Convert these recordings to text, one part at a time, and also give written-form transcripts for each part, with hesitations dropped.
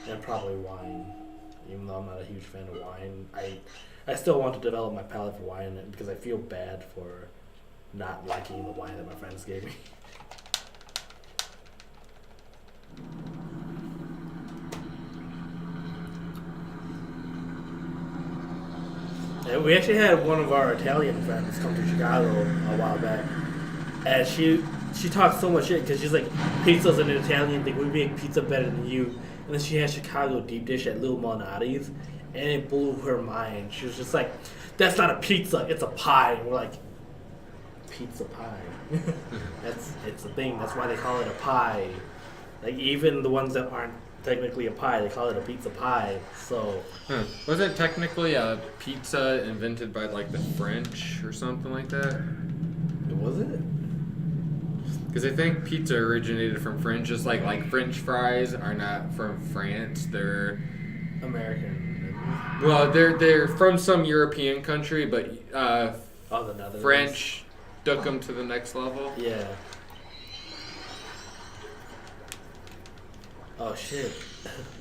And probably wine. Even though I'm not a huge fan of wine, I still want to develop my palate for wine because I feel bad for not liking the wine that my friends gave me. And we actually had one of our Italian friends come to Chicago a while back, and she talks so much shit because she's like, pizza's an Italian thing. We make pizza better than you. And then she had Chicago deep dish at Lil Malnati's, and it blew her mind. She was just like, "That's not a pizza, it's a pie." And we're like, "Pizza pie? It's a thing. That's why they call it a pie. Like even the ones that aren't technically a pie, they call it a pizza pie." So Was it technically a pizza invented by like the French or something like that? was it? Because I think pizza originated from French, just like French fries are not from France. They're American. well, they're from some European country, but Oh, the Netherlands. French took them to the next level. Yeah. Oh shit!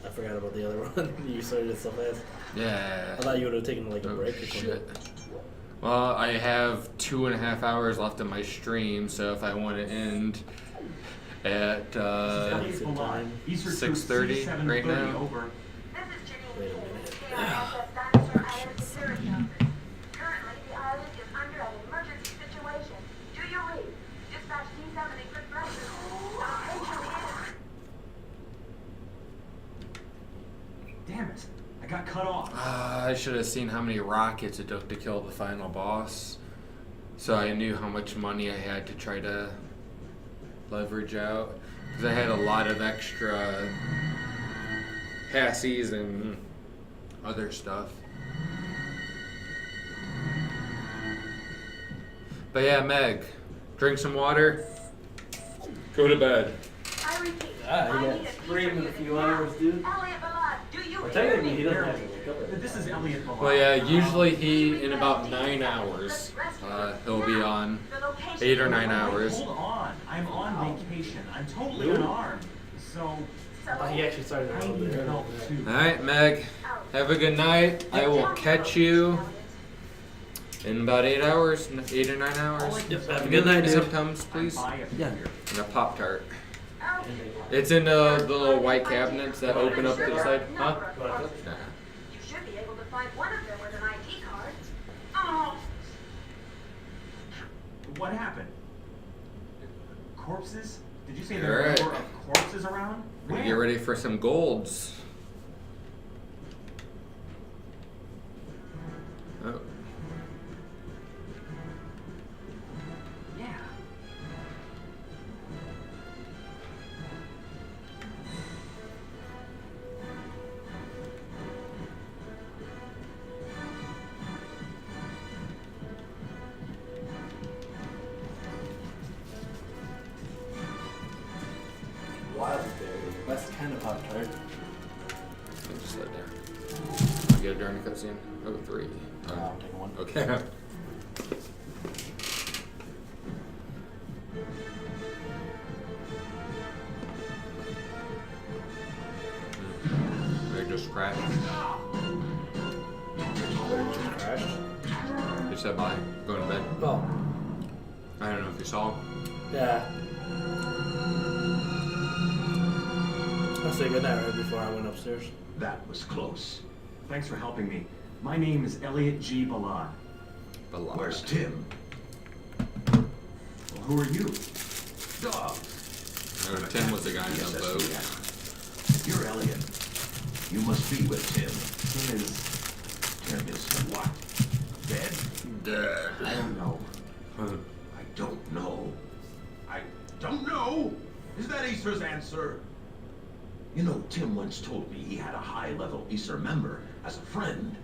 I forgot about the other one. You started it so fast. Yeah. I thought you would have taken like a Oh, break or something. shit. Well, I have 2.5 hours left of my stream, so if I want to end at 6:30 right now. Over. Wait a minute. Currently, the island is under an emergency situation. Do you read? Dispatch D70 for threats. Damn it! I got cut off. I should have seen how many rockets it took to kill the final boss, so I knew how much money I had to try to leverage out. Because I had a lot of extra passies and other stuff. But yeah, Meg, drink some water. Go to bed. I repeat. Ah, I he need got a screamed in a teacher few now. hours, dude. Elliot Ballard, do you Well, hear technically, he me? doesn't have to wake up. This is Elliot Ballard. Well, yeah, usually in about 9 hours, he'll be on. The location 8 or 9 hours. Hold on. I'm on vacation. I'm totally unarmed. So I thought he actually started I a little need bit help early. too. Alright, Meg, have a good night. I will catch you in about 8 hours, 8 or 9 hours. Yep, have a good night, dude. Sometimes, please. Yeah. And a Pop-Tart. It's in the little white cabinets that open up to the side. Huh? Nah. You should be able to find one of them with an ID card. Oh. What happened? Corpses? Did you say there Alright. were corpses around? Where? Get ready for some golds. Oh. Yeah. Wildberry. Best kind of Pop Tart. I'll just let it there. I'll get it during the cutscene. Oh, 3. I'm taking one. Okay. They just crashed. Just crashed. They said bye. Going to bed. Oh, I don't know if you saw. yeah. I'll say goodnight right before I went upstairs. That was close. Thanks for helping me. My name is Elliot G. Ballard. Ballard. Where's Tim? Well, who are you? Dog. Tim was the guy in Yes, the that's boat. me. You're Elliot. You must be with Tim. Tim is... Tim is what? Dead? Dead. I don't know. I don't know. I don't know? Is that Acer's answer? You know, Tim once told me he had a high-level Acer member as a friend.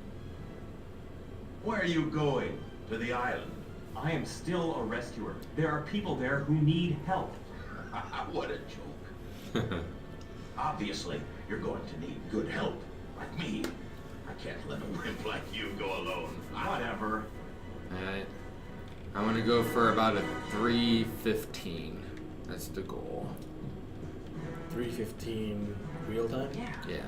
Where are you going? To the island? I am still a rescuer. There are people there who need help. What a joke. Obviously, you're going to need good help, like me. I can't let a wimp like you go alone. Whatever. Alright. I want to go for about a 3:15. That's the goal. 3:15. real time? Yeah.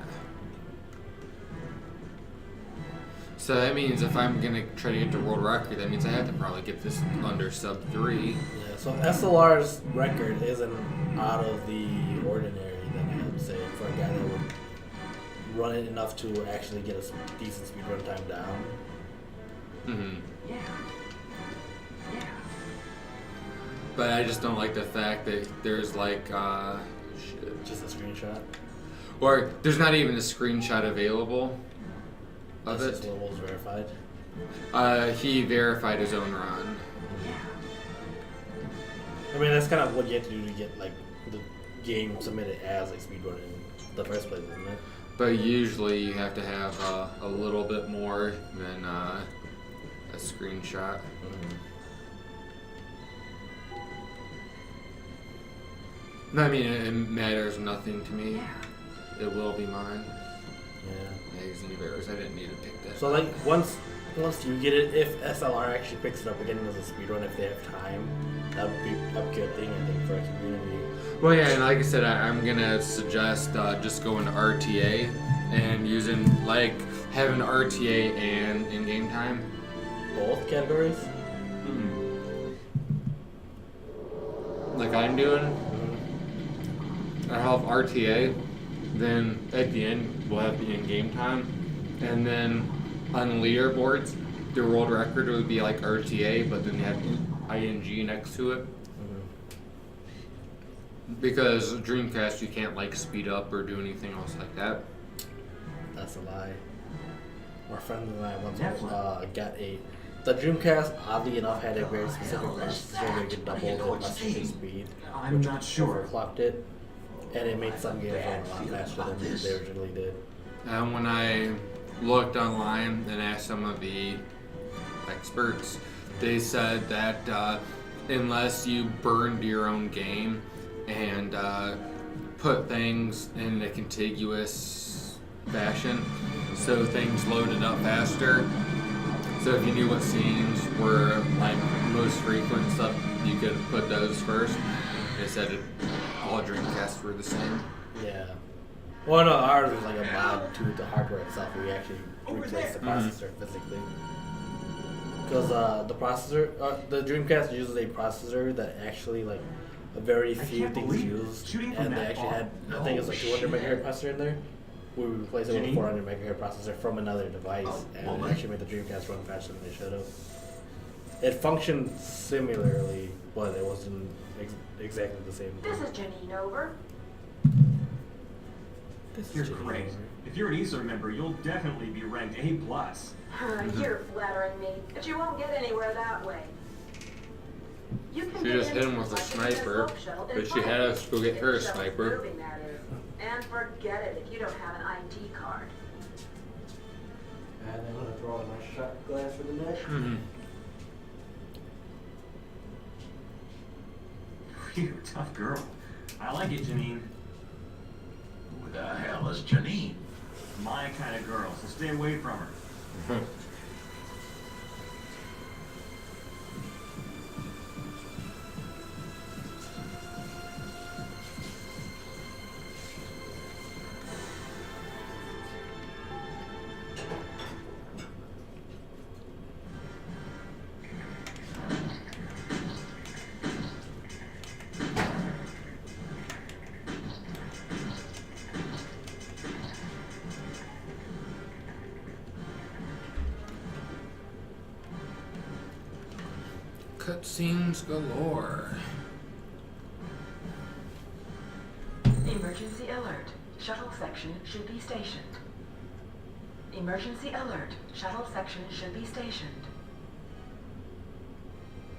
So that means if I'm gonna try to get the world record, that means I have to probably get this under sub 3. Yeah, so SLR's record isn't out of the ordinary, then I would say, for a guy that would run it enough to actually get a decent speed run time down. Mm-hmm. Yeah. Yeah. But I just don't like the fact that there's like, shit. Just a screenshot. Or there's not even a screenshot available of That's just it. what was verified. He verified his own run. I mean, that's kind of what you have to do to get like the game submitted as a speedrun in the first place, isn't it? But usually you have to have a little bit more than a screenshot. No, I mean, it matters nothing to me. It will be mine. Yeah. Magazine of errors. I didn't need to pick that. So like once you get it, if SLR actually picks it up again as a speedrun, if they have time, that would be a good thing, I think, for a community. Well, yeah, and like I said, I'm gonna suggest just going to RTA and using like having RTA and in-game time. Both categories. Like I'm doing. I'll have RTA, then at the end we'll have the in-game time, and then on the leaderboards, the world record would be like RTA, but then you have ING next to it. Because Dreamcast, you can't like speed up or do anything else like that. That's a lie. Our friend and I once Definitely. got the Dreamcast, oddly enough, had a very specific processor where you could double What do you know the it's messaging saying? speed, I'm not sure. overclocked it, and it made some games run a lot faster than they originally did. And when I looked online and asked some of the experts, they said that unless you burned your own game and put things in a contiguous fashion, so things loaded up faster. So if you knew what scenes were like most frequent stuff, you could put those first. They said all Dreamcasts were the same. Yeah. Well, no, ours was like a mod to the hardware itself. We actually replaced the processor physically. Because the processor, the Dreamcast uses a processor that actually like very few can't things believe used, shooting from and they that actually far. had, I think it was like 200 megahertz processor in there. We replaced it with a Jenny? 400 megahertz processor from another device, and well, it actually made the Dreamcast run faster than they should have. It functioned similarly, but it wasn't exactly the same. This is Janine over. This You're is Janine great. over. If you're an ESA member, you'll definitely be ranked A+. You're flattering me, but you won't get anywhere that way. You can She get just hit into him with a like sniper, smoke shuttle but in she five had us minutes. go get her a If the shuttle's sniper. moving, that is. And forget it if you don't have an ID card. And I'm gonna throw in my shot glass for the net. Phew, tough girl. I like it, Janine. Who the hell is Janine? My kind of girl, so stay away from her. Cutscenes galore. Emergency alert. Shuttle section should be stationed. Emergency alert. Shuttle section should be stationed.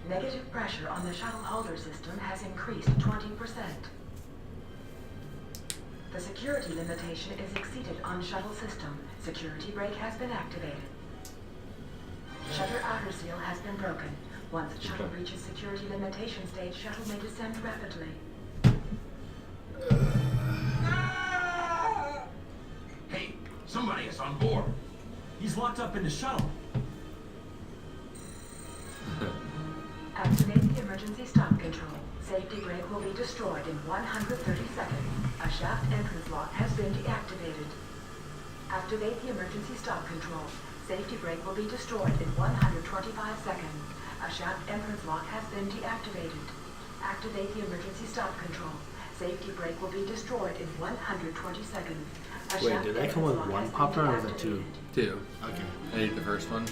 Negative pressure on the shuttle holder system has increased 20%. The security limitation is exceeded on shuttle system. Security brake has been activated. Shutter outer seal has been broken. Once shuttle reaches security limitation stage, shuttle may descend rapidly. Hey, somebody is on board. He's locked up in the shuttle. Activate the emergency stop control. Safety brake will be destroyed in 130 seconds. A shaft entrance lock has been deactivated. Activate the emergency stop control. Safety brake will be destroyed in 125 seconds. A shaft entrance lock has been deactivated. Activate the emergency stop control. Safety brake will be destroyed in 120 seconds. A Wait, shaft did that come entrance with lock one has been Pop-Tart or was it deactivated. two? 2. Okay. I ate the first one.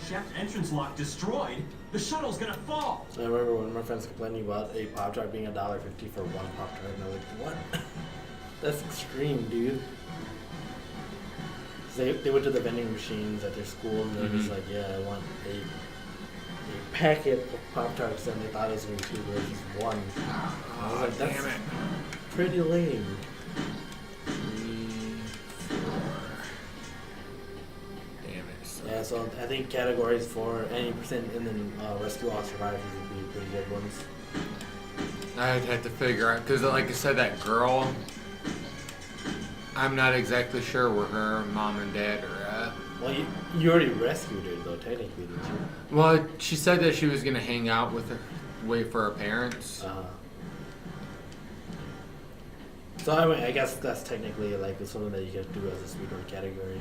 Shaft entrance lock destroyed? The shuttle's gonna fall! I remember one of my friends complaining about a Pop-Tart being $1.50 for one Pop-Tart, and I was like, what? That's extreme, dude. They went to the vending machines at their school, and they're just like, yeah, I want a packet of Pop-Tarts, and they thought it was going to be 2, but it was just one. I was like, that's Damn it. pretty lame. 3, 4. Damn it. Yeah, so I think categories for any percent and then rescue all survivors would be pretty good ones. I'd have to figure out, because like I said, that girl, I'm not exactly sure where her mom and dad are at. Well, you already rescued her, though, technically, didn't you? Well, she said that she was going to hang out with her, wait for her parents. So I mean, I guess that's technically like something that you can do as a speedrun category.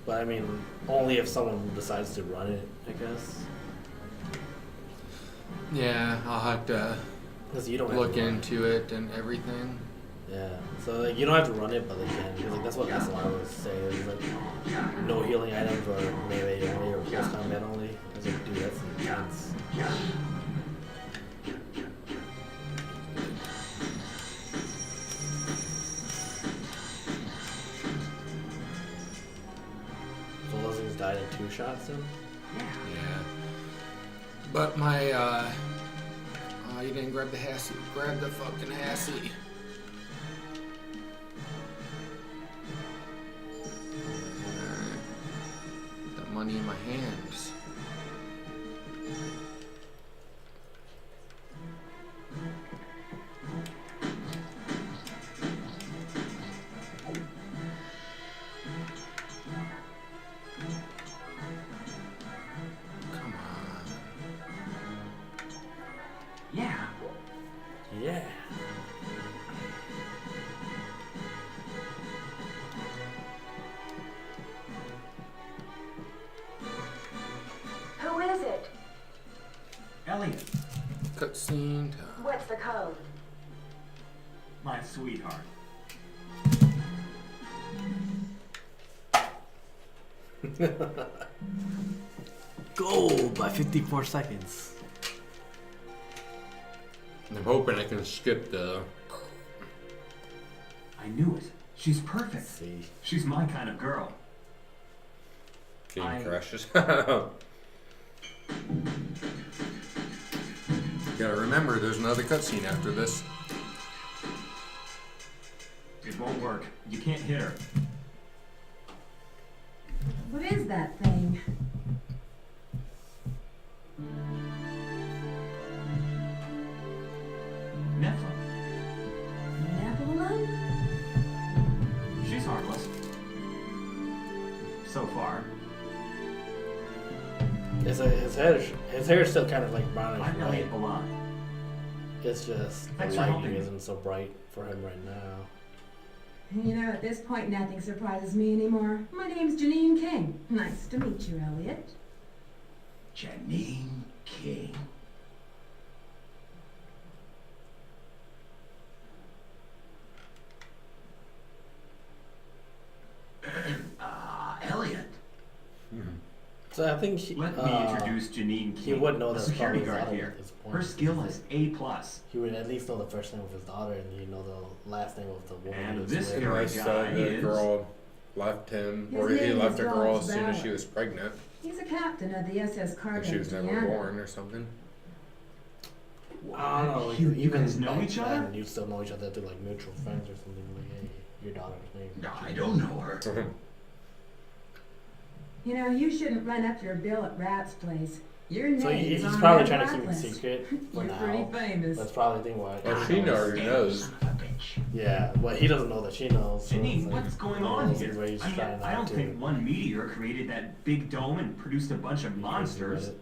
But I mean, only if someone decides to run it, I guess. Yeah, I'll have to Because you don't have look to run. into it and everything. Yeah. So like, you don't have to run it, but they can. Because like, that's what SLR was saying. It was like no healing items or melee only or close combat only. I was like, dude, that's intense. So those things died in 2 shots then? Yeah. But my, oh, you didn't grab the Hassie. Grab the fucking Hassie. Alright. That money in my hands. Come on. Yeah. Yeah. Who is it? Elliot, Cutscene time. What's the code? my sweetheart. Goal by 54 seconds. I'm hoping I can skip the. I knew it. She's perfect. Let's see. She's my kind of girl. Game I- crashes. Gotta remember, there's another cutscene after this. It won't work. You can't hit her. What is that thing? Nephilim. Nephilim? She's harmless. So far. His hair is still kind of like brownish I'm white. Elliot Balan. It's just the Thanks for lighting helping me. isn't so bright for him right now. You know, at this point, nothing surprises me anymore. My name's Janine King. Nice to meet you, Elliot. Janine King. Elliot. So I think he, Let me introduce Janine King. he would know a that's security probably his guard daughter here. at this point. Her skill is A+. He would at least know the first name of his daughter, and he'd know the last name of the woman. And he was this with. guy- I saw the is- girl left him, His or he name left is a girl as Dogs soon as she Valor. was pregnant, He's a captain of the SS Cargo. and she was never Indiana. born or something. I don't know. You even guys know back each other? then, you still know each other through like mutual friends or something. Like, hey, your daughter's name. No, I don't know her. You know, you shouldn't run up your bill at Rap's place. Your name So is he's on probably that trying to keep it blacklist. secret for You're now. pretty famous. That's probably the thing why. Well, she already knows. Son of a bitch. Yeah, but he doesn't know that she knows. So Janine, it's like, what's going one of on those here? things where he's I mean, trying I not don't to think one meteor created that big dome and produced a bunch of be crazy monsters. with it.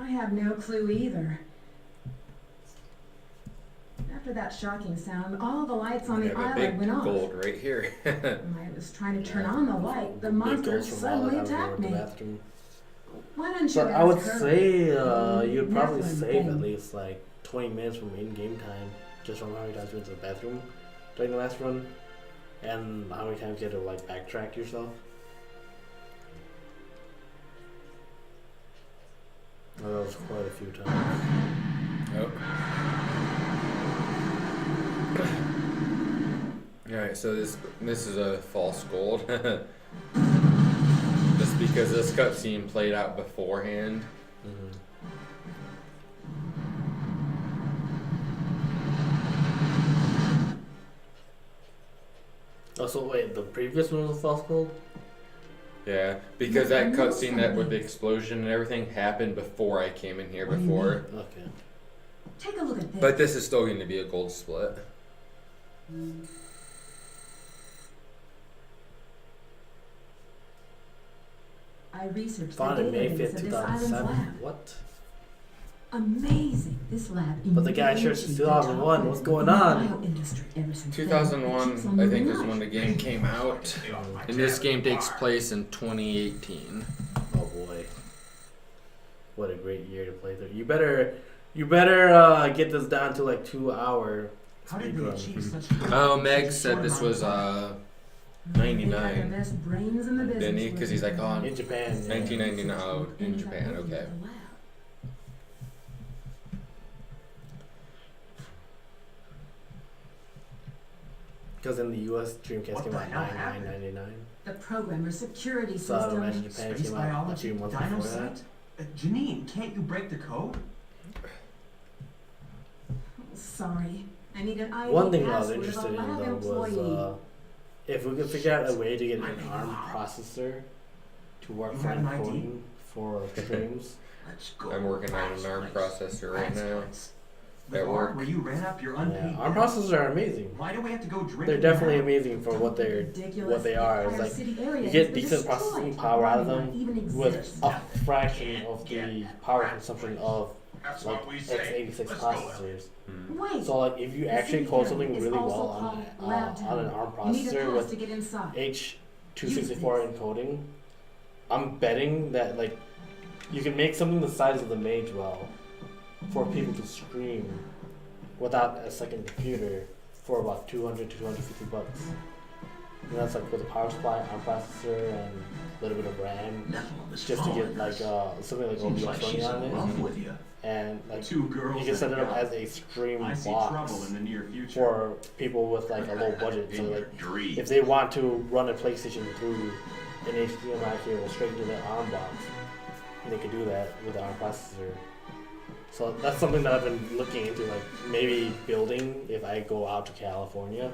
I have no clue either. After that shocking sound, all the lights on I the have a island big went off. gold right here. When I was trying to turn on the light, the Big monster goals from all the suddenly times we were attacked in the me. bathroom. Why don't you So I ask would her? say you'd probably Nephilim save thing. at least like 20 minutes from in-game time, just from how many times you went to the bathroom during the last run, and how many times you had to like backtrack yourself. Oh, that was quite a few times. Oh. Alright, so this is a false gold. Just because this cutscene played out beforehand. Oh, so wait, the previous one was a false gold? Yeah, because that cutscene that with the explosion and everything happened before I came in here What do you before. Okay. Take a look at this. But this is still going to be a gold split. I researched the Founded May database 5th, of this island's 2007. lab. What? Amazing. This lab But the guy immediately shares achieved 2001. the What's top going grade in the on? bio industry ever since then. It keeps 2001, on I moving think, is up. when the game came out. And this game takes place in 2018. Oh boy. What a great year to play through. You better get this down to like 2 hour. How did they speedrun. achieve such? Oh, Meg said this was They got the 99. best brains in the business. Didn't he? Because he's like, oh, In Japan. Yeah. 1999. Oh, in Japan, okay. Because in the US, Dreamcast What came the out hell happened? $99.99. The programmer security So I would system. imagine Japan Space came out a biology, few months before that. dinocyte? Janine, can't you break the code? Sorry. I need an ID One thing I was password of a interested in lab though was employee. if we could figure out a way to get an ARM processor to work You for have an ID? encoding for streams. Let's go. I'm working on an ARM processor right now. The At bar work. where you ran up your unpaid Yeah, ARM bill? processors are amazing. Why do we have to go drinking? They're definitely now? amazing for what they are. It's like you get decent processing power out of them with a fraction of the power consumption of That's like what we say. x86 Let's go. processors. Wait. So like if you the actually city code area something is really also well on called Lab on an Town. ARM You need a processor pass with to get inside. H.264 encoding, I'm betting that like you can make something the size of the Mage well for people to stream without a second computer for about 200 to 250 bucks. And that's like with a power supply, ARM processor, and a little bit of RAM, Nephilim is just to get following like us. something like Seems OBS like running she's on in it, love with you. and like Two girls you can set it and up a as a stream I see box trouble in the near future. for people with like a low budget. So In your like dreams. if they want to run a PlayStation through an HDMI cable straight into their ARM box, they could do that with the ARM processor. So that's something that I've been looking into, like maybe building if I go out to California.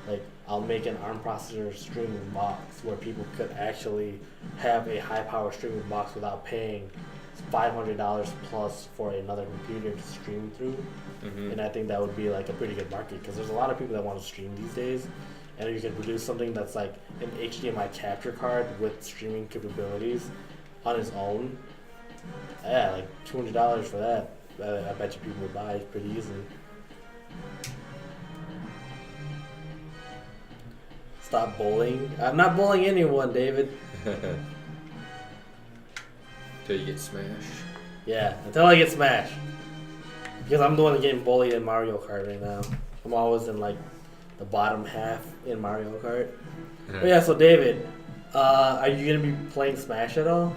Like I'll make an ARM processor streaming box where people could actually have a high power streaming box without paying $500 plus for another computer to stream through. And I think that would be like a pretty good market because there's a lot of people that want to stream these days. And if you can produce something that's like an HDMI capture card with streaming capabilities on its own, yeah, like $200 for that, I bet you people would buy it pretty easily. Stop bullying. I'm not bullying anyone, David. Till you get smashed. Yeah, until I get smashed. Because I'm the one getting bullied in Mario Kart right now. I'm always in like the bottom half in Mario Kart. But yeah, so David, are you gonna be playing Smash at all?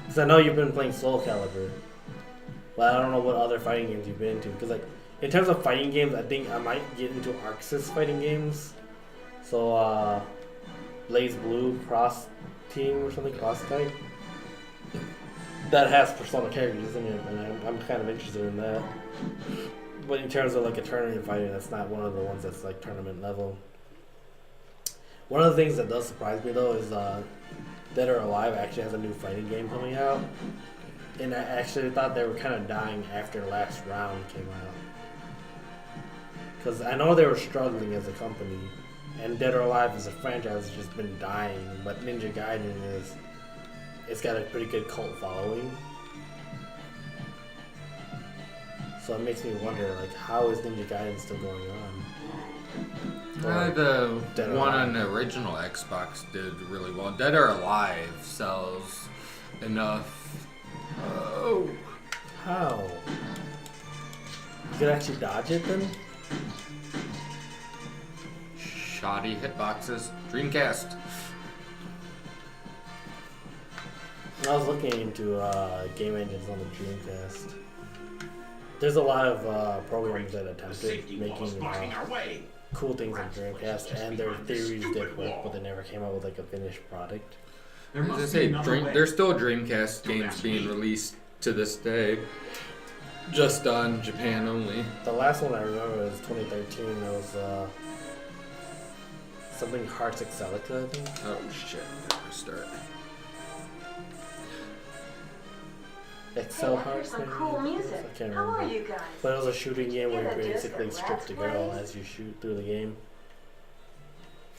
Because I know you've been playing Soul Calibur, but I don't know what other fighting games you've been into. Because like in terms of fighting games, I think I might get into Arc Sys fighting games. So Blaze Blue Cross Team or something, Cross Type. That has Persona characters in it, and I'm kind of interested in that. But in terms of like a tournament fighting, that's not one of the ones that's like tournament level. One of the things that does surprise me though is Dead or Alive actually has a new fighting game coming out, and I actually thought they were kind of dying after Last Round came out, because I know they were struggling as a company, and Dead or Alive as a franchise has just been dying. But Ninja Gaiden it's got a pretty good cult following. So it makes me wonder, like, how is Ninja Gaiden still going on? The Dead or one Alive. on the original Xbox did really well. Dead or Alive sells enough. Oh. How? You could actually dodge it then? Shoddy hitboxes. Dreamcast. I was looking into game engines on the Dreamcast. There's a lot of programs that The attempted safety wall is making blocking our way. cool things on Dreamcast, and their theories did work, but they never came out with like a finished product. There As I must say, be another way. there's still Dreamcast Don't games ask being me. released to this day. Just on Japan only. The last one I remember was 2013. It was something Hearts Excelica, I think. Oh shit. Restart. Excel Hey, I hear Hearts, some maybe? cool music. I can't How are remember. you guys? But it was a shooting game where Get you a disc basically of strip the Let's girl Plays? as you shoot through the game.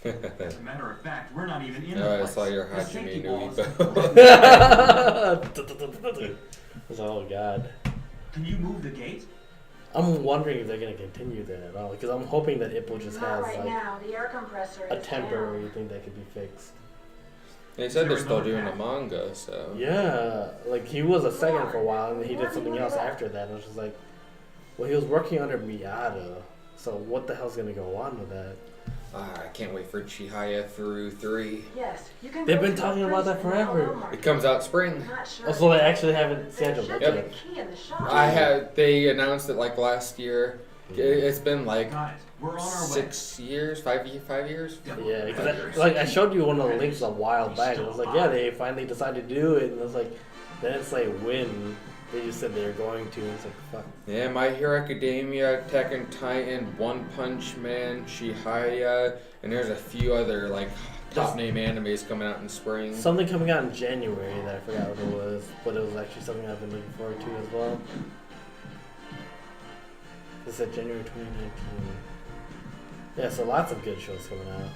As a matter of fact, we're not even in Oh, the I place. saw your The Hajime safety no walls- Ippo. Oh god. Can you move the gate? I'm wondering if they're gonna continue that at all, because I'm hoping that Ippo just Not has right like now. The air compressor a is temporary down. thing that could be fixed. They said they're There still another doing a path? manga, so. Yeah, like he was a second for a while, and he did something else after that. And I was just like, well, he was working under Miyata, so what the hell's gonna go on with that? I can't wait for Chihaya through 3. Yes, you can They've go been to a talking about that prison in forever. Walmart. It comes out spring. I'm not sure Oh, so they if- actually haven't There scheduled should it be yet. a key in the shop. They announced it like last year. It's been like Got it. We're on our way. 6 years, 5 years. Yeah, because I showed you one of the links a while back, and it was like, yeah, they finally decided to do it, and it was like, then it's like when they just said they were going to, and it's like, fuck. Yeah, My Hero Academia, Attack on Titan, One Punch Man, Chihaya, and there's a few other like top name animes coming out in spring. Something coming out in January that I forgot what it was, but it was actually something I've been looking forward to as well. It said January 2019. Yeah, so lots of good shows coming out.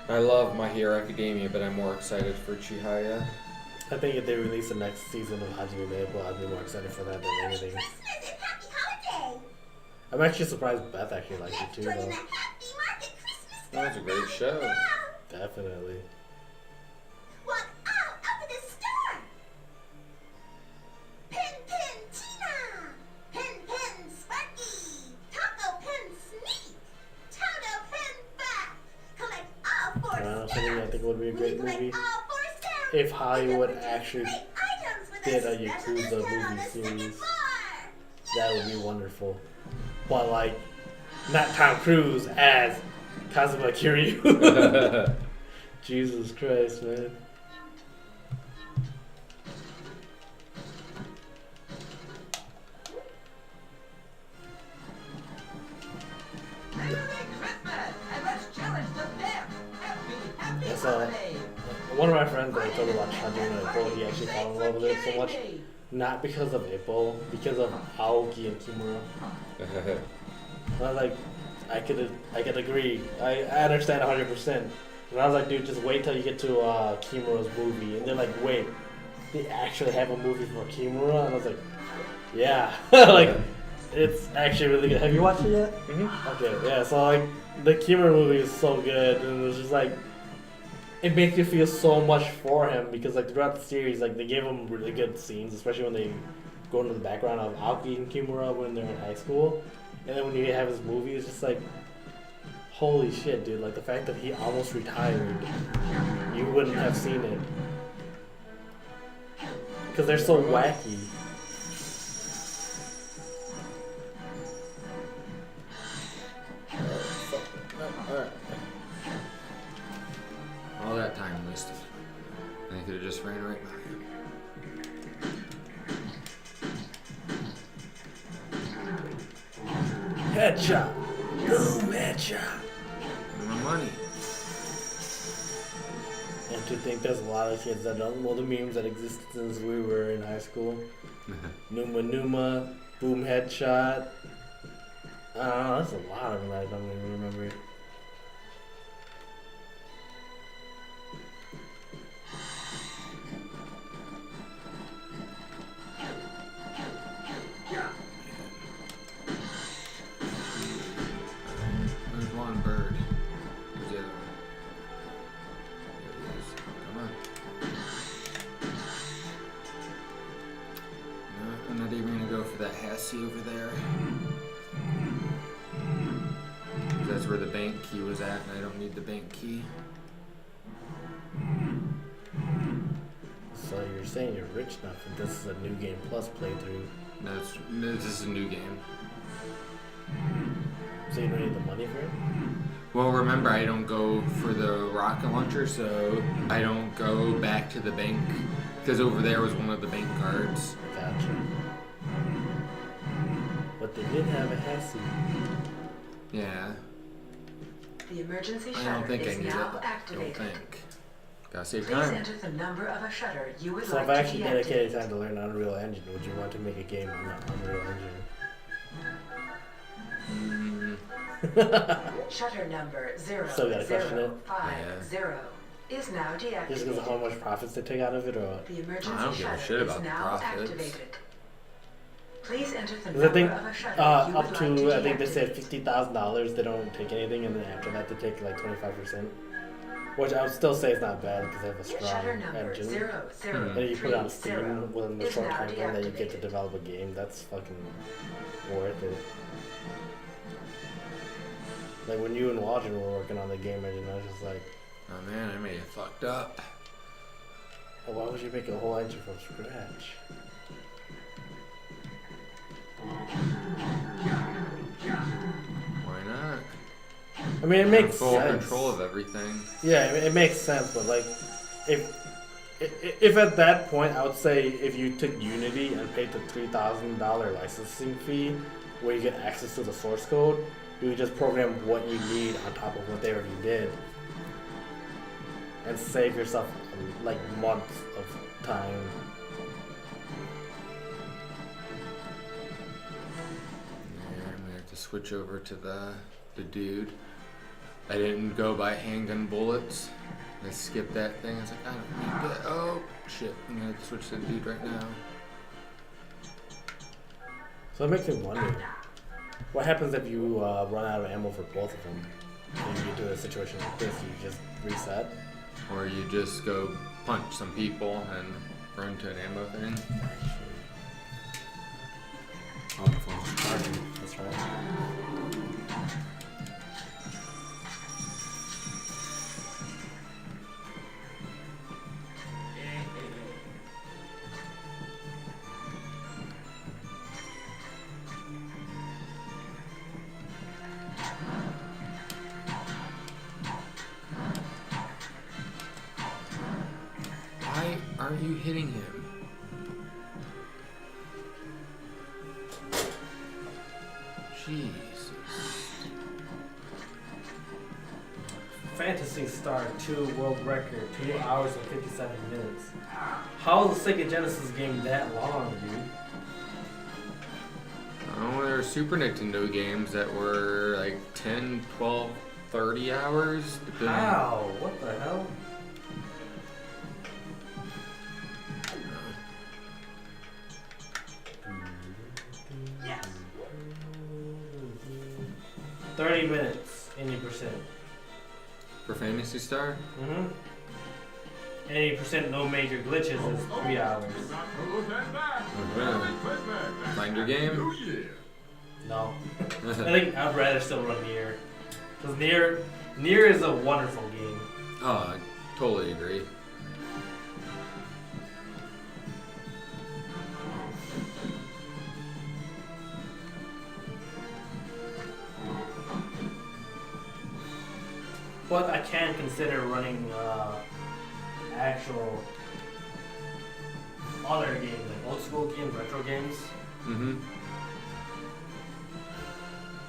I love My Hero Academia, but I'm more excited for Chihaya. I think if they release the next season of Hajime no Ippo, I'd be more excited for that than anything. I'm actually surprised Beth actually liked it too, though. That was a great show. Definitely. Walk all over the store. Pin Pin Tina, Pin Pin Sparky, Taco Pin Sneak, Toto Pin Fat. Collect all 4 Something I think would be a When great you collect movie. all 4 stamps, If you Hollywood can purchase actually great items with did a special Yakuza discount on movie the second series, floor. that would be wonderful. But like, not Tom Cruise as Kazuma Kiryu. Jesus Christ, man. Merry Christmas, and let's challenge the fam. Happy Yeah, so, holidays. one of my friends that I told about Hajime no Ippo, he actually fell in love with it so much. Not because of Ippo, because of Aoki and Kimura. And I was like, I could agree. I understand 100%. And I was like, dude, just wait till you get to Kimura's movie. And they're like, wait, they actually have a movie for Kimura? And I was like, yeah. Like, it's actually really good. Have you watched it yet? Mm-hmm. Okay, yeah, so like, the Kimura movie is so good. And it's just like, it makes you feel so much for him because like throughout the series, like they gave him really good scenes, especially when they go into the background of Aoki and Kimura when they're in high school. And then when you have his movie, it's just like, holy shit, dude. Like, the fact that he almost retired, you wouldn't have seen it. Because they're so wacky. Alright. All that time wasted. I could have just ran right by him. Headshot! Boom, headshot! My money. And to think there's a lot of kids that don't know the memes that existed since we were in high school. Numa Numa, Boom Headshot. I don't know, that's a lot of them I don't even remember. Hassie over there. That's where the bank key was at, and I don't need the bank key. So you're saying you're rich enough, and this is a new game plus playthrough. No, this is a new game. So you don't need the money for it? Well, remember, I don't go for the rocket launcher, so I don't go back to the bank, because over there was one of the bank cards. Gotcha. But they did have a Hassie. Yeah. The emergency I don't shutter think I is need it. now I don't activated. think. Gotta save Please time. enter the number of a shutter you would So like if I to actually dedicated deactivate. time to learn Unreal Engine, would you want to make a game on that Unreal Engine? Shutter number Still gotta question it. 0050 is now deactivated. Just because of how much profits they take out of it, or what? The emergency I don't give a shutter shit is about the now profits. activated. Please enter the Because I number think of a shutter you up would like to to I think they said deactivate. $50,000 they don't take anything, and then after that they take like 25%. Which I would still say is not bad because they have a strong Shutter number engine. 0030 And you put it on Steam within the is short now time frame that you get to deactivated. develop a game. That's fucking worth it. Like when you and Waldron were working on the game engine, I was just like, Oh man, I may have fucked up. well, why would you make a whole engine from scratch? Why not? I mean, it makes full sense. control of everything. Yeah, I mean, it makes sense, but like, if at that point, I would say if you took Unity and paid the $3,000 licensing fee, where you get access to the source code, you would just program what you need on top of what they already did, and save yourself like months of time. Yeah, I'm gonna have to switch over to the dude. I didn't go by handgun bullets. I skipped that thing. I was like, I don't need that. Oh shit! I'm gonna have to switch to the dude right now. So it makes me wonder, what happens if you run out of ammo for both of them? And you get to a situation like this, you just reset? Or you just go punch some people and run to an ammo thing. Oh, my phone's charging. That's right. Why aren't you hitting him? Jesus. Fantasy Star 2 world record, 2 hours and 57 minutes. How is a Sega Genesis game that long, dude? Oh, there are Super Nintendo games that were like 10, 12, 30 hours. Depending. How? What the hell? Yes. 30 minutes, 80%. For Fantasy Star? Mm-hmm. 80% no major glitches is 3 hours. Find your game? No. I think I'd rather still run Nier. Because Nier is a wonderful game. Oh, I totally agree. But I can consider running actual other games, like old school games, retro games. Mm-hmm.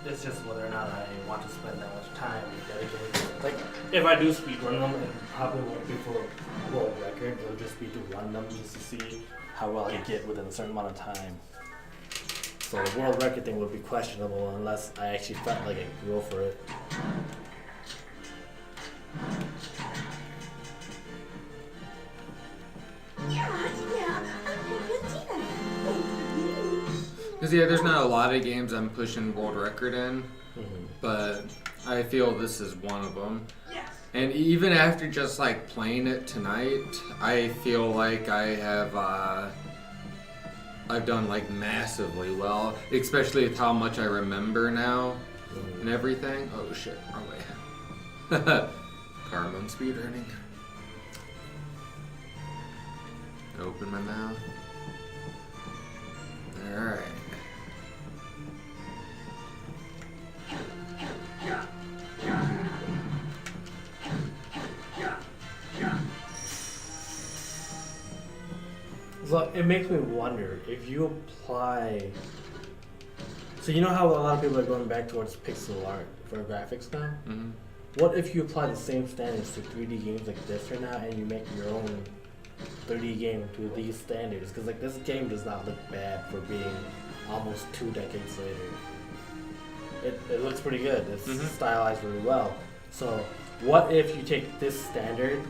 It's just whether or not I want to spend that much time dedicated. Like, if I do speedrun them, it probably won't be for a world record. It'll just be to run them just to see how well I get within a certain amount of time. So the world record thing would be questionable unless I actually felt like I could go for it. Because, yeah, there's not a lot of games I'm pushing world record in, Mm-hmm. but I feel this is one of them. Yes. And even after just like playing it tonight, I feel like I have I've done like massively well, especially with how much I remember now and everything. Oh shit, wrong way. Karma and speedrunning. Open my mouth. Alright. So it makes me wonder if you apply. So you know how a lot of people are going back towards pixel art for graphics now? Mm-hmm. What if you apply the same standards to 3D games like this right now, and you make your own 3D game to these standards? Because like this game does not look bad for being almost 2 decades later. It looks pretty good. It's stylized really well. So what if you take this standard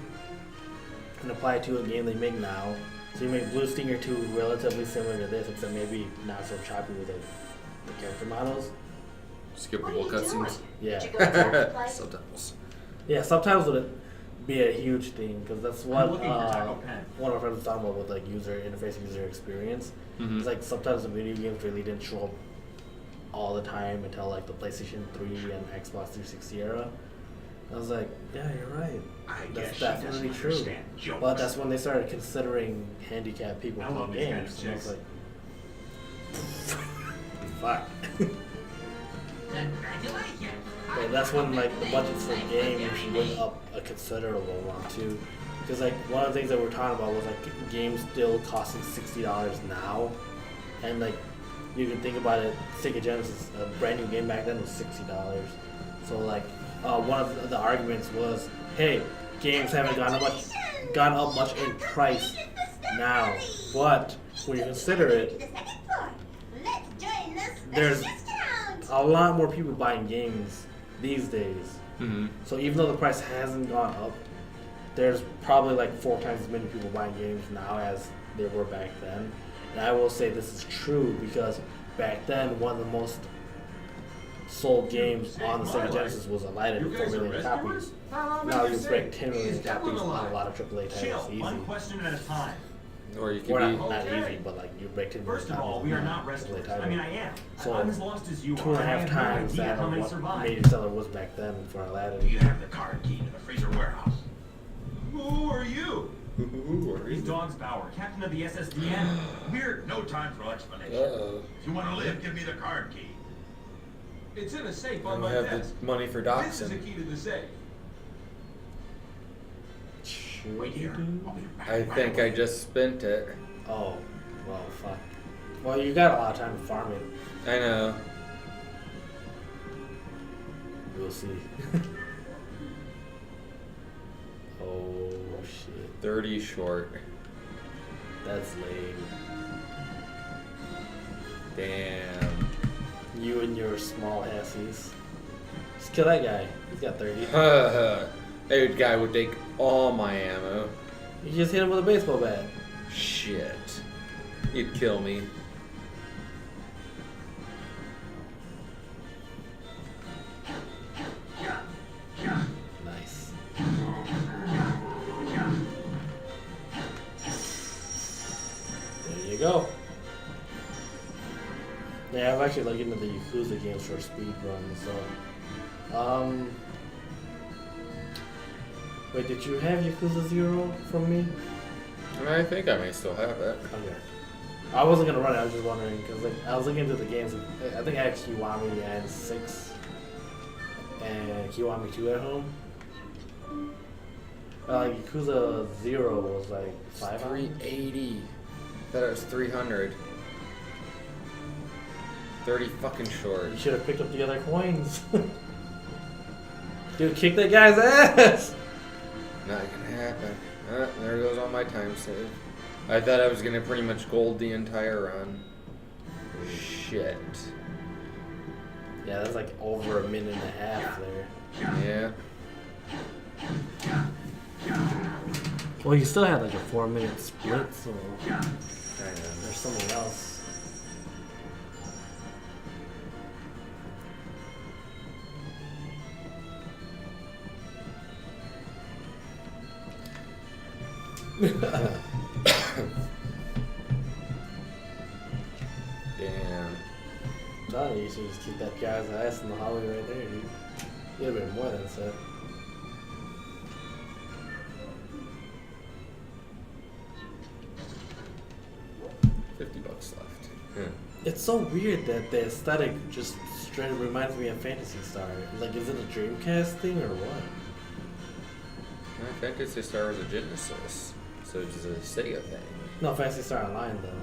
and apply it to a game they make now? So you make Blue Stinger 2 relatively similar to this, except maybe not so choppy with the character models. Skippable cutscenes. Yeah. Subtitles. Yeah, subtitles would be a huge thing because that's what I'm looking for Taco Pen. one of our friends was talking about with like user interface, user experience. Mhm. It's like sometimes the video games really didn't show up all the time until like the PlayStation 3 and Xbox 360 era. I was like, yeah, you're right. I guess That's she definitely doesn't true. understand jokes. But that's when they started considering handicapped people I love playing these kind games. of And I was chicks. like, fuck. Congratulations. But that's when like the budgets for games went up a considerable amount too. Because like one of the things that we're talking about was like games still costing $60 now, and like you can think about it, Sega Genesis, a brand new game back then was $60. So like one of the arguments was, hey, games haven't gone up much in price now, but when you consider it, there's a lot more people buying games these days. Mm-hmm. So even though the price hasn't gone up, there's probably like 4 times as many people buying games now as there were back then. And I will say this is true because back then one of the most sold games on the Sega Genesis was Aladdin, 4 million copies. Now you break 10 million copies on a lot of AAA Chill, titles easy. one question at a time. Or you could Or be. not easy, but like you break 10 million First of copies all, on we are a not AAA wrestlers. title. I mean, I am. So, I'm as lost as you are. 2.5 I have no times idea that how of many what survived. Major Seller was back then for Do you Aladdin. have the card key to the freezer warehouse? Who are you? He's Uh Dogs Bauer, captain of the SSDN. Weird, no time for explanation. oh. If you want to live, give me the card key. It's in a safe I on don't my have desk. the money for This is the Dachshund. key to the safe. Wait here. I'll be back I right think I away. just spent it. Oh, well, fuck. Well, you got a lot of time to farm it. I know. We'll see. Oh, shit. 30 short. That's lame. Damn. You and your small assies. Just kill that guy. He's got 30. That guy would take all my ammo. You just hit him with a baseball bat. Shit. He'd kill me. Nice. There you go. Yeah, I've actually looked into the Yakuza games for speed runs, so. Wait, did you have Yakuza 0 from me? I think I may still have it. Okay. I wasn't gonna run it, I was just wondering, because like, I was looking into the games, I think I had Kiwami and 6, and Kiwami 2 at home. Yakuza 0 was like 500. 380. Thought it was 300. 30 fucking short. You should have picked up the other coins. Dude, kick that guy's ass! Not gonna happen. There goes all my time save. I thought I was gonna pretty much gold the entire run. Shit. Yeah, that's like over a minute and a half there. Yeah. Well, you still had like a 4-minute split, so I know. there's something else. done, you should just keep that guy's ass in the hallway right there, dude. A little bit more than that. $50 left. Yeah. It's so weird that the aesthetic just straight up reminds me of Phantasy Star. Like, is it a Dreamcast thing or what? Fantasy Star was a Genesis, so it's a Sega thing. No, Phantasy Star Online though.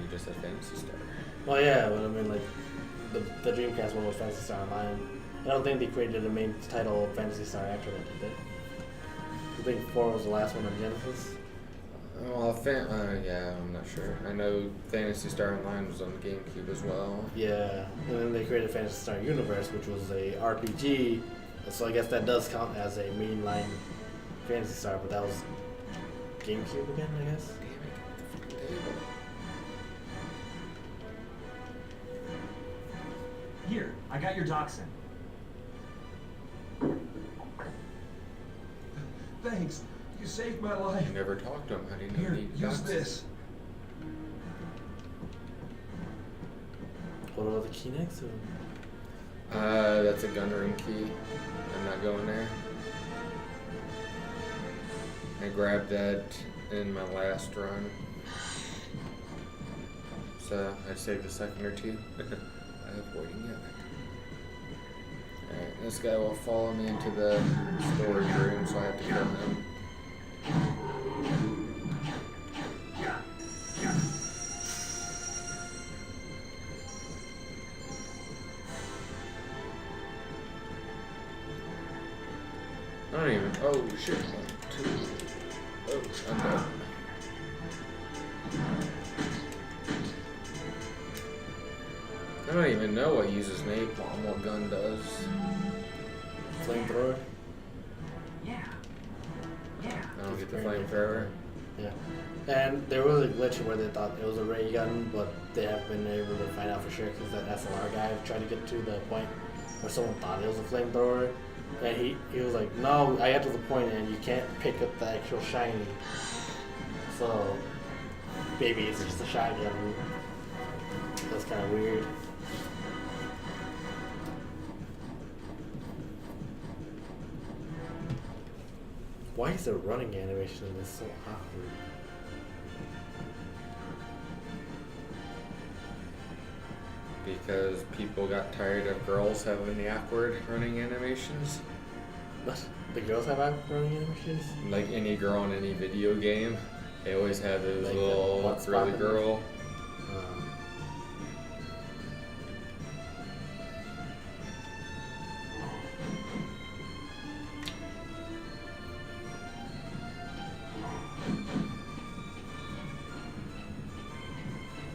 You just said Fantasy Star. Well, yeah, but I mean, like, the Dreamcast one was Phantasy Star Online. I don't think they created a main title of Phantasy Star after that, did they? I think 4 was the last one on Genesis. Well, yeah, I'm not sure. I know Fantasy Star Online was on the GameCube as well. Yeah, and then they created Phantasy Star Universe, which was a RPG. So I guess that does count as a mainline Phantasy Star, but that was GameCube again, I guess. Here, I got your dachshund. Thanks. You saved my life. You never talked to him. How do you know Here, he use got this. What about the key next to him? That's a gun room key. I'm not going there. I grabbed that in my last run. So I saved a second or two. I avoiding it. Alright, this guy will follow me into the storage room, so I have to kill him. I don't even. Oh shit. 1, 2. Oh, I'm dead. I don't even know what uses napalm, what gun does. Flamethrower? Yeah. Yeah. I don't get the flamethrower. Yeah. And there was a glitch where they thought it was a ray gun, but they haven't been able to find out for sure because that SLR guy tried to get to the point where someone thought it was a flamethrower. And he was like, no, I got to the point and you can't pick up the actual shiny. So, maybe it's just a shotgun. That's kind of weird. Why is the running animation in this so awkward? Because people got tired of girls having the awkward running animations. What? The girls have awkward running animations? Like any girl in any video game, they always have those Like the little what's girly poppin'? girl.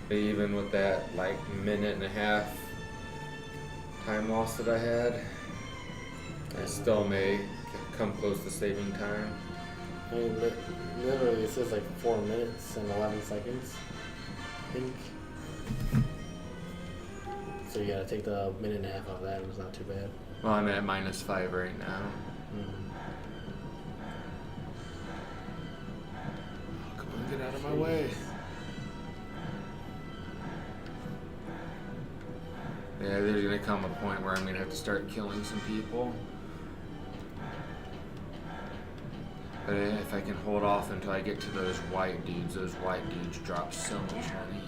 But even with that like minute and a half time loss that I had, I still may come close to saving time. I mean, literally it says like 4 minutes and 11 seconds, I think. So you gotta take the minute and a half out of that and it's not too bad. Well, I'm at -5 right now. Oh, come on, get out of my way. Yeah, there's gonna come a point where I'm gonna have to start killing some people. But if I can hold off until I get to those white dudes drop so much money.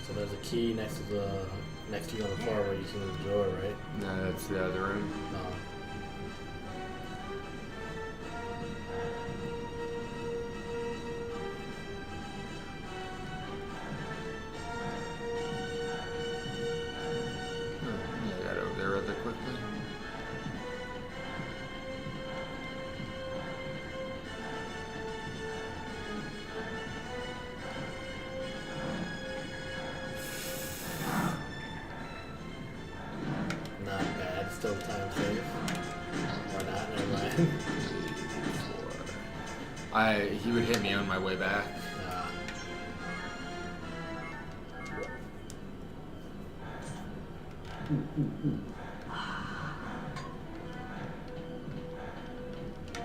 So there's a key next to you on the floor where you can the drawer, right? No, that's the other room. No. I got over there rather quickly. Not bad. Still time save. Or not, never mind. He would hit me on my way back.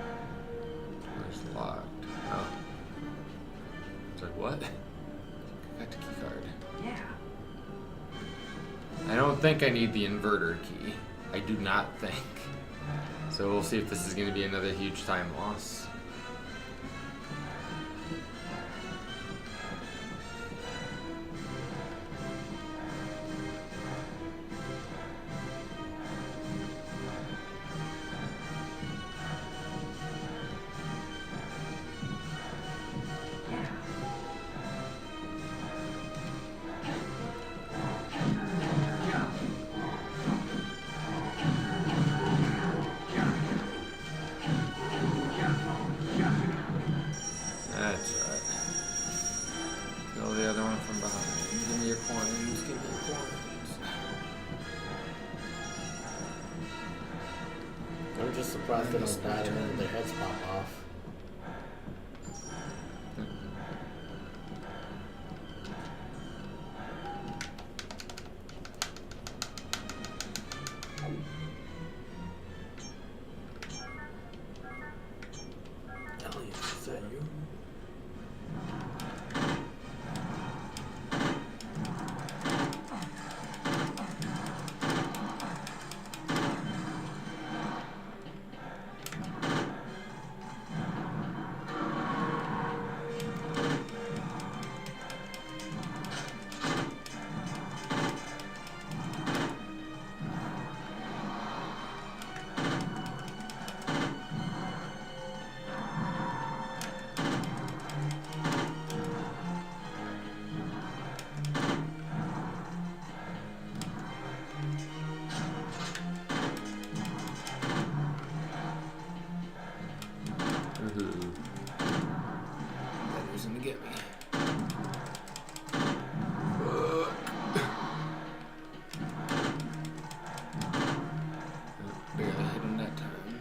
Where's locked? Oh. It's like, what? I got the key card. Yeah. I don't think I need the inverter key. I do not think. So we'll see if this is going to be another huge time loss. That's right. Kill the other one from behind. Give me your coins. Give me your coins. I'm just surprised they don't die and then their heads pop off. Elliot, is that you? That was gonna get me. Barely hit him that time.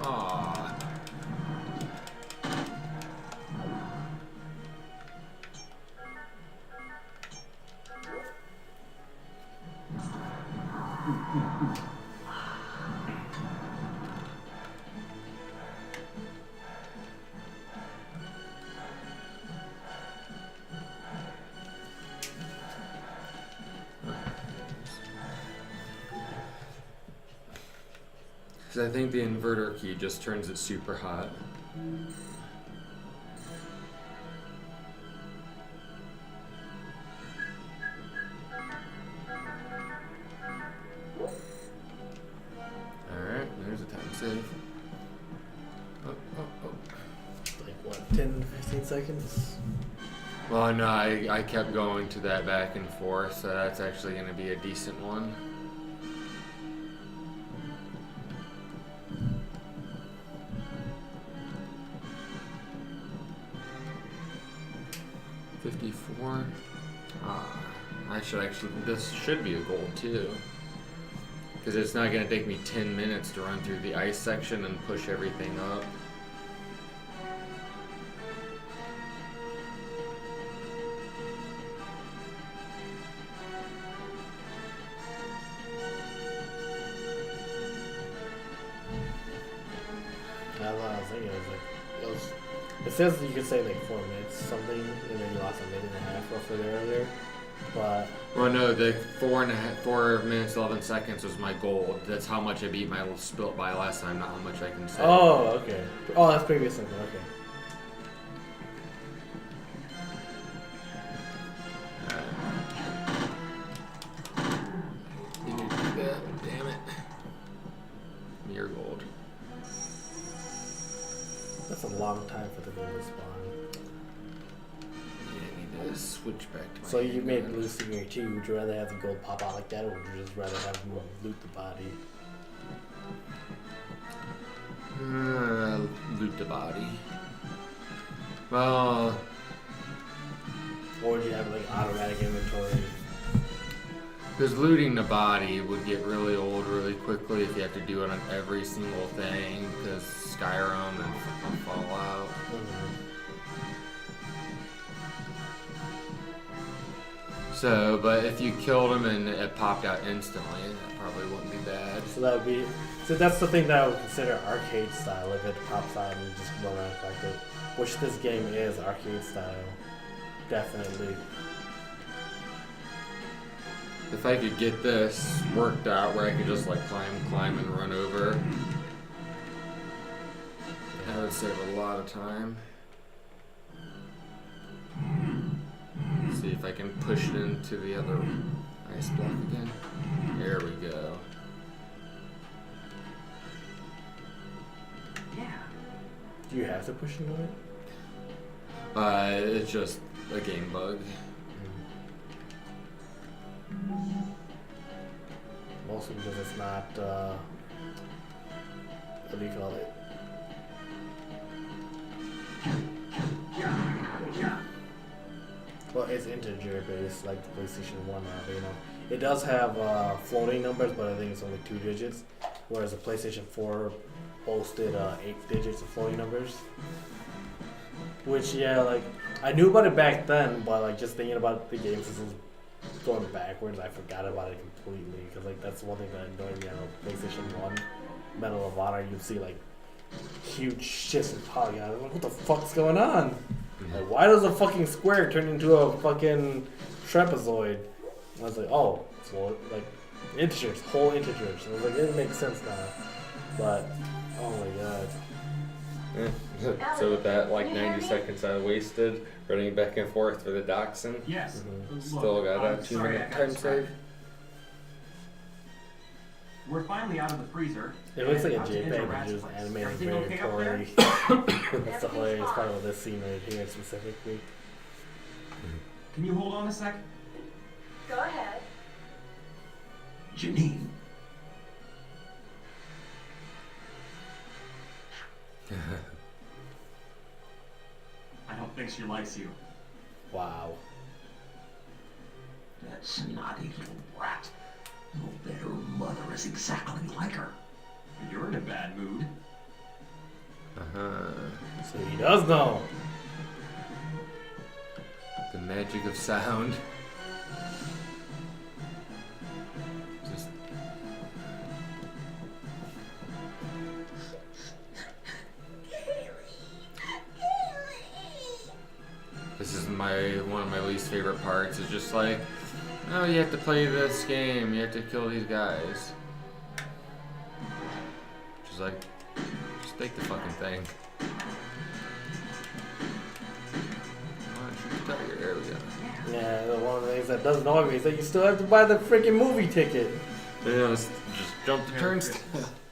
Aw. Because I think the inverter key just turns it super hot. Alright, there's a time save. Oh, oh, oh. Like what, 10, 15 seconds? Well, no, I kept going to that back and forth, so that's actually going to be a decent one. $54. I should actually. This should be a goal too, because it's not going to take me 10 minutes to run through the ice section and push everything up. I was thinking, it says you could say like 4 minutes something, and then you lost a minute and a half roughly earlier. But Well, no, the 4 minutes 11 seconds was my goal. That's how much I beat my spilt by last time, not how much I can say. oh, okay. Oh, that's previous something. Okay. You need to do that. Damn it. Your gold. That's a long time for the gold to spawn. Yeah, I need to switch back to my So you made handguns. blue stinger too. Would you rather have the gold pop out like that, or would you just rather have them loot the body? Loot the body. Well, Or would you have like automatic inventory? because looting the body would get really old really quickly if you have to do it on every single thing, because Skyrim and Fallout. Mm-hmm. So, but if you killed him and it popped out instantly, that probably wouldn't be bad. So that would be. So that's the thing that I would consider arcade style if it pops out and you just run around and collect it. Which this game is arcade style. Definitely. If I could get this worked out where I could just like climb and run over, that would save a lot of time. See if I can push it into the other ice block again. There we go. Yeah. Do you have to push into it? It's just a game bug. Mostly because it's not, what do you call it? Well, it's integer based, like the PlayStation 1 app, you know. It does have floating numbers, but I think it's only 2 digits, whereas the PlayStation 4 boasted 8 digits of floating numbers. Which, yeah, like, I knew about it back then, but, like, just thinking about the game systems going backwards, I forgot about it completely, because, like, that's one thing that annoyed me on the PlayStation 1 Medal of Honor. You'd see, like, huge shifts in polygons. I'm like, what the fuck's going on? Like, why does a fucking square turn into a fucking trapezoid? And I was like, oh, it's like integers, whole integers. And I was like, it makes sense now. But, oh my god. So with that, like 90 seconds I wasted running back and forth for the dachshund. Yes. Look, Still got a I'm sorry, 2-minute I got time distracted. save. We're finally out of the freezer. It looks like a and about to enter JPEG, Rat's which is place. animated Everything very okay up there? poorly. That's the hilarious part of this scene right here specifically. Can you hold on a sec? Go ahead. Janine, I don't think she likes you. Wow. that snotty little brat. No better mother is exactly like her. You're in a bad mood. So he does know. The magic of sound. Just this is one of my least favorite parts. It's just like, oh, you have to play this game. You have to kill these guys. Just like, just take the fucking thing. There we go. Yeah, one of the things that does annoy me is that you still have to buy the freaking movie ticket. Yeah, just jump the turnstile.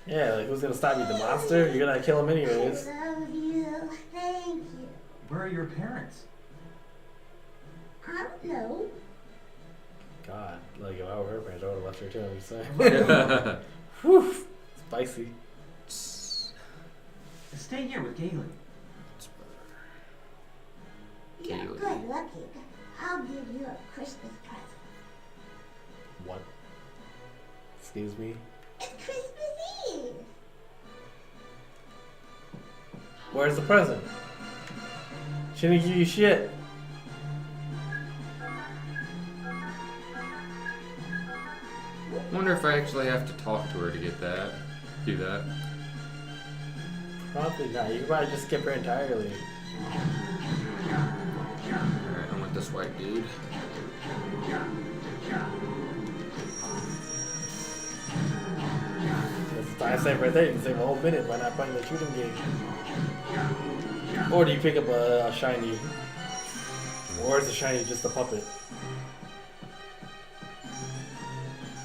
Yeah, like who's gonna stop you? The monster? You're gonna kill him anyways. Love you. Thank you. Where are your parents? I don't know. God, like if I were her parents, I would have left her too. I'm just saying. Whew, spicy. Stay here with Galen. You're Kaylee. good looking. I'll give you a Christmas present. What? Excuse me? It's Christmas Eve. Where's the present? She didn't give you shit. Wonder if I actually have to talk to her to get that. Do that. Probably not. You could probably just skip her entirely. Alright, I want this white dude. That's the time save right there. You can save a whole minute by not playing the shooting game. Or do you pick up a shiny? Or is the shiny just a puppet?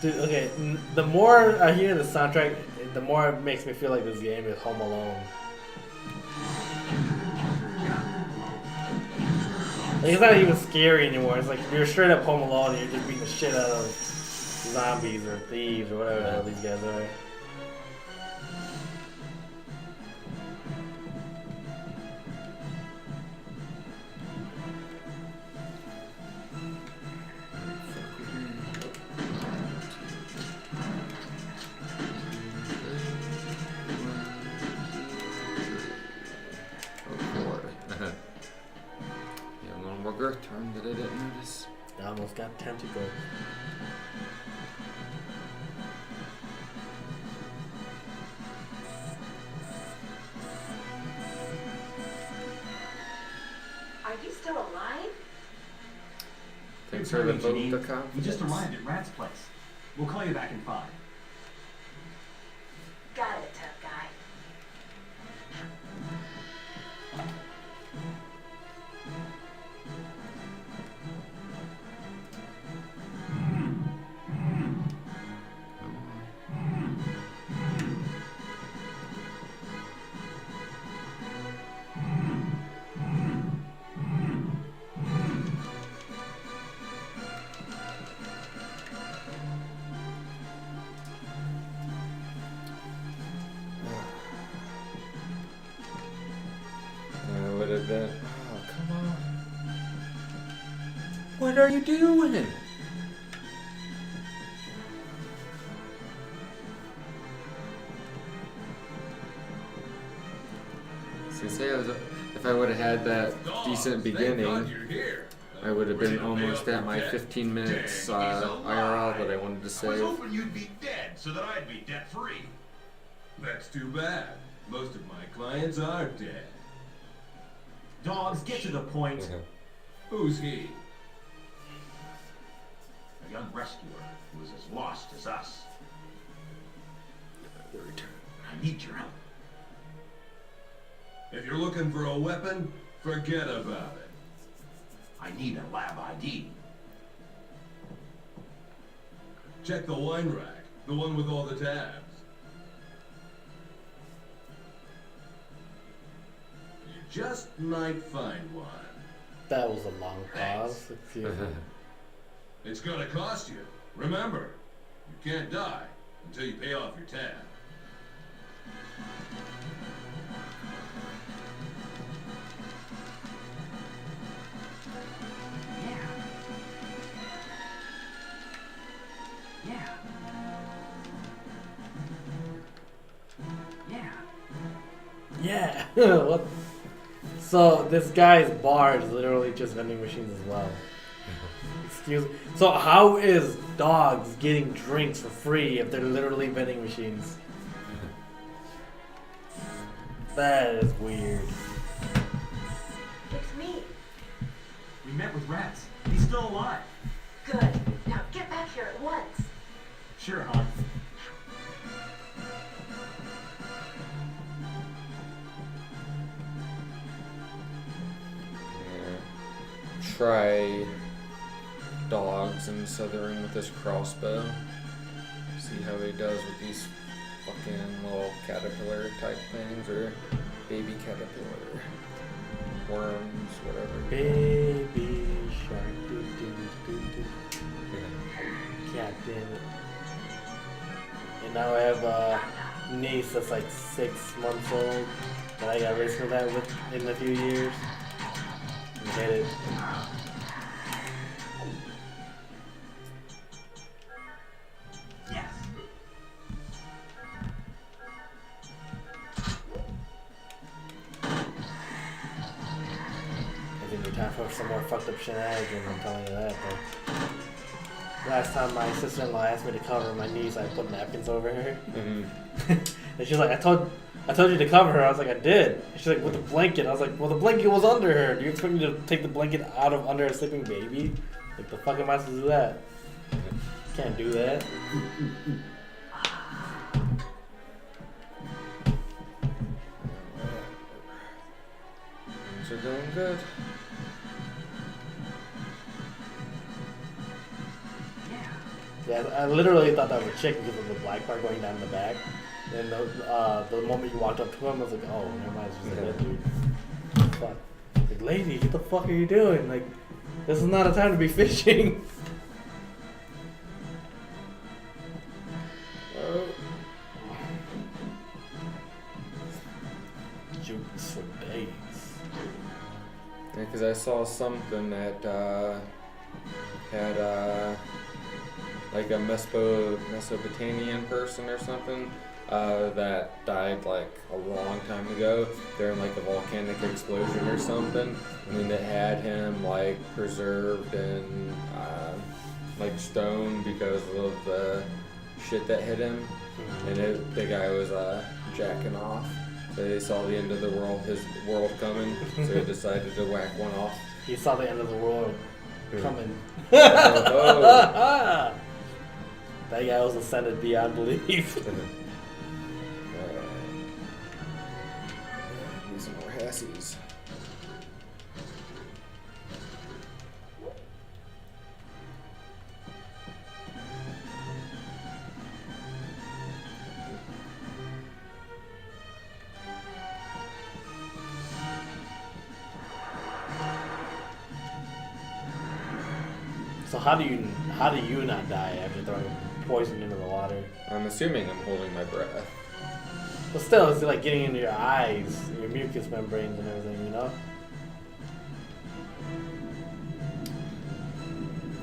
Dude, okay, the more I hear the soundtrack, the more it makes me feel like this game is Home Alone. Like, it's not even scary anymore. It's like you're straight up Home Alone and you're just beating the shit out of zombies or thieves or whatever the hell these guys are. Oh, 4. Yeah, a little more girth turn that I didn't notice. Oh almost got tentacles. Are you still alive? Thanks Good for the timing, vote Janine. of confidence. We just arrived at Rat's place. We'll call you back in 5. Got it, tough guy. That would have been. Oh, come on. What are you doing? So say if I would have had that decent beginning, I would have been almost at my 15 minutes IRL that I wanted to I was save. hoping you'd be dead so that I'd be debt-free. That's too bad. Most of my clients are dead. Dogs, get to the point. Who's he? A young rescuer who is as lost as us. I need your help. If you're looking for a weapon, forget about it. I need a lab ID. Check the wine rack, the one with all the tabs. You just might find one. That was a long pause. Excuse me. It's gonna cost you. Remember, you can't die until you pay off your tab. Yeah. Yeah. Yeah. What? So this guy's bar is literally just vending machines as well. Excuse me. So how is dogs getting drinks for free if they're literally vending machines? That is weird. It's me. We met with Rats. He's still alive. Good. Now get back here at once. Sure, hon. Try dogs and Southern with this crossbow. See how he does with these fucking little caterpillar type things, or baby caterpillar, worms, whatever. Baby shark. Doo, doo, doo, doo. God damn it. And now I have a niece that's like 6 months old that I gotta listen to that with in a few years. Get it. Yes. I think it's time for some more fucked up shenanigans, I'm telling you that. But last time my sister-in-law asked me to cover my niece, I put napkins over her. Mm-hmm. And she's like, I told you to cover her. I was like, I did. And she's like, with the blanket. I was like, well, the blanket was under her. Do you expect me to take the blanket out of under a sleeping baby? Like, the fuck am I supposed to do that? Can't do that. Things are going good. Yeah, I literally thought that was a chick because of the black part going down the back. And the moment you walked up to him, I was like, oh, never mind, it's just a dead dude. Fuck. Like, lady, what the fuck are you doing? Like, this is not a time to be fishing. Jukes for days. Yeah, because I saw something that had like a Mesopotamian person or something that died like a long time ago during like a volcanic explosion or something, and then it had him like preserved in like stone because of the shit that hit him, and the guy was jacking off. So he saw the end of the world, his world coming, so he decided to whack one off. He saw the end of the world coming. Oh. That guy was ascended beyond belief. Need some more hassies. So how do you not die after throwing poison into the water? I'm assuming I'm holding my breath. But still, it's like getting into your eyes, your mucous membranes and everything, you know?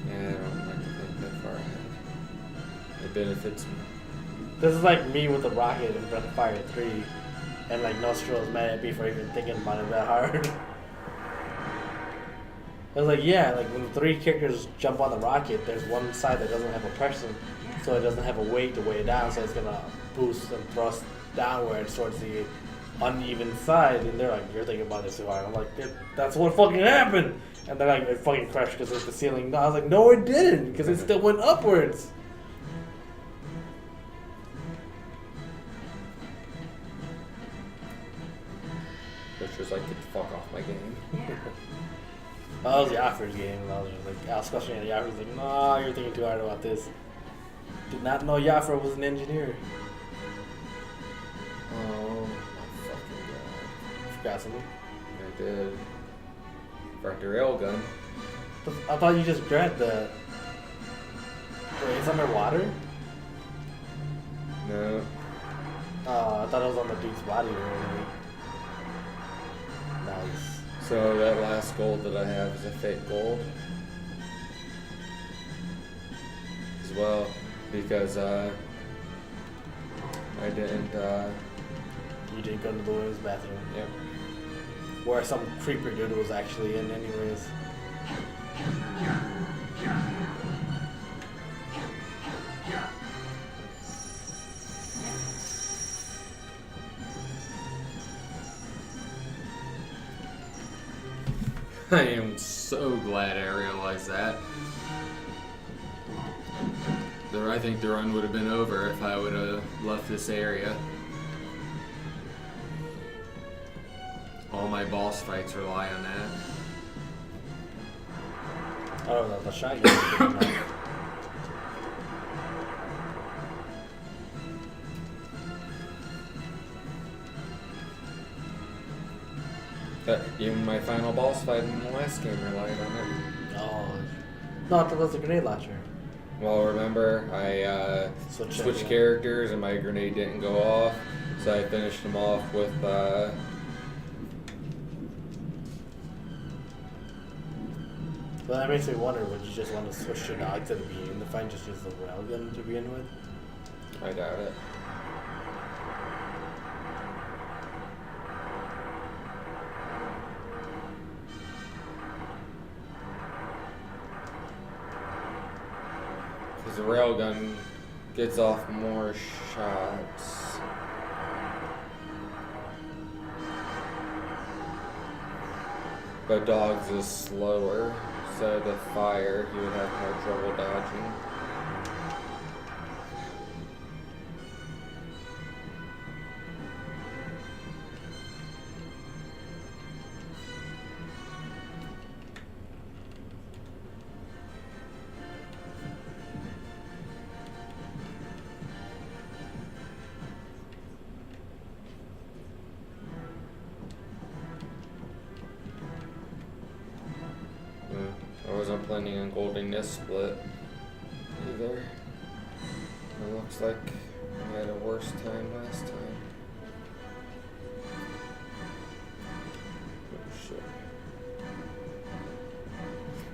Yeah, I don't like to think that far ahead. It benefits me. This is like me with the rocket in Breath of Fire 3, and like Nostro's mad at me for even thinking about it that hard. I was like, yeah, like when 3 characters jump on the rocket, there's one side that doesn't have a pressure, so it doesn't have a weight to weigh it down, so it's gonna boost and thrust downwards towards the uneven side. And they're like, you're thinking about this too hard. I'm like, that's what fucking happened. And they're like, it fucking crashed because it's the ceiling. No, I was like, no, it didn't, because it still went upwards. Which was like, get the fuck off my game. That was Yaffer's game, and I was just like, I was questioning Yaffer. Was like, nah, you're thinking too hard about this. Did not know Yaffer was an engineer. Oh my fucking god. Forgot something. I did. Fractor railgun. I thought you just grabbed the. Wait, it's underwater? No. Oh, I thought it was on the dude's body already. Nice. So that last gold that I have is a fake gold. As well, because I didn't You didn't go to the women's bathroom. yep. Where some creeper dude was actually in anyways. I am so glad I realized that. I think the run would have been over if I would have left this area. All my boss fights rely on that. Oh, the shotgun. Even my final boss fight in the last game relied on it. Oh. No, I thought that was a grenade launcher. Well, remember, I switched characters and my grenade didn't go off, so I finished them off with Well, that makes me wonder, would you just want to switch your dog to the beam if I just use the railgun to begin with? I doubt it. Because the railgun gets off more shots. But dogs is slower, so the fire you would have more trouble dodging. I wasn't planning on golding this split either. It looks like I had a worse time last time. Oh shit.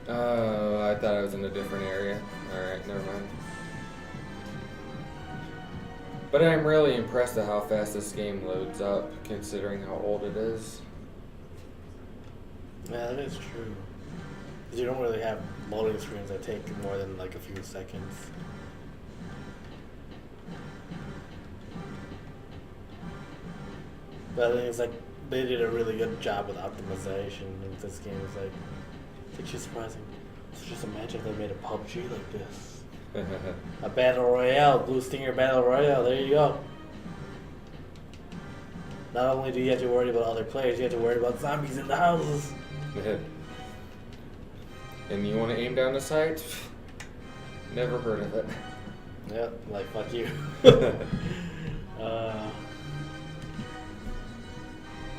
Oh, I thought I was in a different area. Alright, never mind. But I'm really impressed at how fast this game loads up, considering how old it is. Yeah, that is true. 'Cause you don't really have loading screens that take more than like a few seconds. But I think it's like they did a really good job with optimization in this game. It's like it's actually surprising. So just imagine if they made a PUBG like this. A battle royale, Blue Stinger battle royale. There you go. Not only do you have to worry about other players, you have to worry about zombies in the houses. And you want to aim down the sights? Never heard of it. Yep, like fuck you.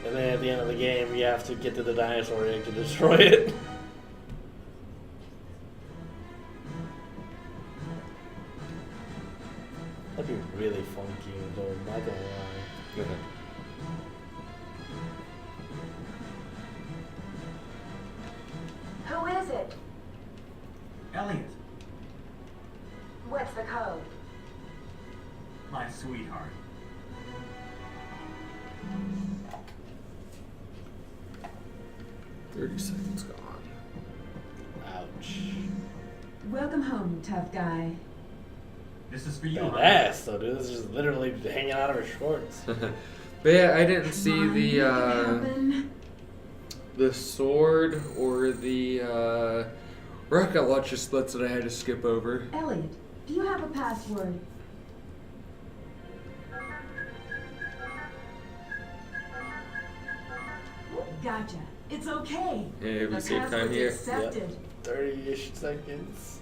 And then at the end of the game, you have to get to the dinosaur egg to destroy it. That'd be really funky, though, I'm not gonna lie. Who is it? Elliot, What's the code? my sweetheart. "30 seconds gone." Ouch. Welcome home, tough guy. This is for you, That honey. ass, though, dude. This is just literally hanging out of her shorts. But yeah, I didn't see Come on, make it the happen. sword or the rocket launcher splits that I had to skip over. Elliot, do you have a password? Gotcha. It's okay. Yeah, we The save time password's here. accepted. 30-ish seconds.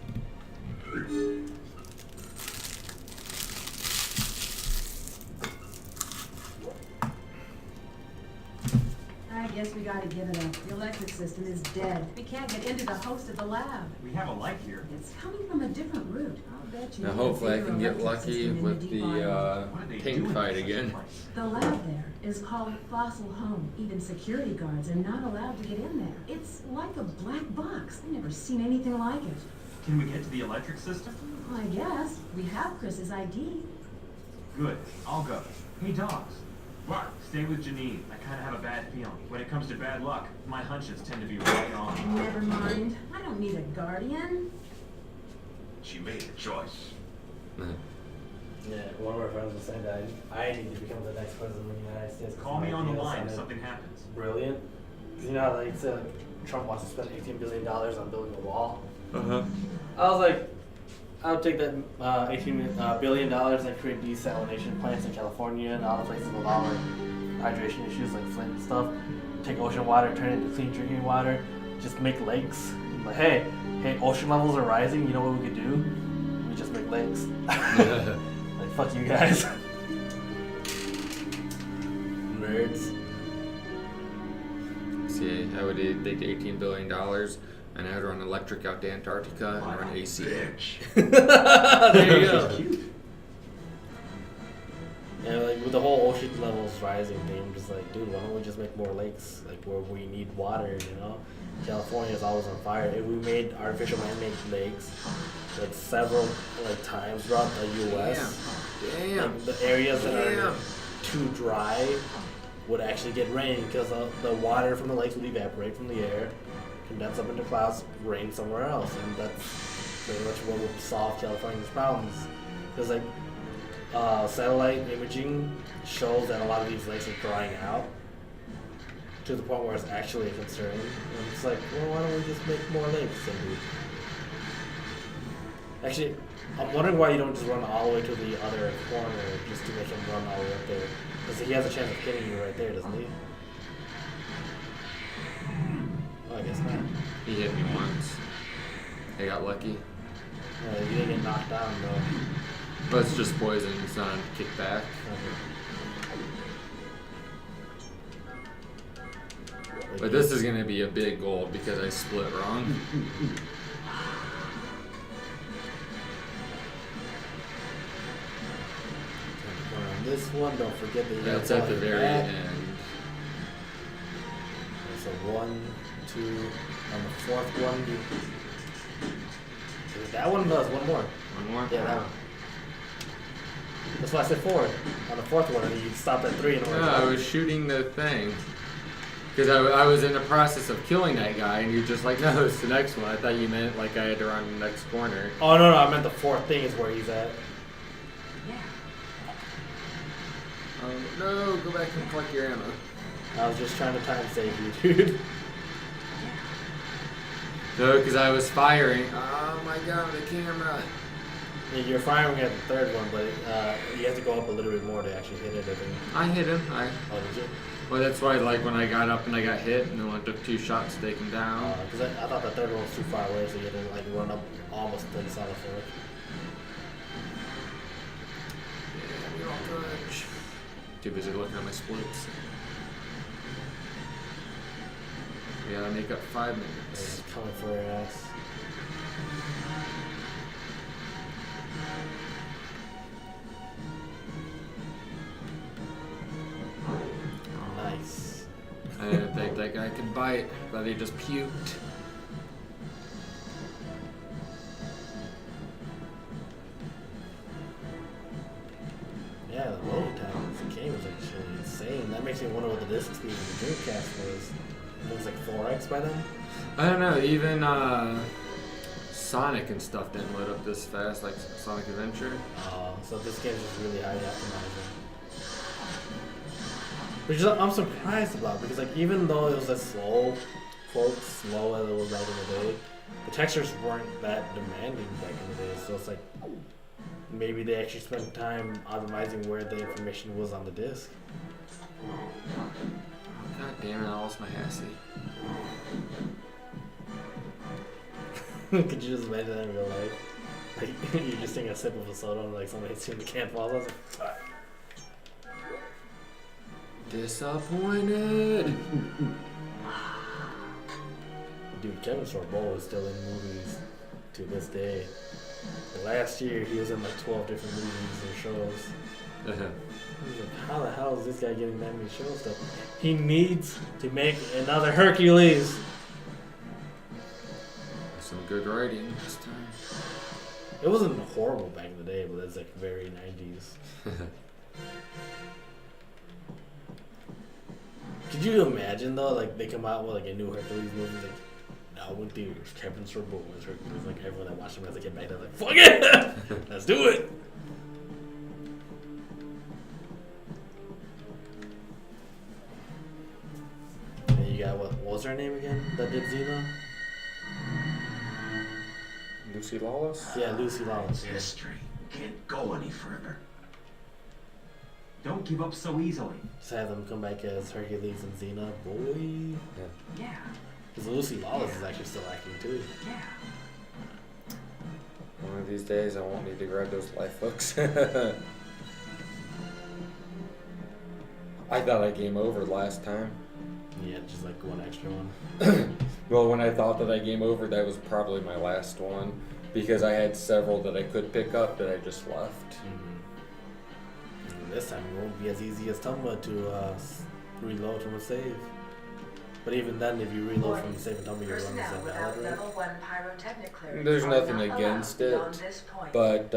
I guess we gotta give it up. The electric system is dead. We can't get into the host of the lab. We have a light here. It's coming from a different route. I'll bet you. Now can hopefully I figure can get electric lucky system in with deep the island. What do they do pink in fight such a again. place? The lab there is called Fossil Home. Even security guards are not allowed to get in there. It's like a black box. I've never seen anything like it. Can we get to the electric system? I guess. We have Chris's ID. Good. I'll go. Hey, dogs. What? Stay with Janine. I kind of have a bad feeling. When it comes to bad luck, my hunches tend to be right on. Never mind. I don't need a guardian. She made a choice. Yeah, one of our friends was saying that I need to become the next president of the United States. Call me on the line if Sounded something happens. brilliant. 'Cause you know how they said like, Trump wants to spend $18 billion on building a wall? Uh-huh. I was like, I would take that $18 billion and create desalination plants in California and all the places with all the hydration issues like Flint and stuff. Take ocean water, turn it into clean drinking water, just make lakes. Like, hey, ocean levels are rising, you know what we could do? We just make lakes. Like, fuck you guys. Nerds. See, I would take the $18 billion and I would run electric out to Antarctica and run AC. Bitch. There you go. Cute. Yeah, like with the whole ocean levels rising thing, I'm just like, dude, why don't we just make more lakes, like where we need water, you know? California is always on fire. If we made artificial man-made lakes, like several like times throughout the U.S., Damn. like, the areas that are Damn. too dry would actually get rain because the water from the lakes would evaporate from the air, condense up into clouds, rain somewhere else, and that's pretty much what would solve California's problems. Because like satellite imaging shows that a lot of these lakes are drying out to the point where it's actually a concern. And it's like, well, why don't we just make more lakes? Actually, I'm wondering why you don't just run all the way to the other corner just to make him run all the way up there. Because he has a chance of hitting you right there, doesn't he? Oh, I guess not. He hit me once. I got lucky. You didn't get knocked down, though. But it's just poison, it's not a kickback. But this is gonna be a big goal because I split wrong. On this one, don't forget that you That's gotta at the go very back. end. So 1, 2, on the fourth one, that one does one more. One more? Yeah, that one. That's why I said 4. On the 4th one, and you stopped at 3. And I'm No, like, I was shooting the thing. Because I was in the process of killing that guy, and you're just like, no, it's the next one. I thought you meant like I had to run the next corner. oh, no, I meant the 4th thing is where he's at. No, go back and collect your ammo. I was just trying to time save you, dude. No, because I was firing. Oh my god, the camera. Yeah, you're firing at the 3rd one, but you have to go up a little bit more to actually hit it, I think. I hit him. Oh, did you? Well, that's why, like, when I got up and I got hit, and then I took 2 shots to take him down. Because I thought the 3rd one was too far away, so you had to like run up almost to the side of it. Yeah, we all good. Too busy looking at my splits. We gotta make up 5 minutes. It's coming for your ass. Nice. I didn't think that guy could bite, but he just puked. Yeah, the loading time of the game was actually insane. That makes me wonder what the disc speed of the Dreamcast was. It was like 4x by then? I don't know, even Sonic and stuff didn't load up this fast, like Sonic Adventure. So this game's just really highly optimized. Which is, I'm surprised about, because like even though it was as slow, quote, slow as it was back in the day, the textures weren't that demanding back in the day, so it's like maybe they actually spent time optimizing where the information was on the disc. God damn it, I lost my Hassie. Could you just imagine that in real life? Like, you're just taking a sip of a soda and like somebody hits you in the can falls. I was like, fuck. Disappointed. Dude, Kevin Sorbo is still in movies to this day. Last year, he was in like 12 different movies and shows. I was like, how the hell is this guy getting that many shows stuff? He needs to make another Hercules. Some good writing this time. It wasn't horrible back in the day, but it's like very 90s. Could you imagine though, like they come out with like a new Hercules movie, like now in theaters, Kevin Sorbo as Hercules, like everyone that watched him as a kid back then, like fuck it, let's do it. And you got what was her name again? That did Xena? Lucy Lawless? Yeah, Lucy Lawless. It's history. Can't go any further. Don't give up so easily. Just have them come back as Hercules and Xena, boy. Yeah. Because Lucy Lawless is actually still acting too. Yeah. One of these days I won't need to grab those life hooks. I thought I game over last time. Yeah, just like one extra one. Well, when I thought that I game over, that was probably my last one. Because I had several that I could pick up that I just left. And this time it won't be as easy as Tumba to reload from a save. But even then, if you reload from a save and Tumba, you're running the Personnel same without valid rate. level 1 pyrotechnic clearance There's are nothing not against allowed it, beyond this point. But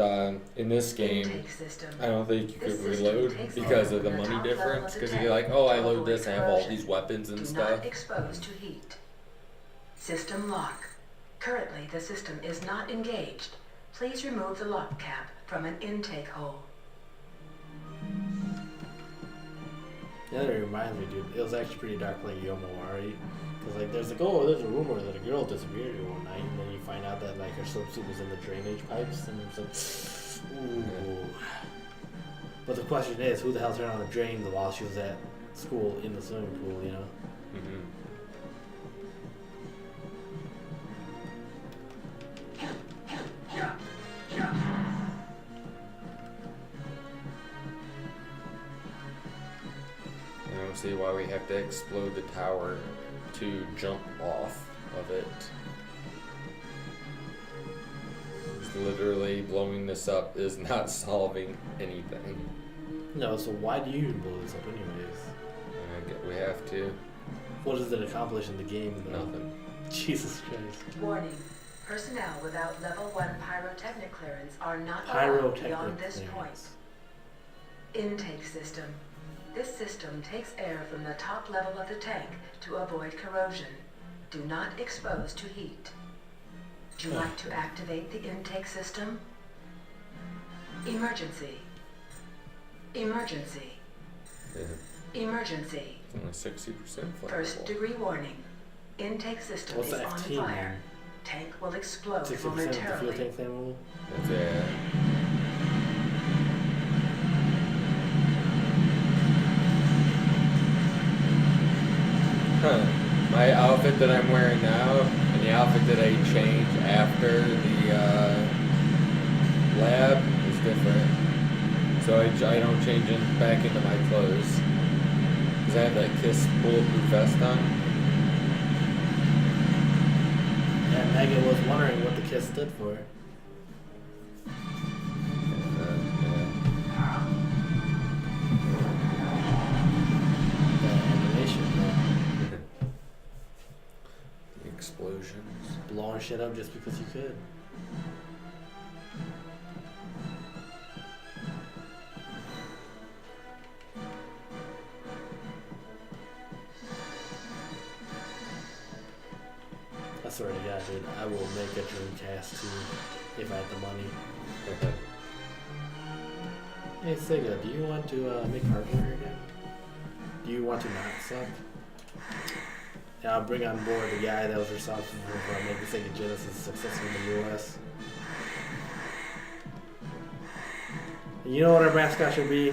in this game, Intake system. I don't think you This could system reload takes because over of the from money top level difference. to Because 10 you're like, oh, I to load avoid this, I have all corrosion. these weapons and Do stuff. not expose to heat. System lock. Currently, the system is not engaged. Please remove the lock cap from an intake hole. Yeah, that reminds me, dude. It was actually pretty dark playing Yomawari. Because, like, there's a rumor that a girl disappeared here one night, and then you find out that, like, her swimsuit was in the drainage pipes, and it's like, ooh. But the question is, who the hell turned on the drain while she was at school in the swimming pool, you know? I don't see why we have to explode the tower to jump off of it. Literally blowing this up is not solving anything. No, so why do you even blow this up anyways? We have to. What does it accomplish in the game, though? Nothing. Jesus Christ. Warning. Personnel without level 1 pyrotechnic clearance are not allowed Pyrotechnic beyond this point. clearance. Intake system. This system takes air from the top level of the tank to avoid corrosion. Do not expose to heat. Would you like to activate the intake system? Emergency. Emergency. Yeah. Emergency. It's only 60% flammable. First degree warning. Intake system What's is the on FT fire. mean? Tank will explode 60% of the fuel momentarily. tank flammable? That's it. Huh. My outfit that I'm wearing now and the outfit that I changed after the lab is different. So I don't change back into my clothes. Because I have that KISS bulletproof vest on. Yeah, Megan was wondering what the KISS stood for. The animation, The explosions. blowing shit up just because you could. I swear to God, dude, I will make a Dreamcast too if I had the money. Hey Sega, do you want to make hardware again? Do you want to not suck? And I'll bring on board the guy that was responsible for making Sega Genesis successful in the US. You know what our mascot should be?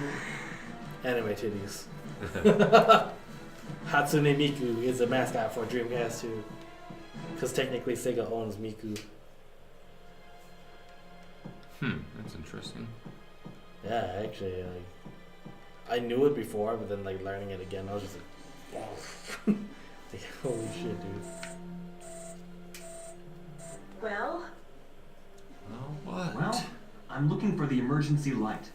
Anime titties. Hatsune Miku is the mascot for Dreamcast 2. Because technically Sega owns Miku. That's interesting. Yeah, actually, I knew it before, but then learning it again, I was just like, wow. Like, holy shit, dude. Well, Well, what? Well, I'm looking for the emergency light.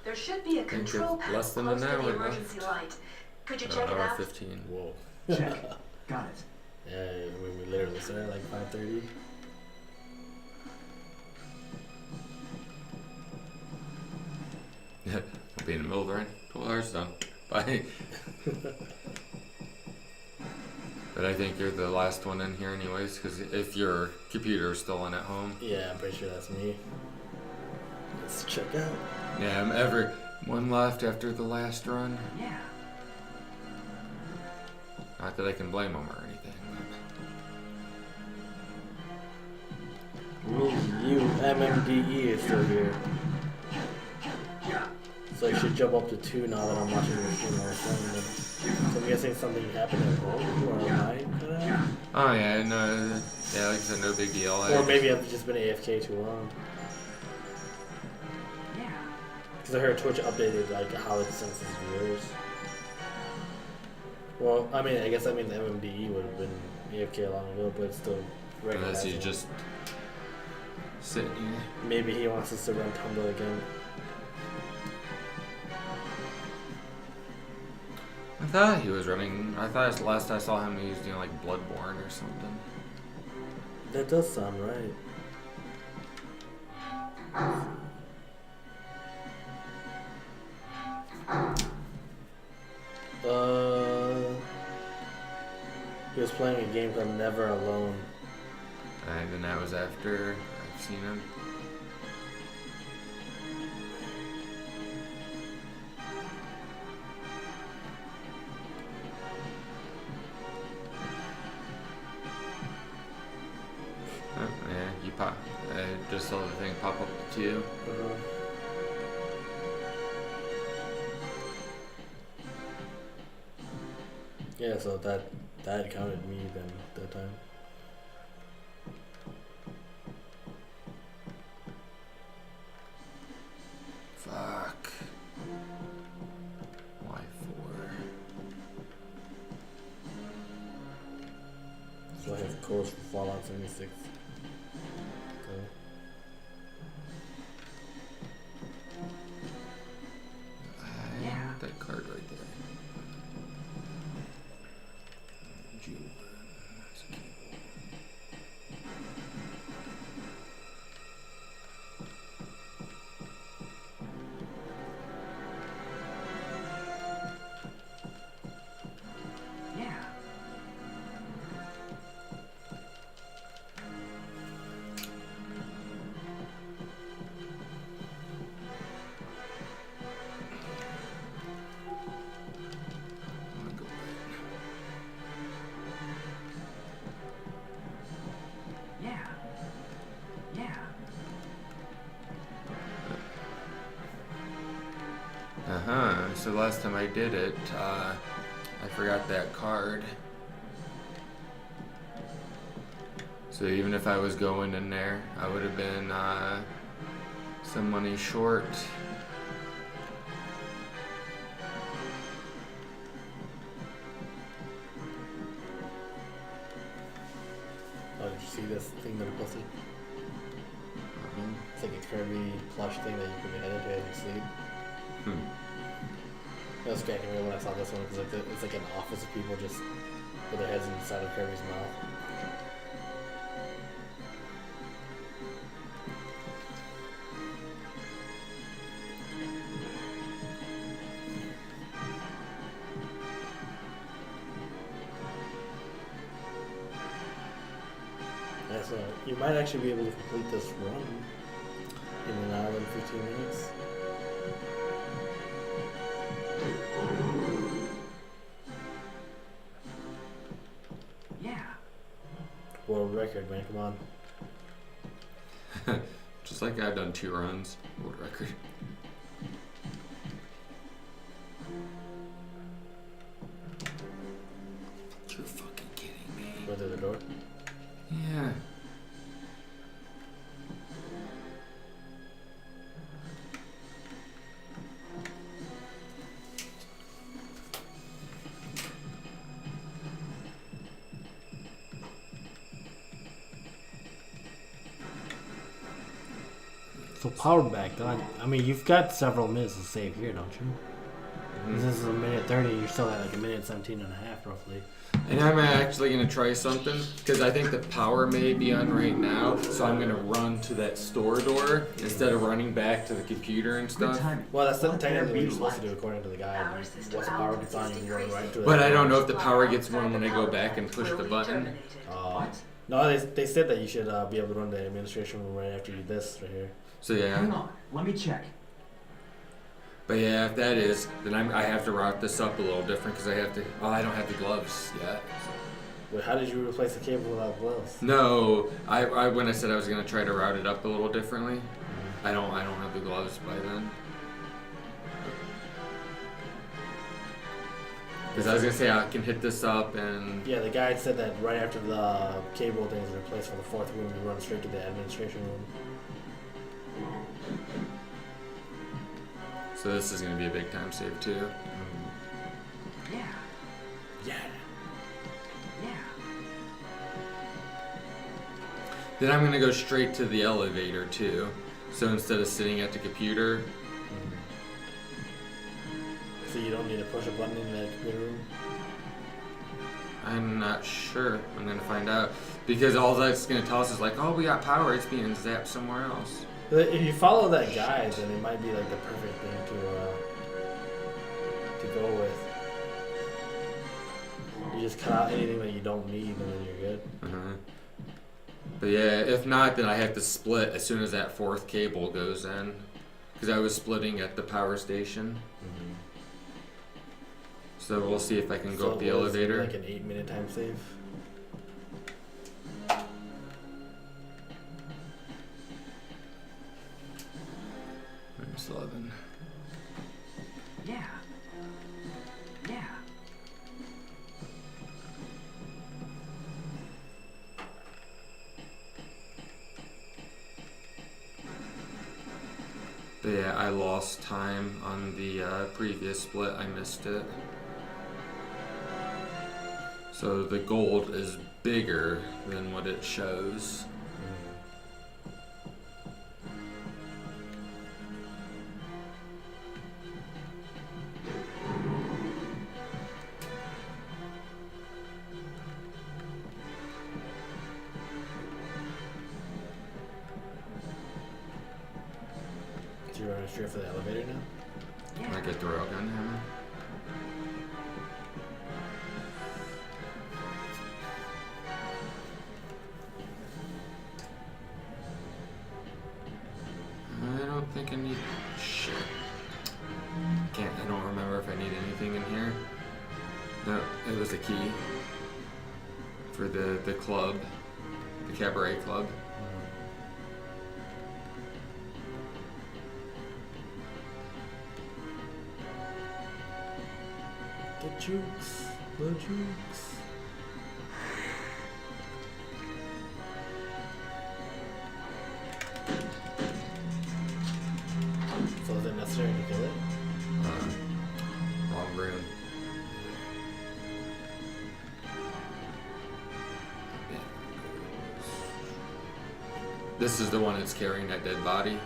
there should be a Think control it's panel less than close an to hour the left. emergency light. Could you check it Hour out? 15. Whoa. Check. Got it. Yeah, I mean, we literally started at like 5:30. Yeah, I'll be in the middle of the rain. 12 hours done. Bye. But I think you're the last one in here anyways, because if your computer's still in at home. Yeah, I'm pretty sure that's me. Let's check out. Yeah, I'm one left after the last run. Yeah. Not that I can blame them or anything. You, MMDE is still here. So you should jump up to 2 now that I'm watching your stream or something. So I'm guessing something happened at home or online, kinda? Oh yeah, no, yeah, like I said, no big deal. Or maybe I've just been AFK too long. Yeah. Because I heard Twitch updated how it senses viewers. Well, I mean, I guess that means MMDE would have been AFK long ago, but it's still Unless recognizing. you just sit here. Maybe he wants us to run Tumble again. I thought he was running. I thought last I saw him, he was doing like Bloodborne or something. That does sound right. He was playing a game called Never Alone. And then that was after I've seen him. Oh, yeah, you pop. Just saw the thing pop up to you. Yeah, so that counted me then that time. Fuck. Why 4? So I have codes for Fallout 76. Okay. I have that card right there. G1. That's a keyboard. so last time I did it, I forgot that card. So even if I was going in there, I would have been some money short. Oh, did you see this thing that I posted? It's like a Kirby plush thing that you put your head into as you sleep. That was cracking me when I saw this one because it's like an office of people just with their heads inside of Kirby's mouth. Yeah, so you might actually be able to complete this run in an hour and 15 minutes. Yeah. World record, man, come on. Just like I've done 2 runs, world record. You're fucking kidding me. Go through the door. Yeah. So powered back, God. I mean, you've got several minutes to save here, don't you? This is a minute 30. You're still at like a minute 17 and a half, roughly. And I'm actually going to try something, because I think the power may be on right now, so I'm going to run to that store door instead of running back to the computer and Good stuff. timing. Well, that's Let there technically what be you're supposed to light. do according to the guide. Power system Once the power output gets on, is you run right to it. But I don't know if the power gets on when I go back and push the button. What? No, they said that you should be able to run the administration room right after you do this right here. So Hang yeah. on. Let me check. But yeah, if that is, then I have to route this up a little different, because I have to, oh, I don't have the gloves yet. Wait, how did you replace the cable without gloves? No, I when I said I was going to try to route it up a little differently, I don't have the gloves by then. Because I was going to say I can hit this up and... Yeah, the guide said that right after the cable thing is replaced for the 4th room, you run straight to the administration room. So this is going to be a big time save too. Yeah. Yeah. Yeah. Then I'm going to go straight to the elevator too. So instead of sitting at the computer, So you don't need to push a button in that computer room? I'm not sure. I'm going to find out. Because all that's going to tell us is like, oh, we got power. It's being zapped somewhere else. If you follow that guide, then it might be like the perfect thing to go with. You just cut out anything that you don't need, and then you're good. But yeah, if not, then I have to split as soon as that 4th cable goes in. Because I was splitting at the power station. So we'll see if I can go up the what is it, elevator. like an 8-minute time save. Minus 11. Yeah. Yeah. But yeah, I lost time on the previous split. I missed it. So the gold is bigger than what it shows. So you're running straight for the elevator now? Can I get the railgun hammer? I don't think I need... Shit. I don't remember if I need anything in here. No, it was a key. For the club. The cabaret club. The jukes. The jukes. So is it necessary to kill it? Wrong room. This is the one that's carrying that dead body.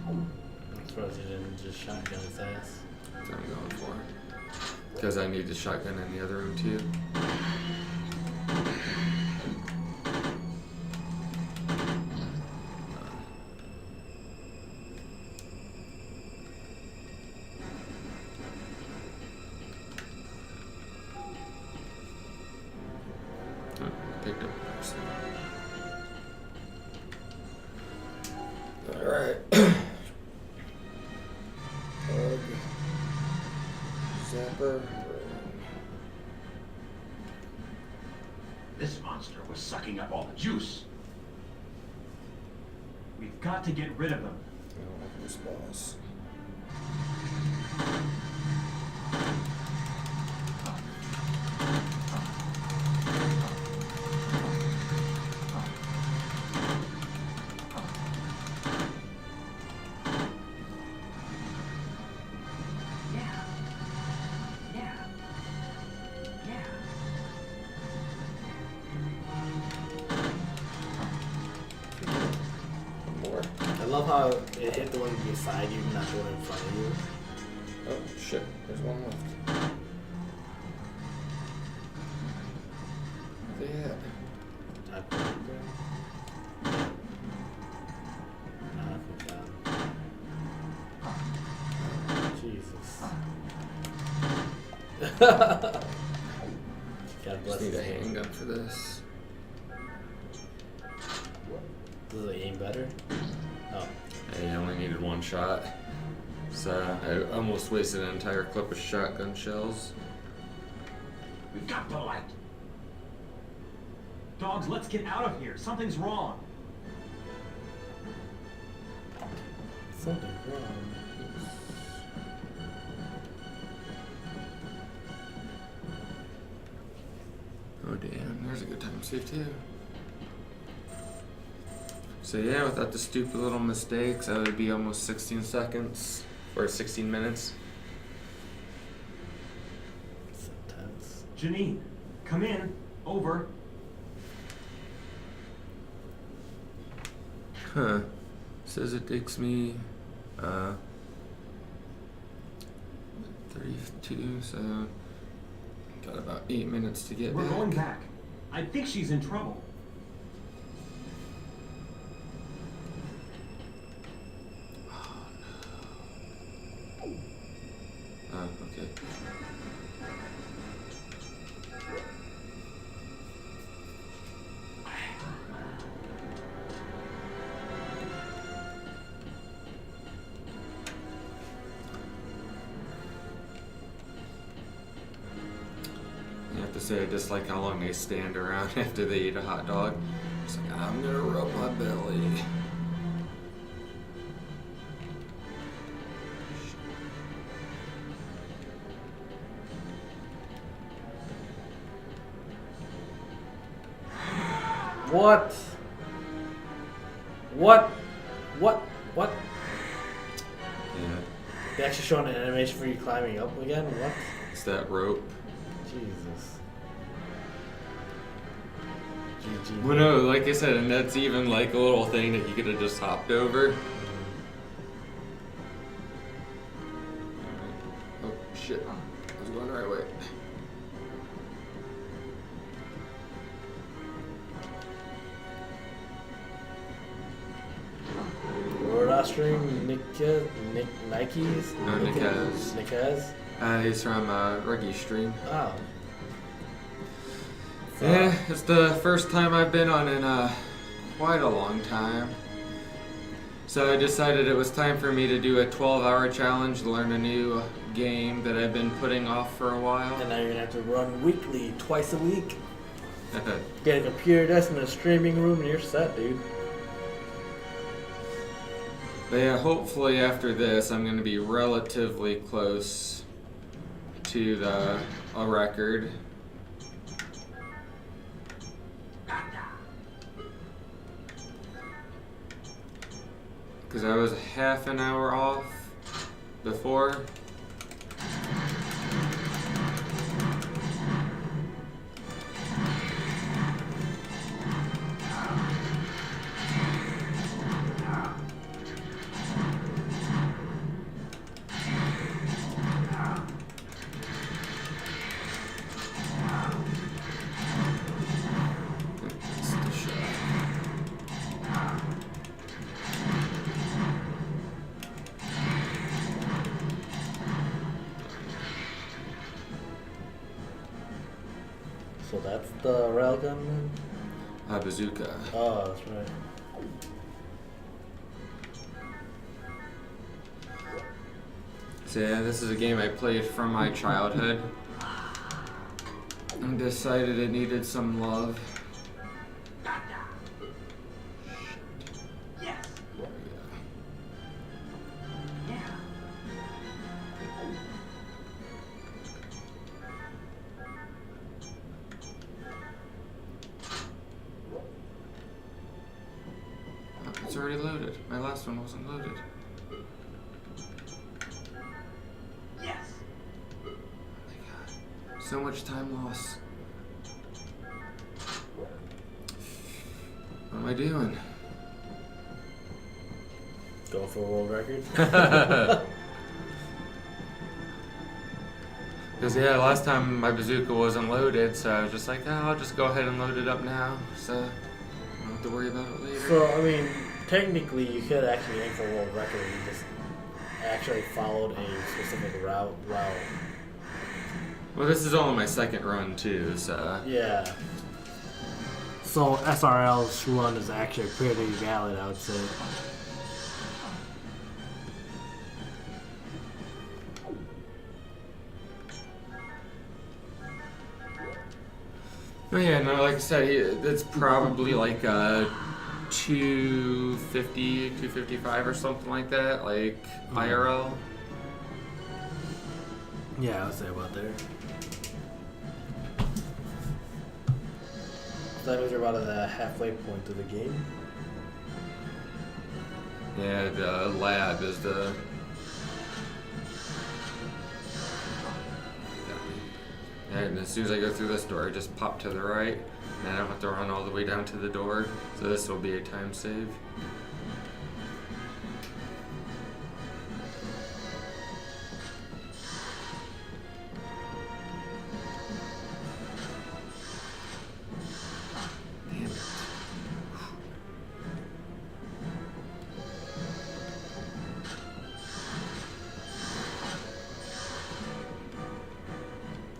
I'm surprised you didn't just shotgun his ass. That's what I'm going for. Because I need the shotgun in the other room too. Picked up a person. Alright. Zapper. This monster was sucking up all the juice. We've got to get rid of them. I don't like this boss. More. I love how it hit the one beside you, not the one in front of you. Oh shit, there's one left. Where they at? Type of Jesus. God bless Just need a his name. handgun for this. Does it aim better? Oh. I only needed one shot. So I almost wasted an entire clip of shotgun shells. We've got the light. Dogs, let's get out of here. Something's wrong. Something wrong. Oh damn, there's a good time save too. So yeah, without the stupid little mistakes, that would be almost 16 seconds. Or 16 minutes. Sometimes. Janine, come in. Over. Huh. Says it takes me 32, so got about 8 minutes to get We're back. going back. I think she's in trouble. Oh, okay. I have to say, I dislike how long they stand around after they eat a hot dog. It's like, I'm gonna rub my belly. What? What? What? What? Yeah, They actually showing an animation for you climbing up again? What? it's that rope. Jesus. GG. Well, no, like I said, and that's even like a little thing that you could have just hopped over. Oh shit, I was going the right way. Lord Austrian Nikes? No, Nikes. Nikes? He's from Reggie Stream. Oh. Yeah, it's the first time I've been on in quite a long time. So I decided it was time for me to do a 12-hour challenge to learn a new game that I've been putting off for a while. And now you're gonna have to run weekly, twice a week. Get a computer desk in a streaming room and you're set, dude. But yeah, hopefully after this I'm going to be relatively close to a record. Because I was half an hour off before. So that's the railgun? Bazooka. Oh, that's right. So yeah, this is a game I played from my childhood. And decided it needed some love. Yes. Yeah. Oh, it's already loaded. My last one wasn't loaded. Yes. Oh my god. So much time lost. What am I doing? Going for a world record? Because yeah, last time my bazooka wasn't loaded, so I was just like, oh, I'll just go ahead and load it up now, so I don't have to worry about it later. So, I mean, technically you could actually aim for a world record if you just actually followed a specific route. Well, this is only my second run too, so Yeah. So SRL's run is actually pretty valid, I would say. oh yeah, no, like I said, it's probably like a 250, 255 or something like that, like IRL. Yeah, I would say about there. So that means you're about at the halfway point of the game. Yeah, the lab is the. And as soon as I go through this door, I just pop to the right, and I don't have to run all the way down to the door. So this will be a time save. Damn it.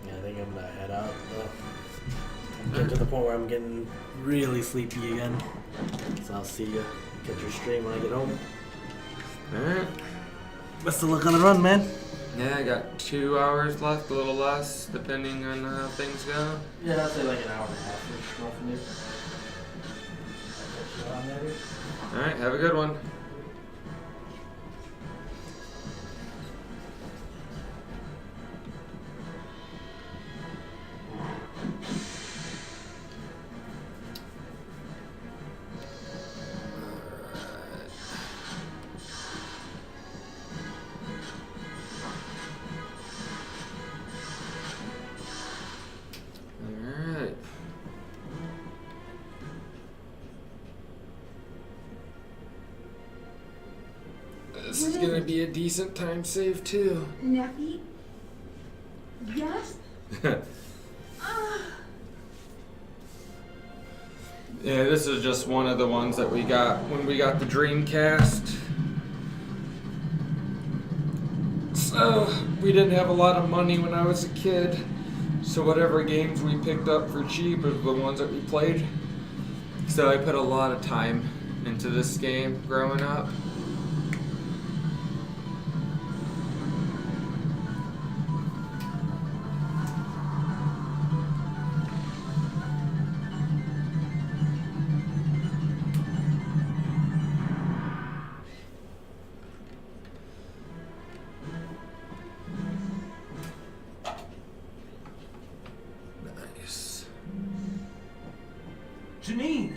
Yeah, I think I'm gonna head out though. I'm getting to the point where I'm getting really sleepy again. So I'll see you. Catch your stream when I get home. Alright. Best of luck on the run, man. Yeah, I got 2 hours left, a little less, depending on how things go. Yeah, I'll say like an hour and a half roughly. Alright, have a good one. Alright. This is gonna be a decent time save too. Neffy? Yes? Yeah, this is just one of the ones that we got when we got the Dreamcast. So, we didn't have a lot of money when I was a kid. So So whatever games we picked up for cheap are the ones that we played. So I put a lot of time into this game growing up. Nice. Janine!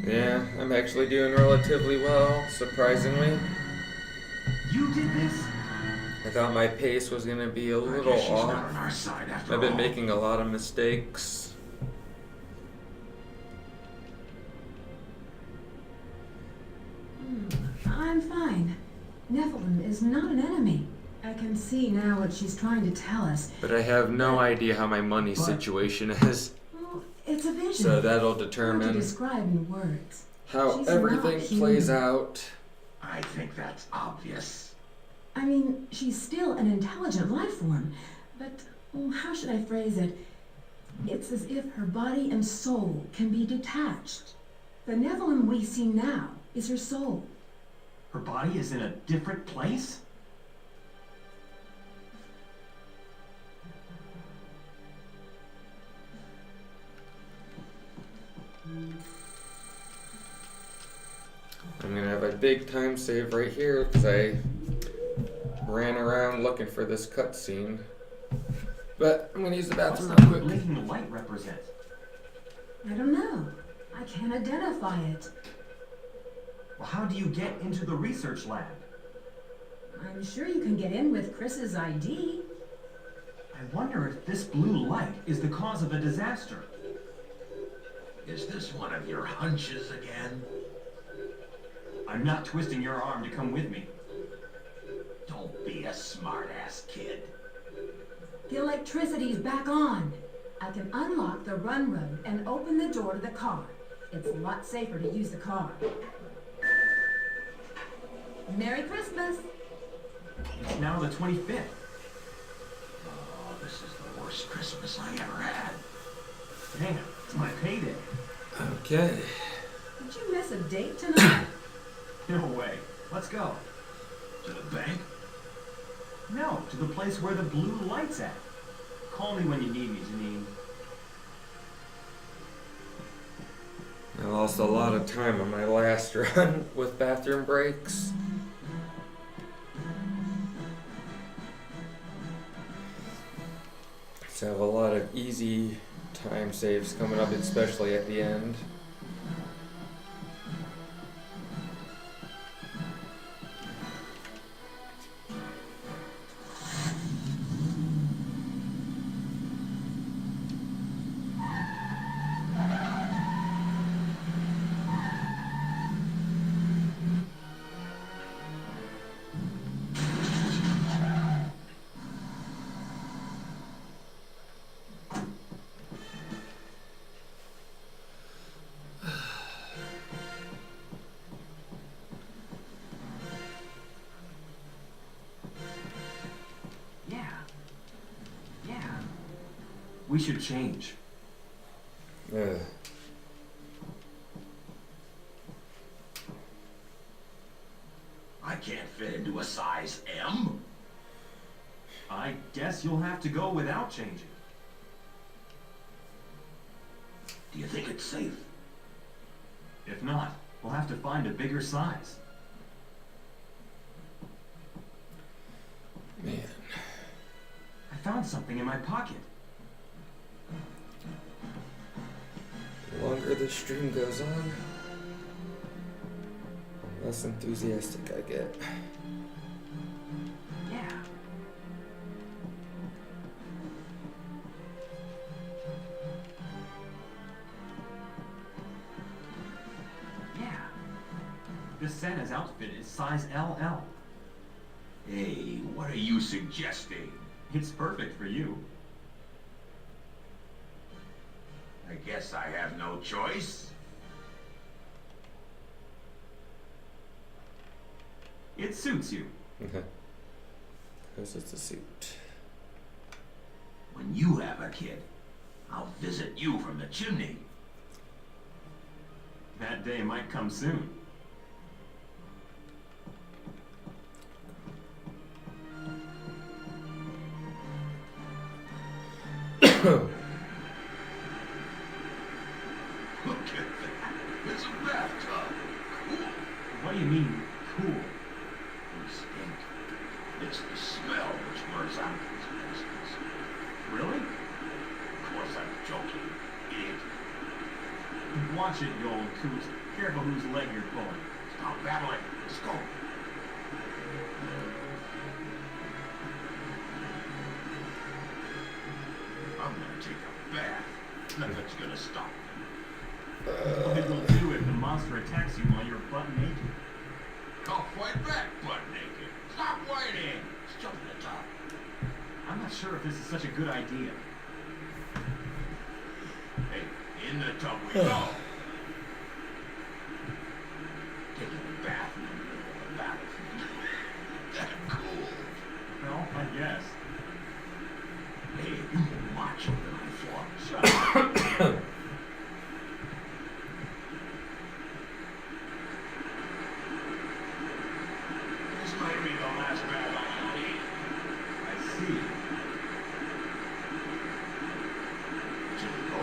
Yeah, I'm actually doing relatively well, surprisingly. You did this? I thought my pace was gonna be a I little guess she's not off. on our side after I've been all. making a lot of mistakes. I'm fine. Nephilim is not an enemy. I can see now what she's trying to tell us. But I have no idea how my money But- situation is. Well, it's a vision. So that'll Hard to determine describe in words. how She's everything not human. plays out. I think that's obvious. I mean, she's still an intelligent life form, but how should I phrase it? It's as if her body and soul can be detached. The Nephilim we see now is her soul. Her body is in a different place? I'm gonna have a big time save right here because I ran around looking for this cutscene. But I'm gonna use the What's bathroom the real quick. blinking light represent? I don't know. I can't identify it. Well, how do you get into the research lab? I'm sure you can get in with Chris's ID. I wonder if this blue light is the cause of the disaster. Is this one of your hunches again? I'm not twisting your arm to come with me. Don't be a smart-ass kid. The electricity's back on. I can unlock the run road and open the door to the car. It's a lot safer to use the car. Merry Christmas! It's now the 25th. Oh, this is the worst Christmas I ever had. Damn, it's my payday. Okay. Did you miss a date tonight? No way. Let's go. To the bank? No, to the place where the blue light's at. Call me when you need me, Janine. I lost a lot of time on my last run with bathroom breaks. So I have a lot of easy time saves coming up, especially at the end. Yeah. We should change. Ugh. I can't fit into a size M. I guess you'll have to go without changing. Do you think it's safe? If not, we'll have to find a bigger size. Man. I found something in my pocket. The longer the stream goes on, the less enthusiastic I get. Yeah. Yeah. This Santa's outfit is size LL. Hey, what are you suggesting? It's perfect for you. I guess I have no choice. It suits you. Because it's a suit. when you have a kid, I'll visit you from the chimney. That day might come soon. Look at that. It's a bathtub. Cool. What do you mean, cool? We stink. It's the smell which wears out these places. Really? Of course I'm joking, idiot. Watch it, you old coot. Careful whose leg you're pulling. Stop babbling. Let's go. I'm gonna take a bath. Nothing's gonna stop me. What will do if the monster attacks you while you're butt naked? I'll fight back, butt naked. Stop whining. Let's jump in the tub. I'm not sure if this is such a good idea. Hey, in the tub we go. Taking a bath in the middle of the battlefield. That cool. Well, I guess. Hey, you more macho than I thought. Shut up. This might be the last bath I can leave. I see. Should we go?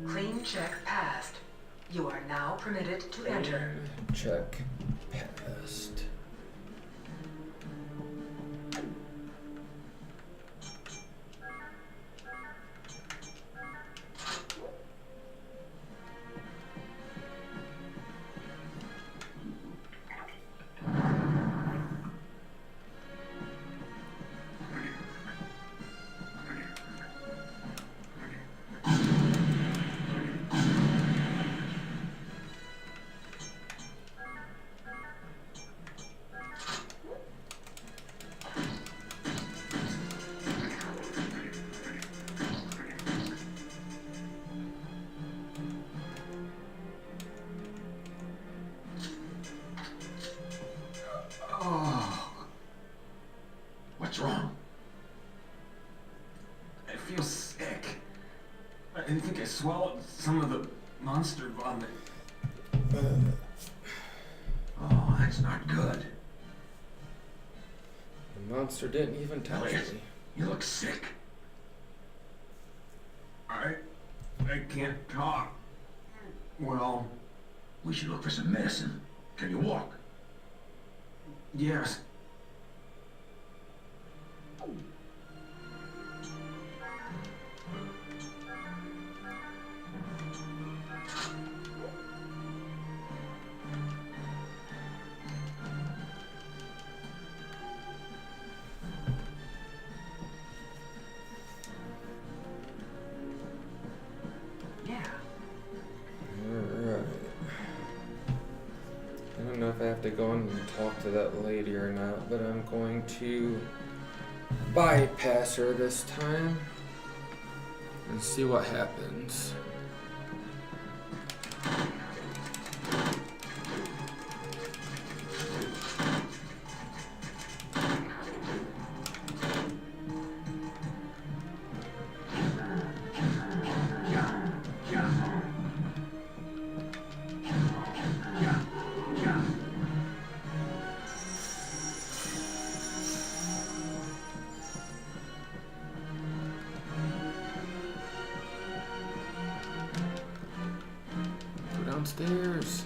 Clean check passed. You are now permitted to enter. Check passed. What's wrong? I feel sick. I think I swallowed some of the monster vomit. Oh, that's not good. The monster didn't even touch Elliot, me. you look sick. I can't talk. Well, We should look for some medicine. Can you walk? yes. Yeah. Alright. I don't know if I have to go in and talk to that lady or not, but I'm going to bypass her this time and see what happens. Go downstairs.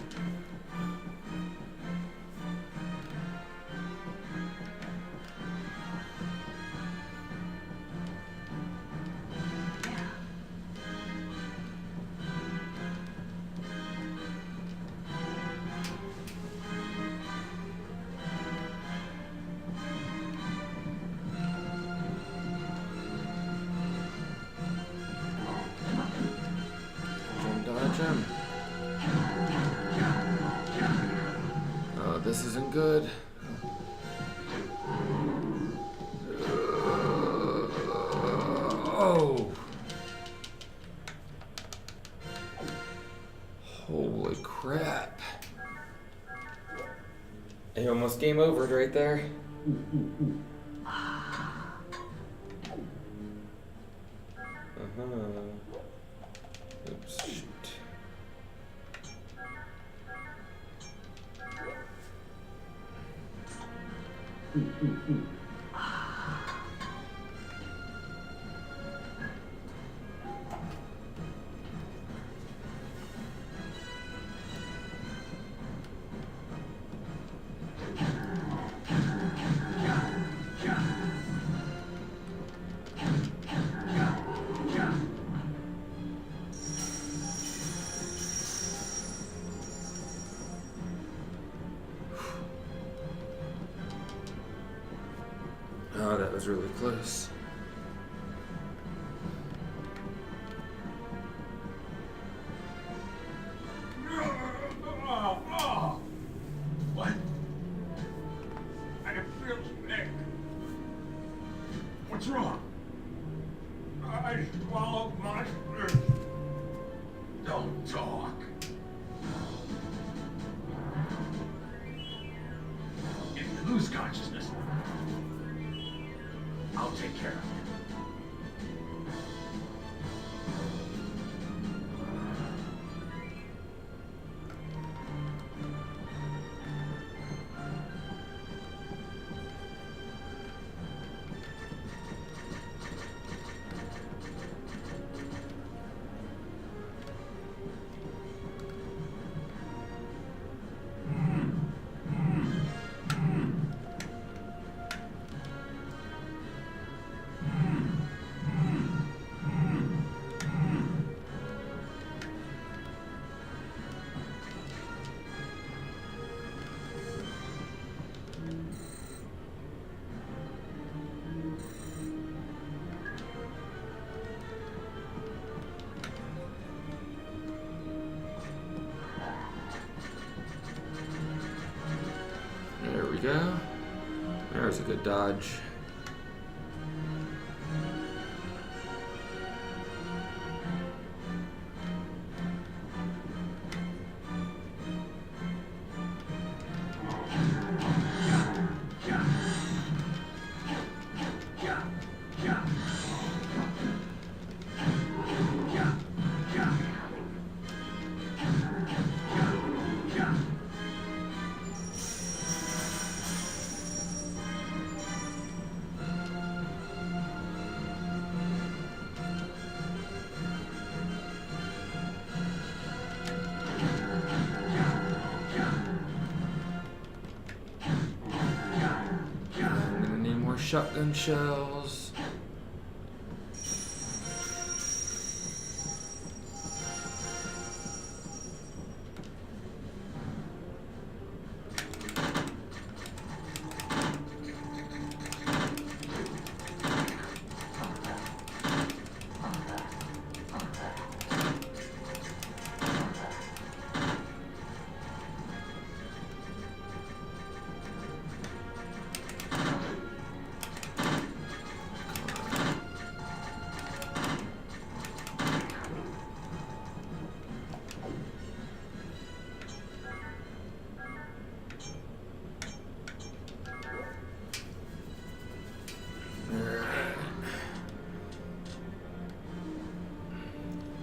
Don't dodge him. this isn't good. Oh. Holy crap. It almost game over right there. Oops, shoot. Oh, that was really close. What? I feel sick. What's wrong? I swallowed monsters. Don't talk. If you lose consciousness, I'll take care of it. There we go. There's a good dodge. I'm gonna need more shotgun shells.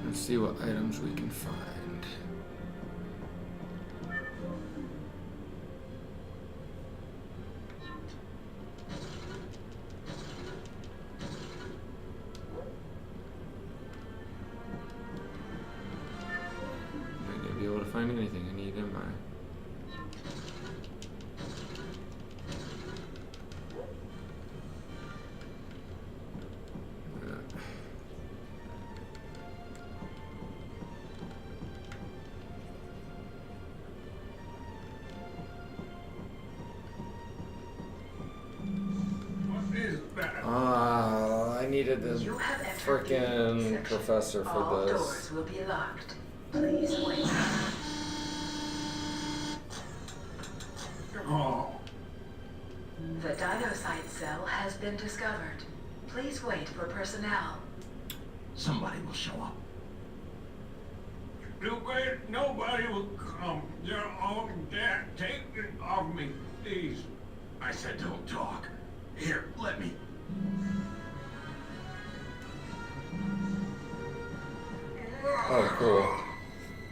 Let's see what items we can find. I'm not gonna be able to find anything I need, am I? I needed the You have entered frickin' the section. professor for All this. doors will be locked. Please wait. The dinocyte cell has been discovered. Please wait for personnel. Somebody will show up. Nobody will come. They're all dead. Take it off me, please. I said don't talk. Here, let me. Oh, cool.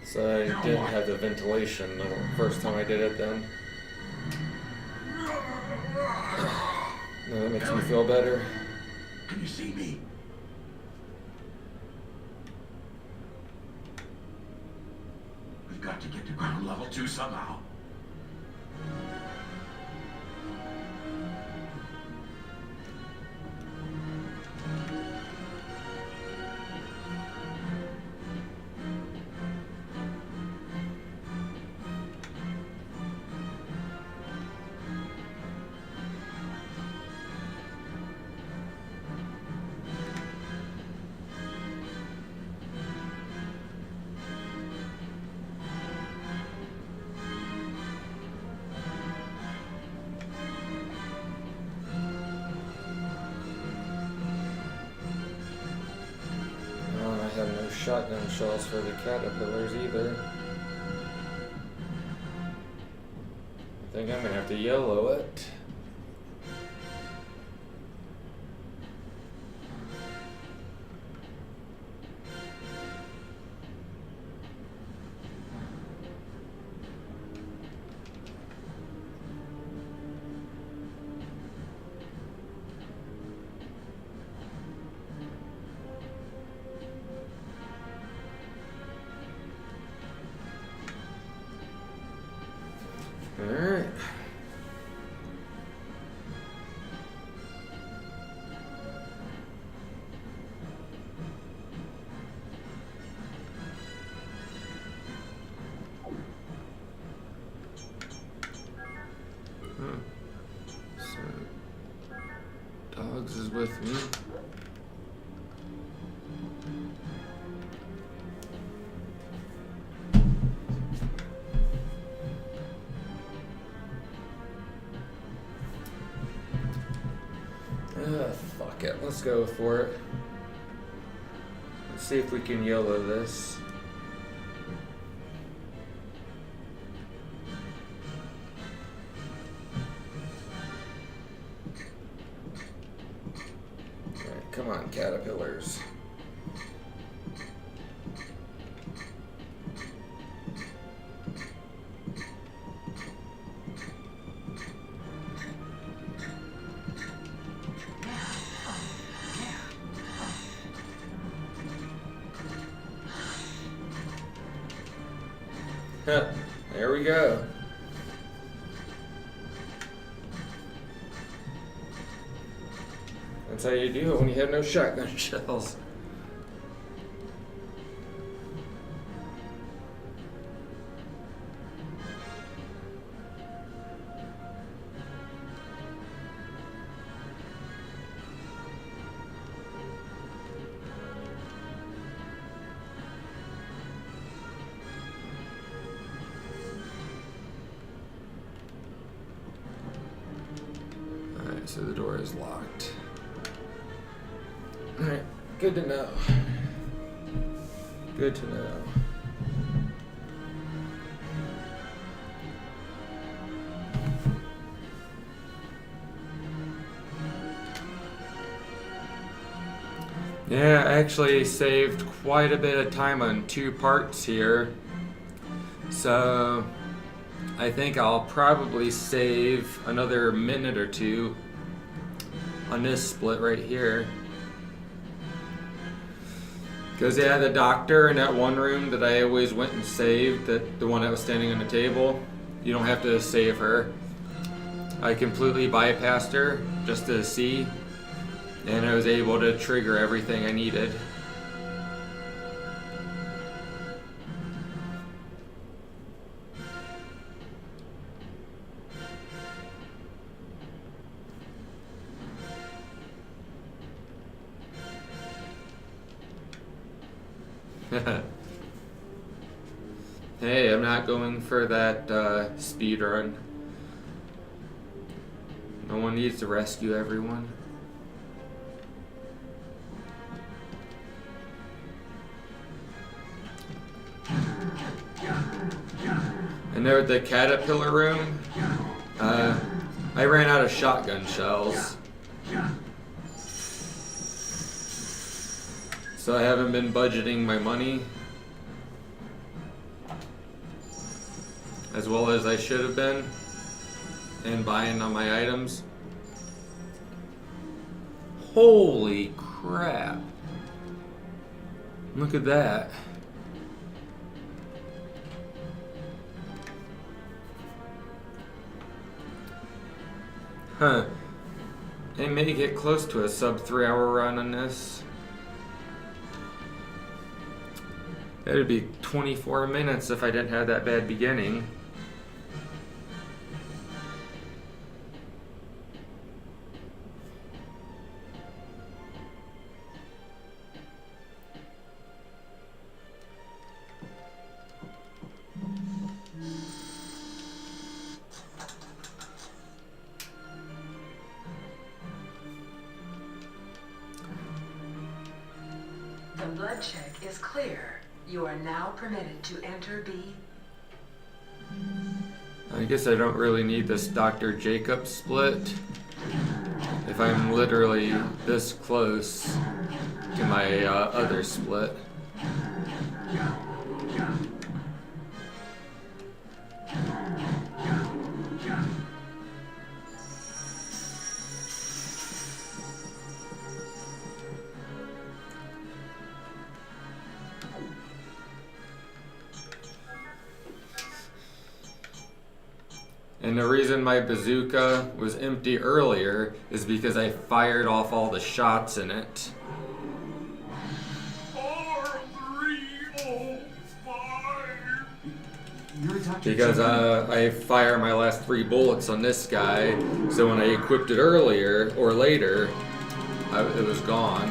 So I didn't have the ventilation the first time I did it then. No, that makes me feel better. Can you see me? We've got to get to ground level 2 somehow. I have no shotgun shells for the caterpillars either. I think I'm gonna have to yellow it. Alright. So, Dogs is with me. Fuck it, let's go for it. Let's see if we can yellow this. Alright, come on, caterpillars. There we go. That's how you do it when you have no shotgun shells. So the door is locked. Alright, good to know. Good to know. Yeah, I actually saved quite a bit of time on 2 parts here. So I think I'll probably save another minute or 2 on this split right here. Because yeah, the doctor in that one room that I always went and saved, the one that was standing on the table, you don't have to save her. I completely bypassed her just to see, and I was able to trigger everything I needed. Hey, I'm not going for that speed run. No one needs to rescue everyone. And there at the caterpillar room, I ran out of shotgun shells. So I haven't been budgeting my money as well as I should have been and buying on my items. Holy crap. Look at that. Huh. I may get close to a sub 3-hour run on this. That'd be 24 minutes if I didn't have that bad beginning. The blood check is clear. You are now permitted to enter B. I guess I don't really need this Dr. Jacob split if I'm literally this close to my other split. And the reason my bazooka was empty earlier is because I fired off all the shots in it. Because I fire my last 3 bullets on this guy, so when I equipped it earlier or later, it was gone.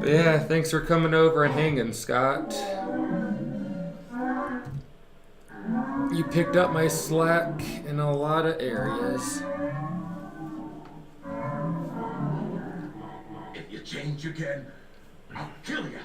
But yeah, thanks for coming over and hanging, Scott. You picked up my slack in a lot of areas. If you change again, I'll kill you.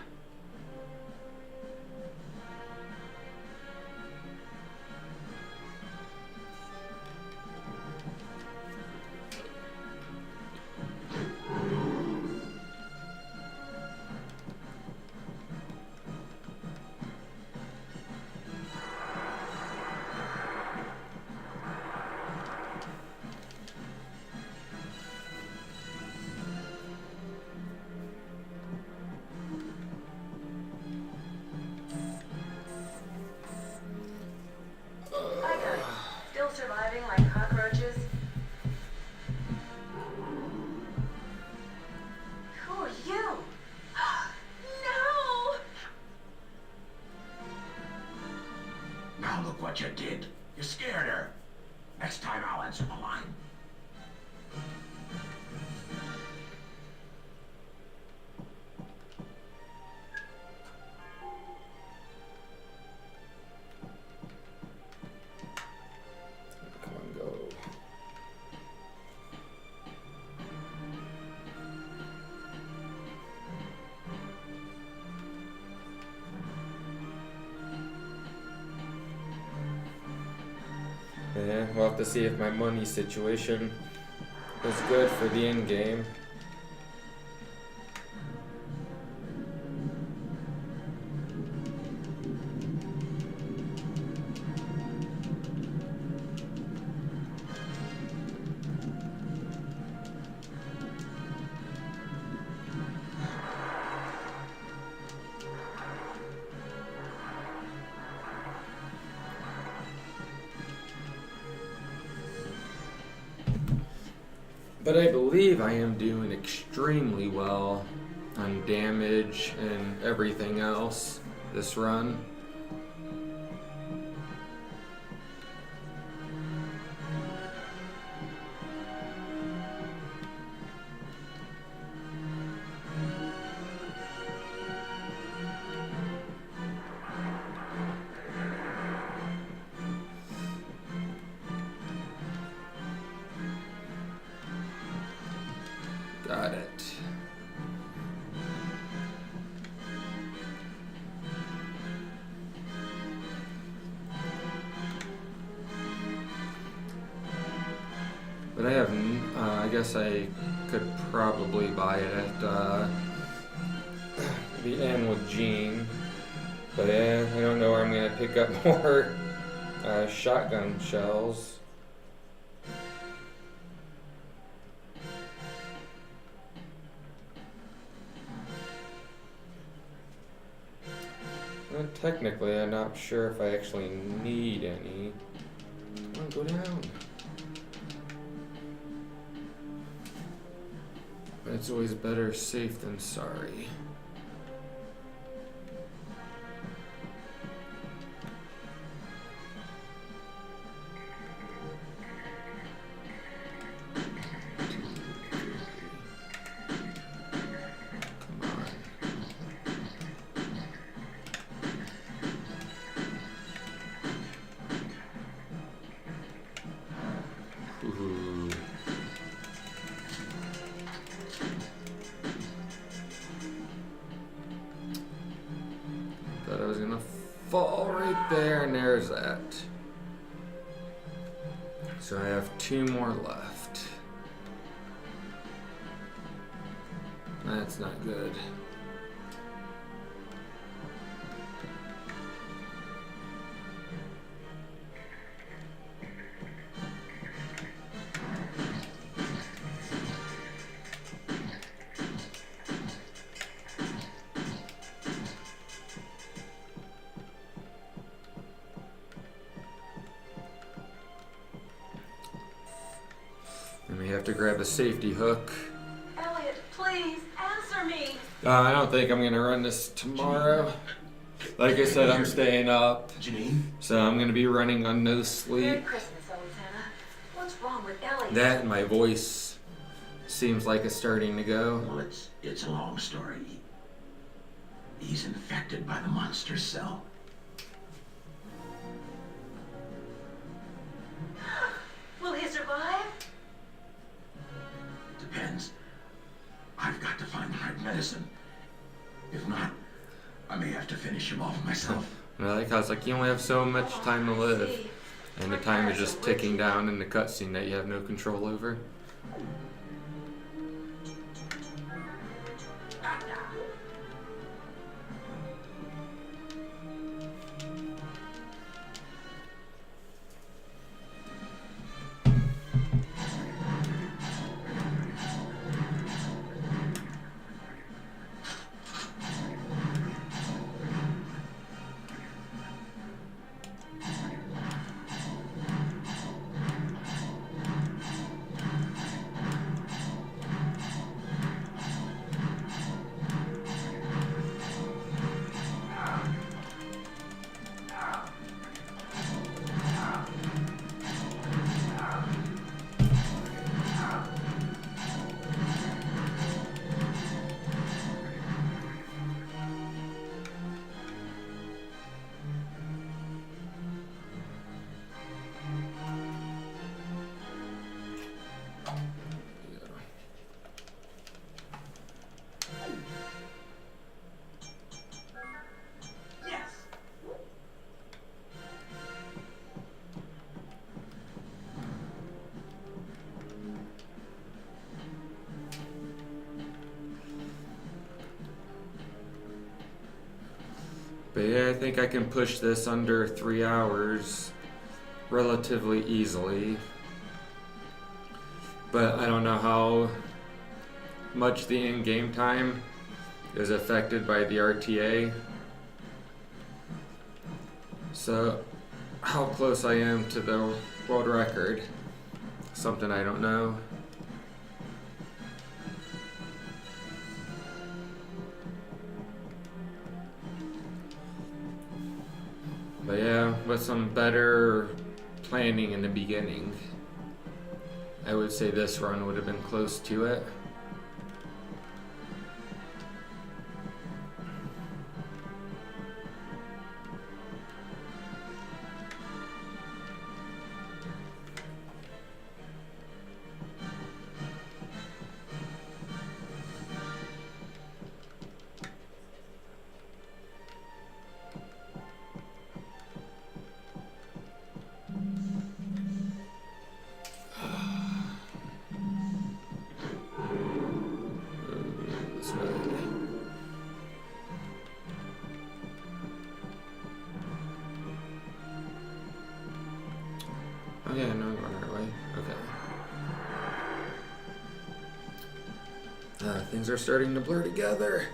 Still surviving like cockroaches? Who are you? No! Now look what you did. You scared her. Next time I'll answer the line. Come on, go. Yeah, we'll have to see if my money situation is good for the end game. But I believe I am doing extremely well on damage and everything else this run. Got it. But I have, I guess I could probably buy it at the end with Gene. But I don't know where I'm going to pick up more shotgun shells. Well, technically, I'm not sure if I actually need any. Come on, go down. But it's always better safe than sorry. Ooh. Thought I was gonna fall right there, and there's that. So I have 2 more left. That's not good. And we have to grab a safety hook. Elliot, please answer me. I don't think I'm gonna run this tomorrow. Like I said, I'm staying up, Janine? so I'm gonna be running on no Merry sleep. Christmas, old Santa. What's wrong with Elliot? That and my voice seems like it's starting to go. Well, it's a long story. He's infected by the monster cell. Will he survive? Depends. I've got to find the right medicine. If not, I may have to finish him off myself. And I like how it's like you only have so much time to live, and the time is just ticking down in the cutscene that you have no control over. Yes. But yeah, I think I can push this under 3 hours relatively easily. But I don't know how much the in-game time is affected by the RTA. So how close I am to the world record, something I don't know. But yeah, with some better planning in the beginning, I would say this run would have been close to it. This way. Oh yeah, no, I'm going the right way. Okay. Things are starting to blur together.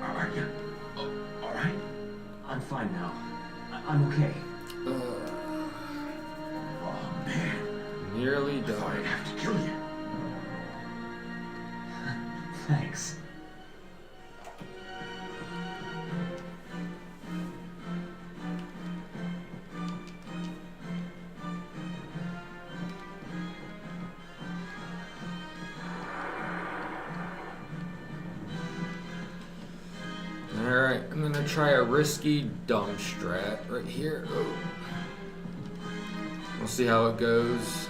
Are you? Oh, all right? I'm fine now. I'm okay. Oh, man. Nearly I thought I'd done. have to kill you. Thanks. Alright, I'm gonna try a risky dumb strat right here. Oh. We'll see how it goes.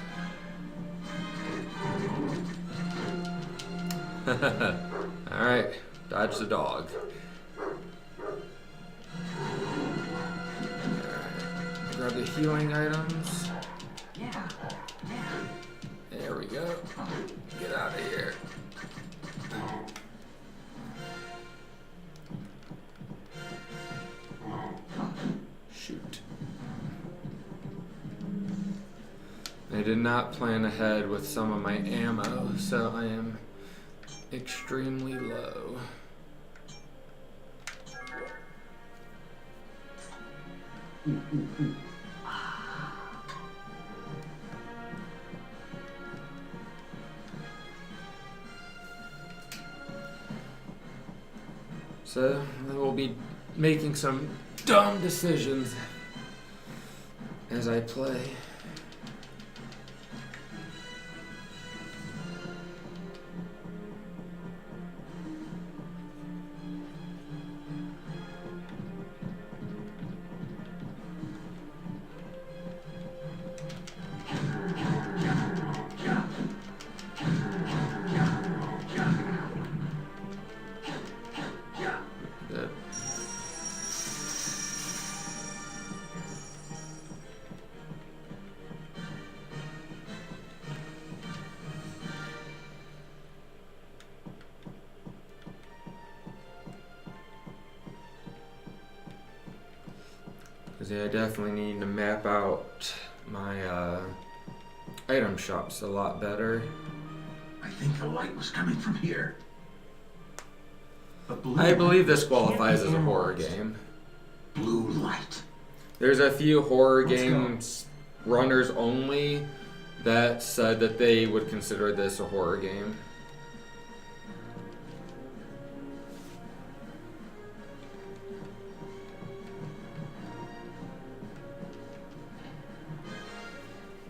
Alright, dodge the dog. Alright, grab the healing items. Yeah. There we go. Get out of here. Shoot. I did not plan ahead with some of my ammo, so I am extremely low. So I will be making some dumb decisions as I play. Good. Because yeah, I definitely need to map out my item shops a lot better. I think the light was coming from here. But blue I believe this can't be qualifies as a horror analyzed. game. Blue light. There's a few horror Let's go. games runners only that said that they would consider this a horror game.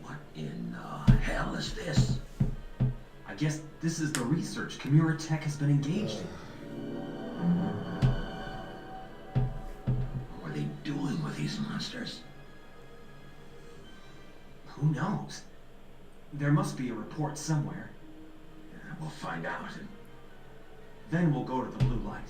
What in hell is this? I guess this is the research Kimura Tech has been engaged in. What are they doing with these monsters? Who knows? There must be a report somewhere. We'll find out. Then we'll go to the blue light.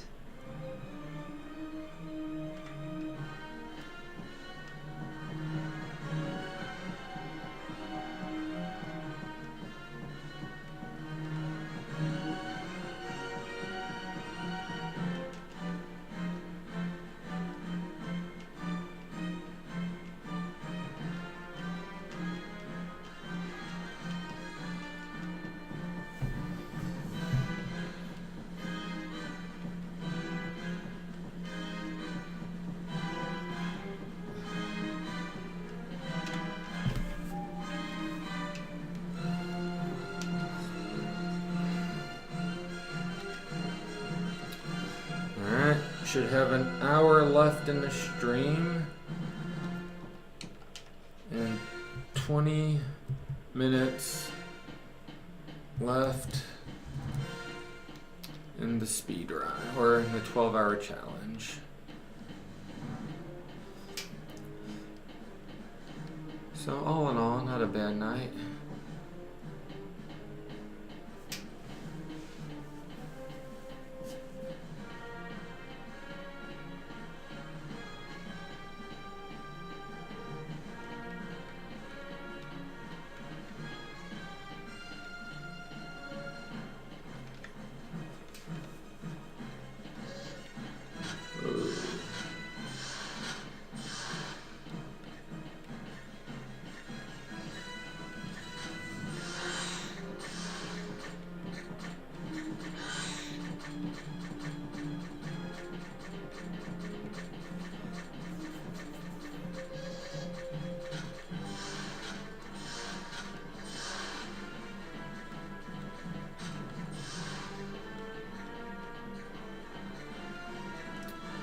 should have an hour left in the stream. And 20 minutes left in the speed run, or in the 12-hour challenge. So all in all, not a bad night.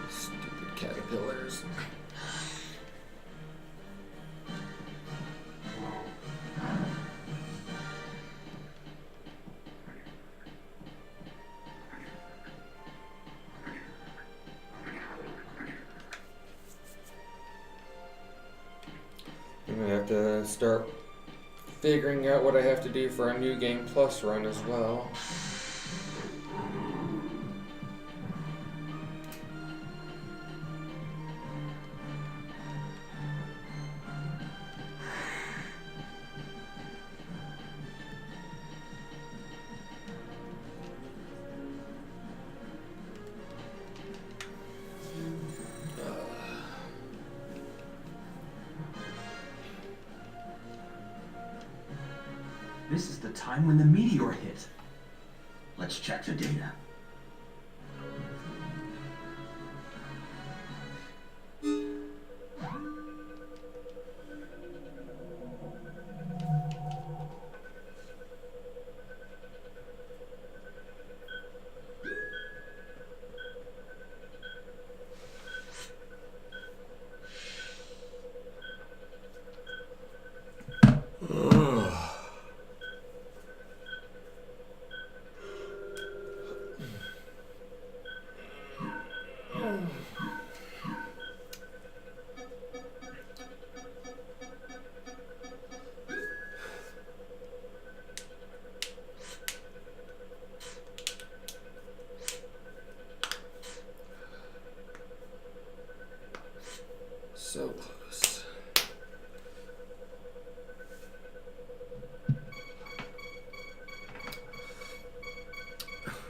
Stupid caterpillars. I'm gonna have to start figuring out what I have to do for a New Game Plus run as well. This is the time when the meteor hit. Let's check the data. So close.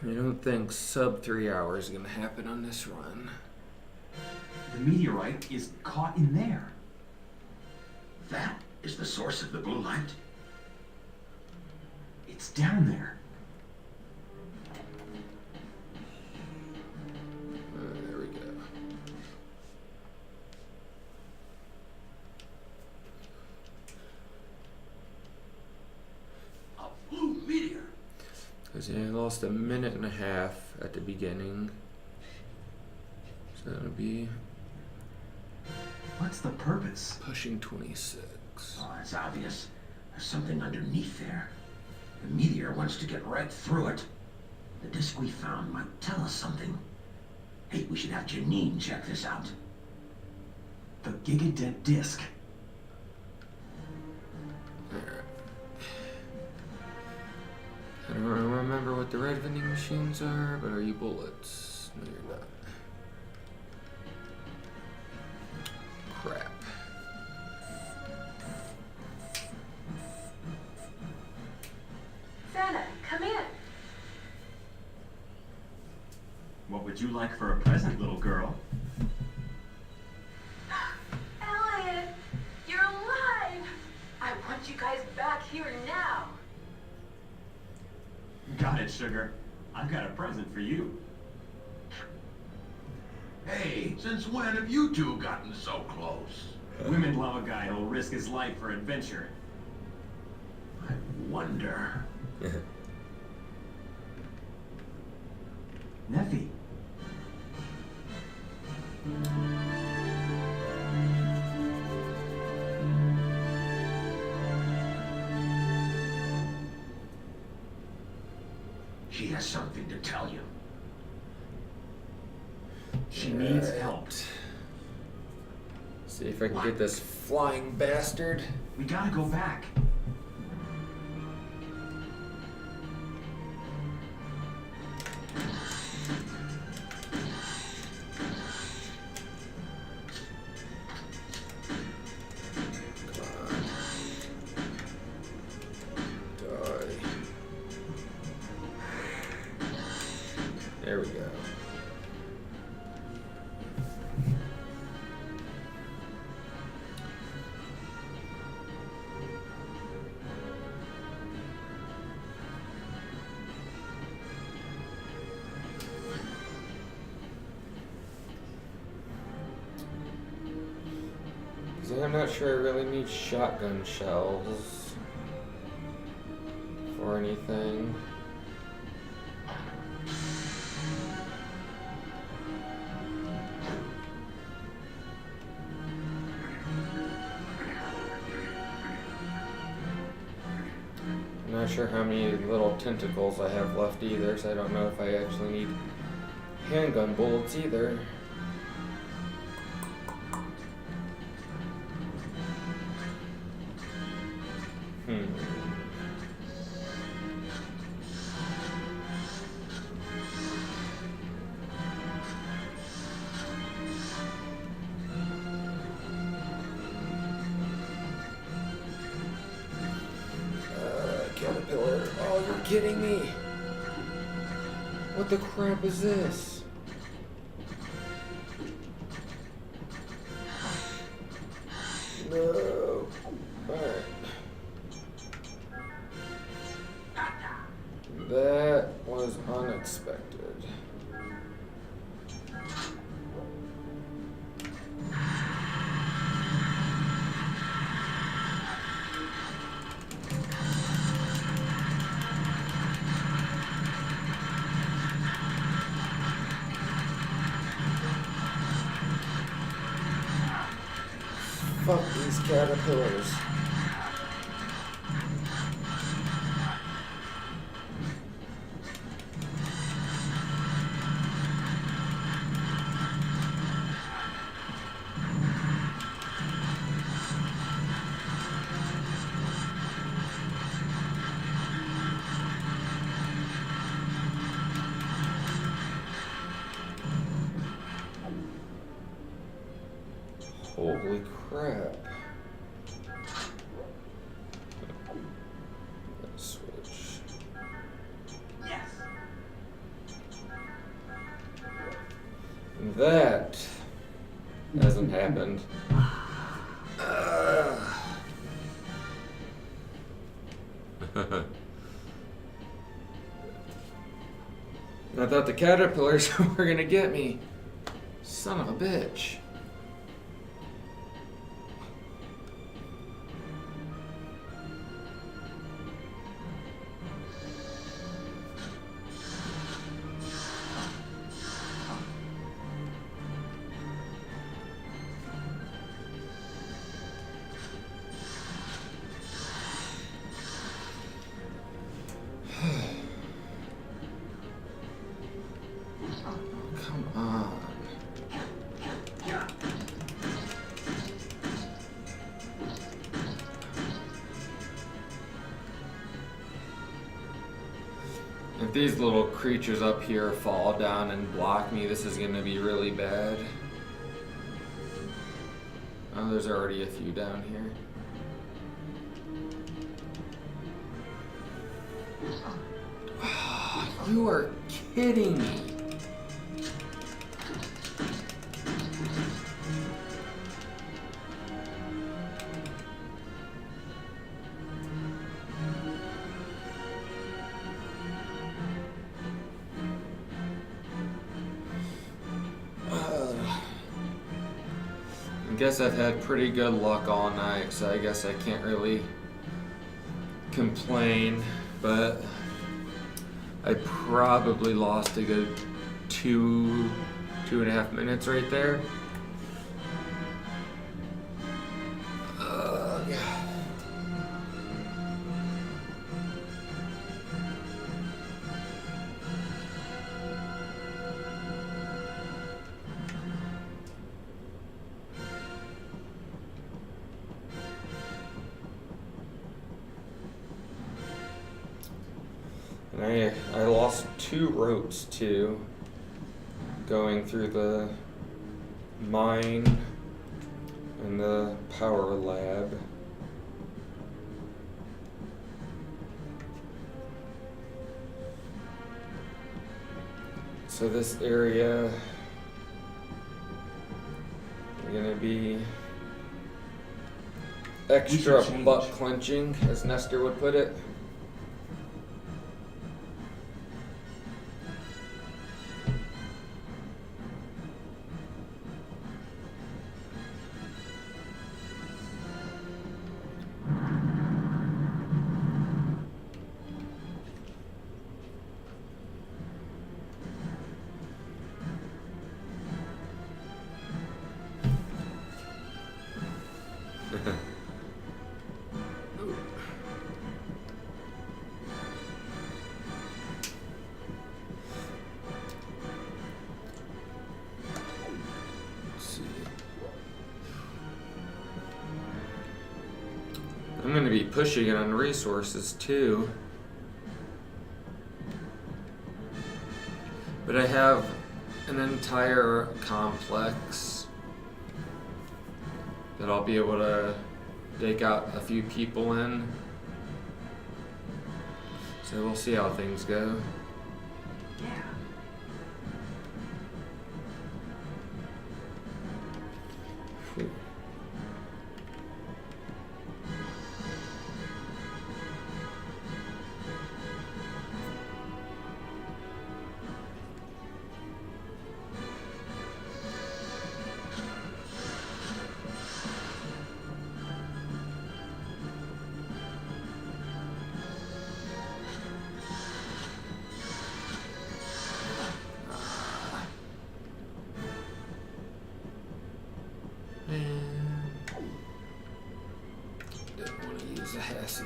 I don't think sub 3 hours is gonna happen on this run. The meteorite is caught in there. That is the source of the blue light? It's down there. There we go. A blue meteor? Because I lost a minute and a half at the beginning. So that'll be What's the purpose? pushing 26. Oh, it's obvious. There's something underneath there. The meteor wants to get right through it. The disk we found might tell us something. Hey, we should have Janine check this out. The Gigadent disk. Alright. I don't remember what the red vending machines are, but are you bullets? No, you're not. Crap. Santa, come in. What would you like for a present, little girl? Elliot, you're alive. I want you guys back here now. Got it, sugar. I've got a present for you. Hey, since when have you two gotten so close? Women love a guy who'll risk his life for adventure. I wonder. Neffy, She has something to tell you. She needs help. See if I can get this flying bastard. We gotta go back. There we go. See, I'm not sure I really need shotgun shells for anything. I'm not sure how many little tentacles I have left either, so I don't know if I actually need handgun bullets either. Caterpillar. Oh, you're kidding me. What the crap is this? No. Alright. That was unexpected. Fuck these caterpillars. Holy crap. Switch. Yes. That hasn't happened. I thought the caterpillars were gonna get me. Son of a bitch. Come on. If these little creatures up here fall down and block me, this is gonna be really bad. Oh, there's already a few down here. You are kidding me. I guess I've had pretty good luck all night, so I guess I can't really complain, but I probably lost a good 2.5 minutes right there. Yeah. I lost 2 ropes too, going through the mine and the power lab. So this area is gonna be extra change. butt clenching, as Nestor would put it. I'm going to be pushing it on resources too. But I have an entire complex that I'll be able to take out a few people in. So we'll see how things go. Didn't want to use a Hassie.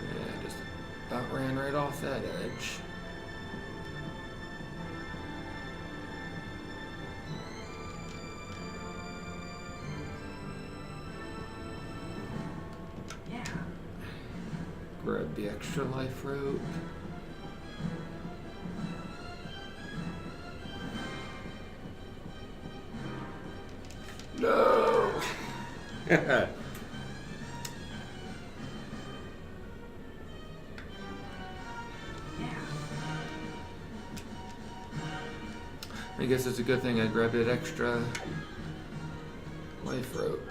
Yeah, just about ran right off that edge. Grab the extra life rope. No! I guess it's a good thing I grabbed that extra life rope.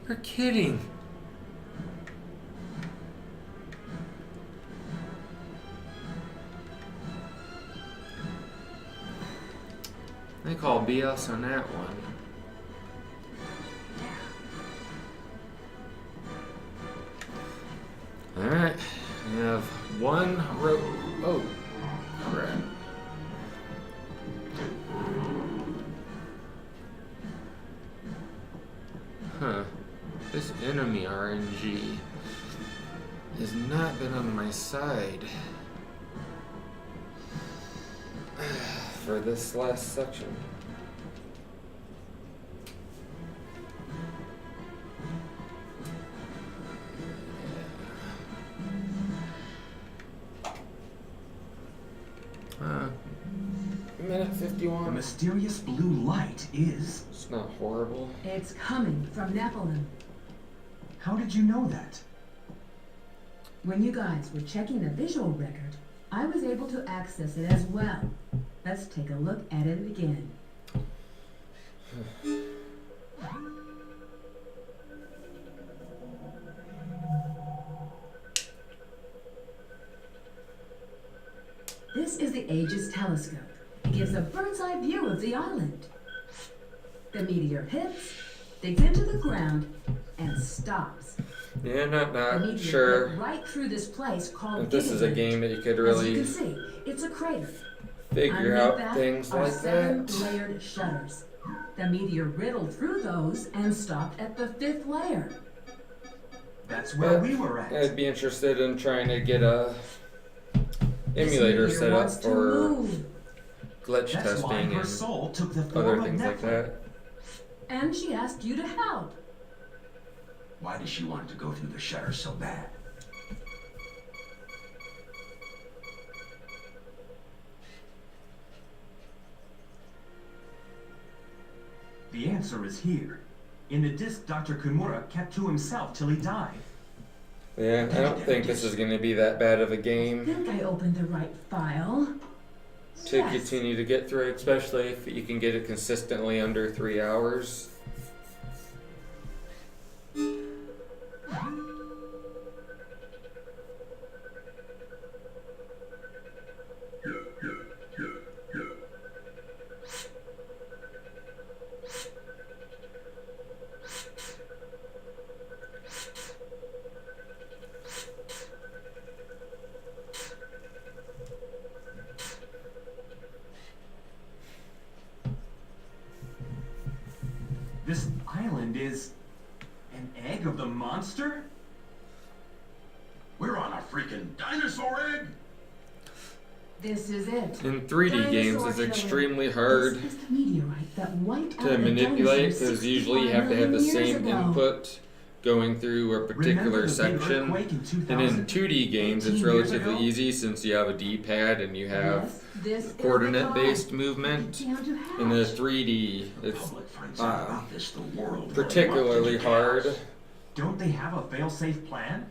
You're kidding. I call BS on that one. Alright, we have one rope. Oh, crap. Huh. This enemy RNG has not been on my side for this last section. Minute 51. The mysterious blue light is... It's not horrible. It's coming from Nephilim. How did you know that? When you guys were checking the visual record, I was able to access it as well. Let's take a look at it again. the Aegis telescope. It gives a bird's eye view of the island. The meteor hits, digs into the ground, and stops. Yeah, not The meteor sure hit right through this place called if this is a Gigaland. game that you could As you really can see, it's a crater. figure Underneath out that things are like 7 that. layered shutters. The meteor riddled through those and stopped at the 5th layer. That's where But we were at. I'd be interested in trying to get a This emulator meteor set up wants to for move. That's glitch why testing her and soul took the other form of things like Nephilim. that. And she asked you to help. Why does she want to go through the shutter so bad? The answer is here. In the disc Dr. Kimura kept to himself till he died. Yeah, I don't think this is going to be that bad of a I game think I opened the right file. to Yes. continue to get through, especially if you can get it consistently under 3 hours. This island is an egg of the monster? We're on a freaking dinosaur egg! This is it. In 3D games, Dinosaur it's killer. extremely hard This is the meteorite that wiped out to the manipulate dinosaurs because usually you have to have the 65 million same years ago. input going through a Remember particular the big section. earthquake in 2000? And in 2D games, it's 18 years relatively ago? easy since you have a D-pad and you have Yes, this is the coordinate-based time. movement. Down to half. In the 3D, The it's public finds out about this, the world will particularly erupt into hard chaos. Don't they have a fail-safe plan?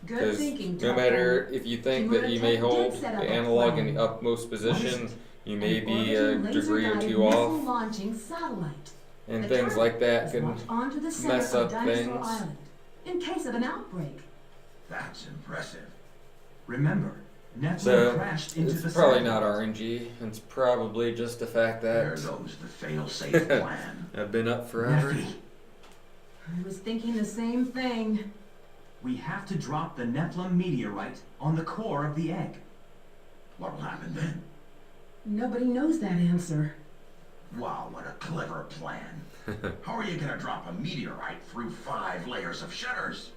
Good because thinking, no Tucker. matter if you think that you may Kimura hold did set up the a analog in plan. the utmost position, you may An be a orbiting degree or laser-guided two missile off, launching satellite. and The things target like that is can launched onto the center mess of up Dinosaur things. Island in case of an outbreak. That's impressive. Remember, Nephilim So crashed into the it's probably satellite. not RNG. It's probably just the fact There that goes the fail-safe plan. I've been up forever. Nephi, I was thinking the same thing. we have to drop the Nephilim meteorite on the core of the egg. What'll happen then? Nobody knows that answer. Wow, what a clever plan. How are you gonna drop a meteorite through 5 layers of shutters?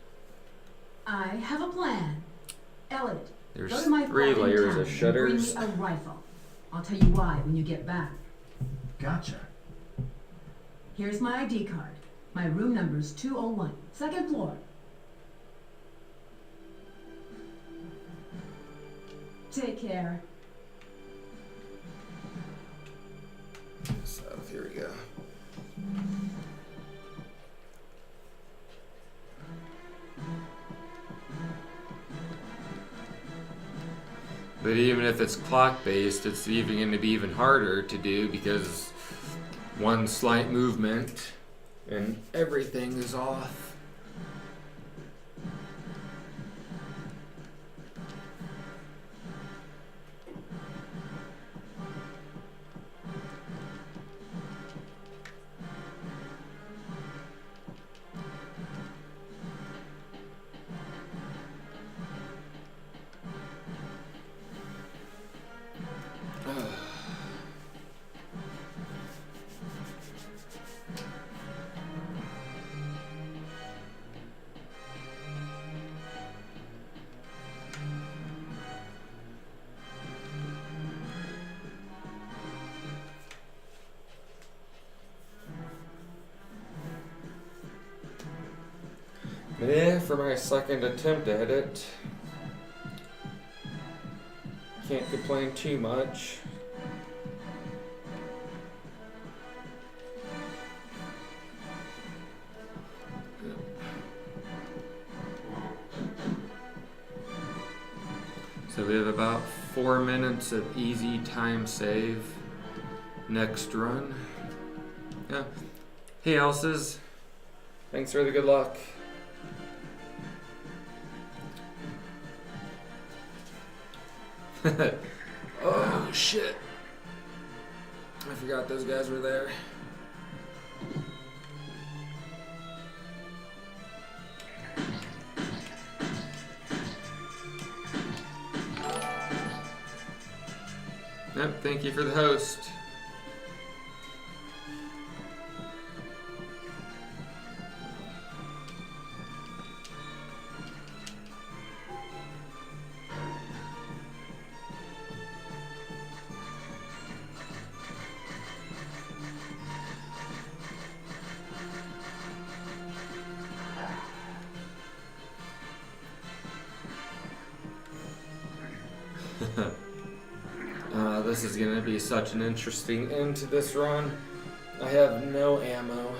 I have a plan. Elliot, There's go to my 3 flat in layers town of and shutters. bring me a rifle. I'll tell you why when you get back. Gotcha. Here's my ID card. My room number's 201, 2nd floor. Take care. So here we go. But even if it's clock based, it's even going to be even harder to do because one slight movement and everything is off. Yeah, for my second attempt at it, can't complain too much. So we have about 4 minutes of easy time save. Next run. Yeah. Hey, Elses. Thanks for the good luck. Oh. shit. I forgot those guys were there. Yep, thank you for the host. This is gonna be such an interesting end to this run. I have no ammo.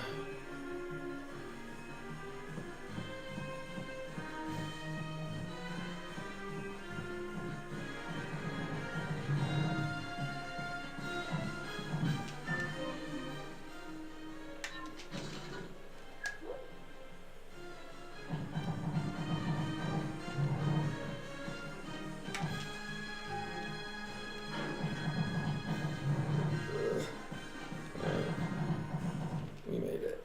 We made it.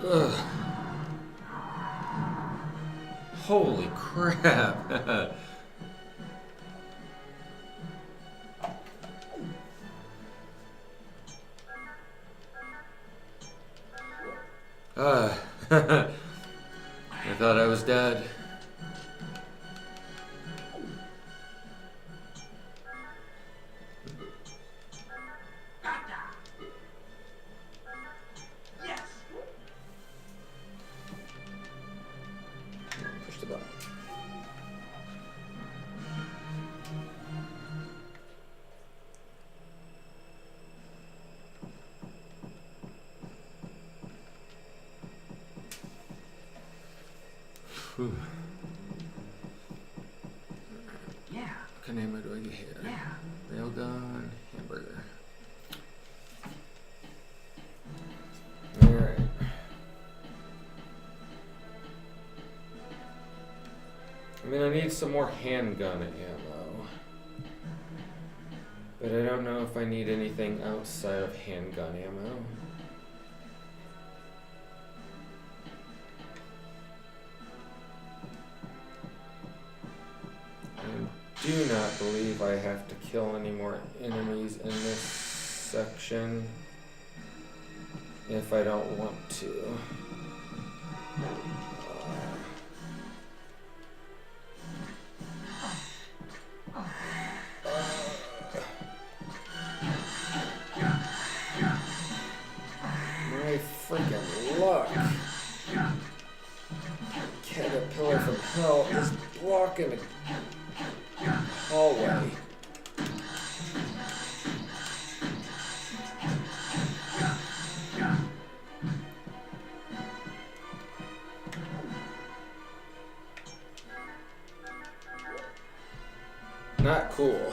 Ugh. Holy crap. I thought I was dead. Yes. Push the button. Whew. Yeah. What kind of ammo do I get here? Yeah. Railgun, hamburger. Alright. I mean, I need some more handgun ammo. But I don't know if I need anything outside of handgun ammo. I do not believe I have to kill any more enemies in this section if I don't want to. My freaking luck. Caterpillar from hell is blocking the hallway. Not cool.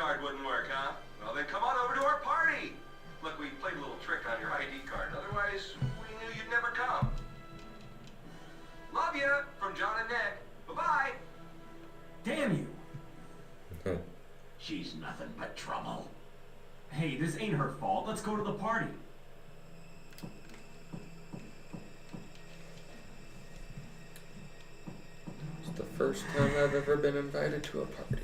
card wouldn't work, huh? Well, then come on over to our party. Look, we played a little trick on your ID card. Otherwise, we knew you'd never come. Love ya, from John and Nick. Bye-bye. Damn you. She's nothing but trouble. Hey, this ain't her fault. Let's go to the party. It's the first time I've ever been invited to a party.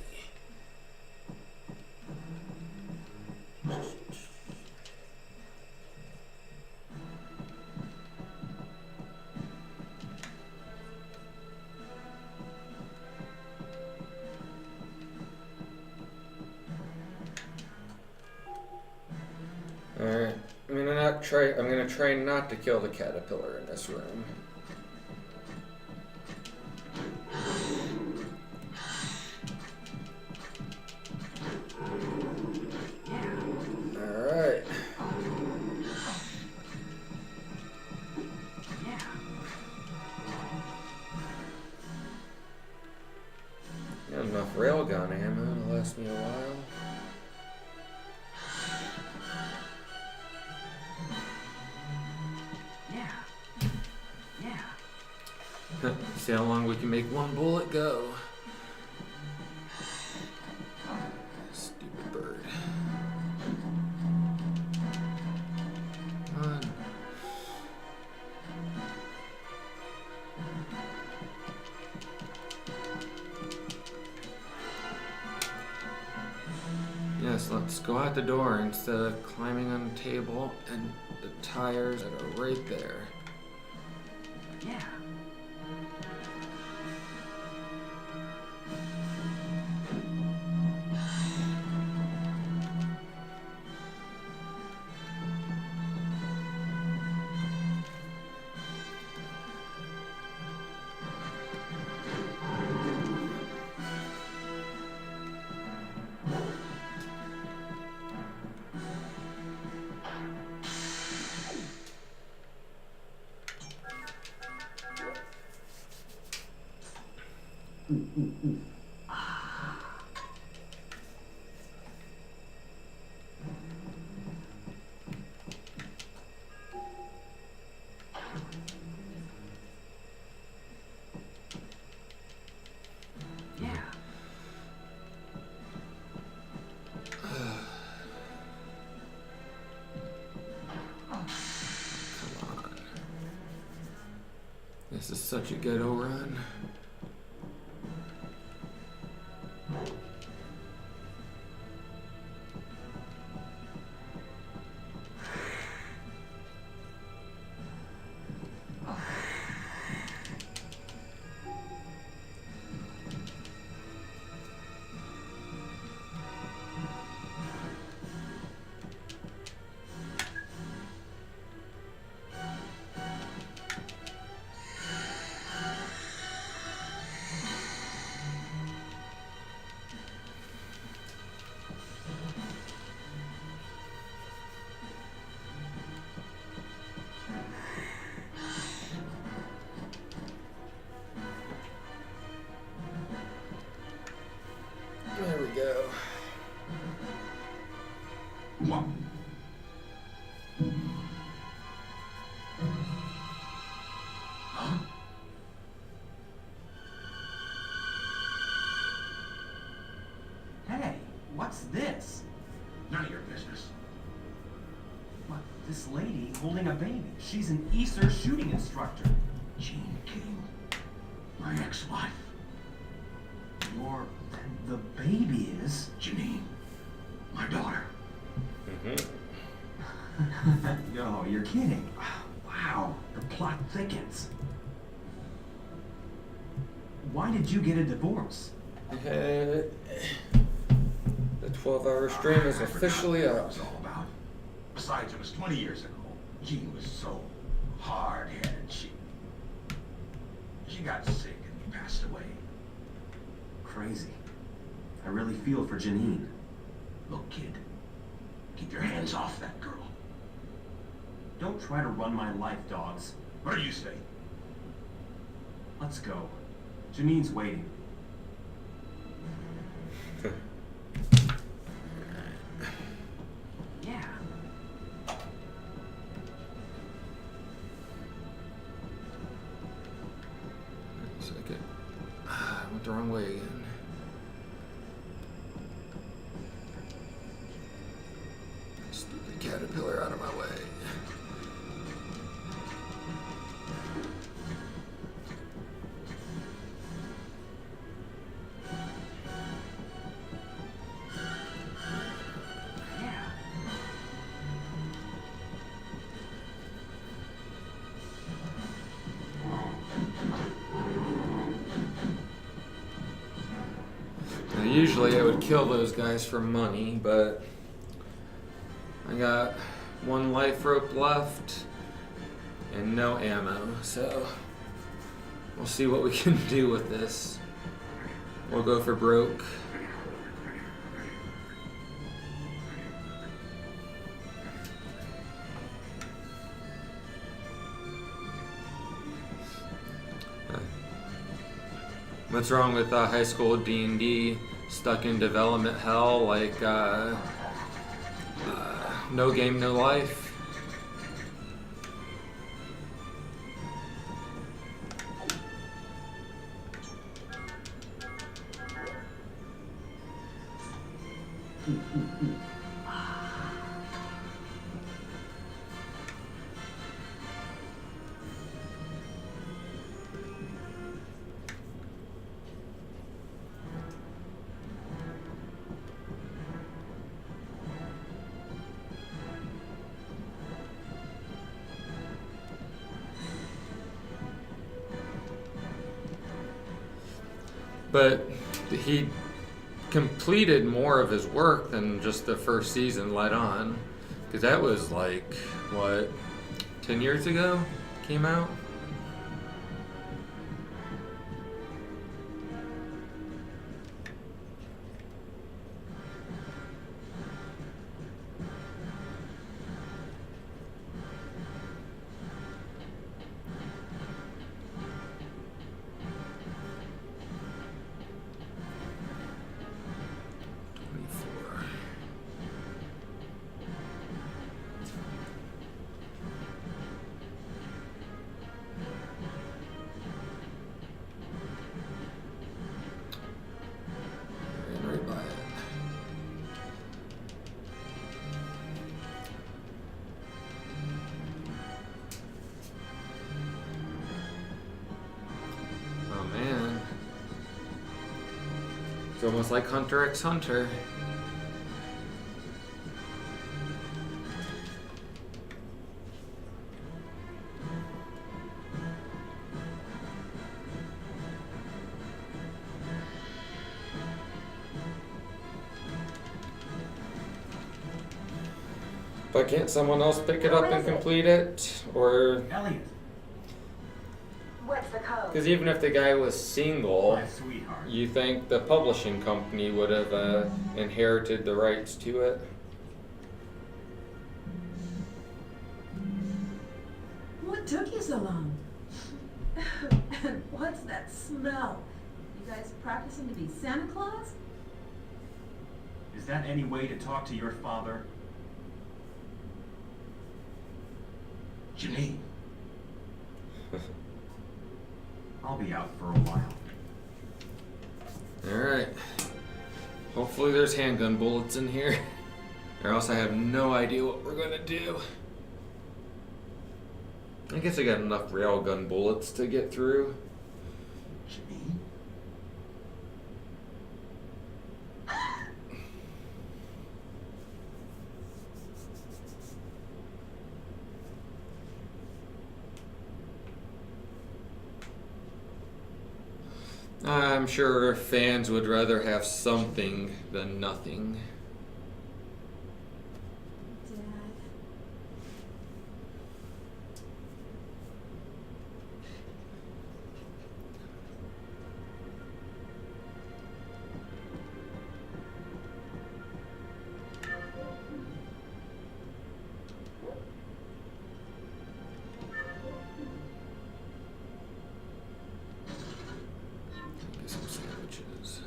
Alright, I'm gonna try not to kill the caterpillar in this room. Alright. Got enough railgun ammo to last me a while. See how long we can make one bullet go. Stupid bird. Come on. Yes, let's go out the door instead of climbing on the table and the tires that are right there. Yeah. This is such a ghetto run. There we go. What? Huh? Hey, what's this? None of your business. What, this lady holding a baby. She's an Easter shooting instructor. Jean King, my ex-wife. Or the baby is. Janine, my daughter. No, you're kidding. Wow, the plot thickens. Why did you get a divorce? The 12-hour stream is I forgot officially what it up. was all about. Besides, it was 20 years ago. Jean was so hard-headed. She got sick and passed away. Crazy. I really feel for Janine. Look, kid, keep your hands off that girl. Don't try to run my life, dogs. What do you say? Let's go. Janine's waiting. the wrong way again. Stupid caterpillar out of my way. Yeah. Now, usually I would kill those guys for money, but I got one life rope left and no ammo, so we'll see what we can do with this. We'll go for broke. What's wrong with high school D&D? Stuck in development hell, like no game, no life. But he completed more of his work than just the first season let on. Because that was like, what, 10 years ago? Came out? It's almost like Hunter x Hunter. But can't someone else pick it up and complete it? Or... Elliot, What's the code? Because even if the guy was single, my sweetheart. you think the publishing company would have inherited the rights to it? What took you so long? And what's that smell? You guys practicing to be Santa Claus? Is that any way to talk to your father? Janine, I'll be out for a while. Alright. Hopefully there's handgun bullets in here. Or else I have no idea what we're gonna do. I guess I got enough railgun bullets to get through. Janine, I'm sure fans would rather have something than nothing. Dad. Get some sandwiches.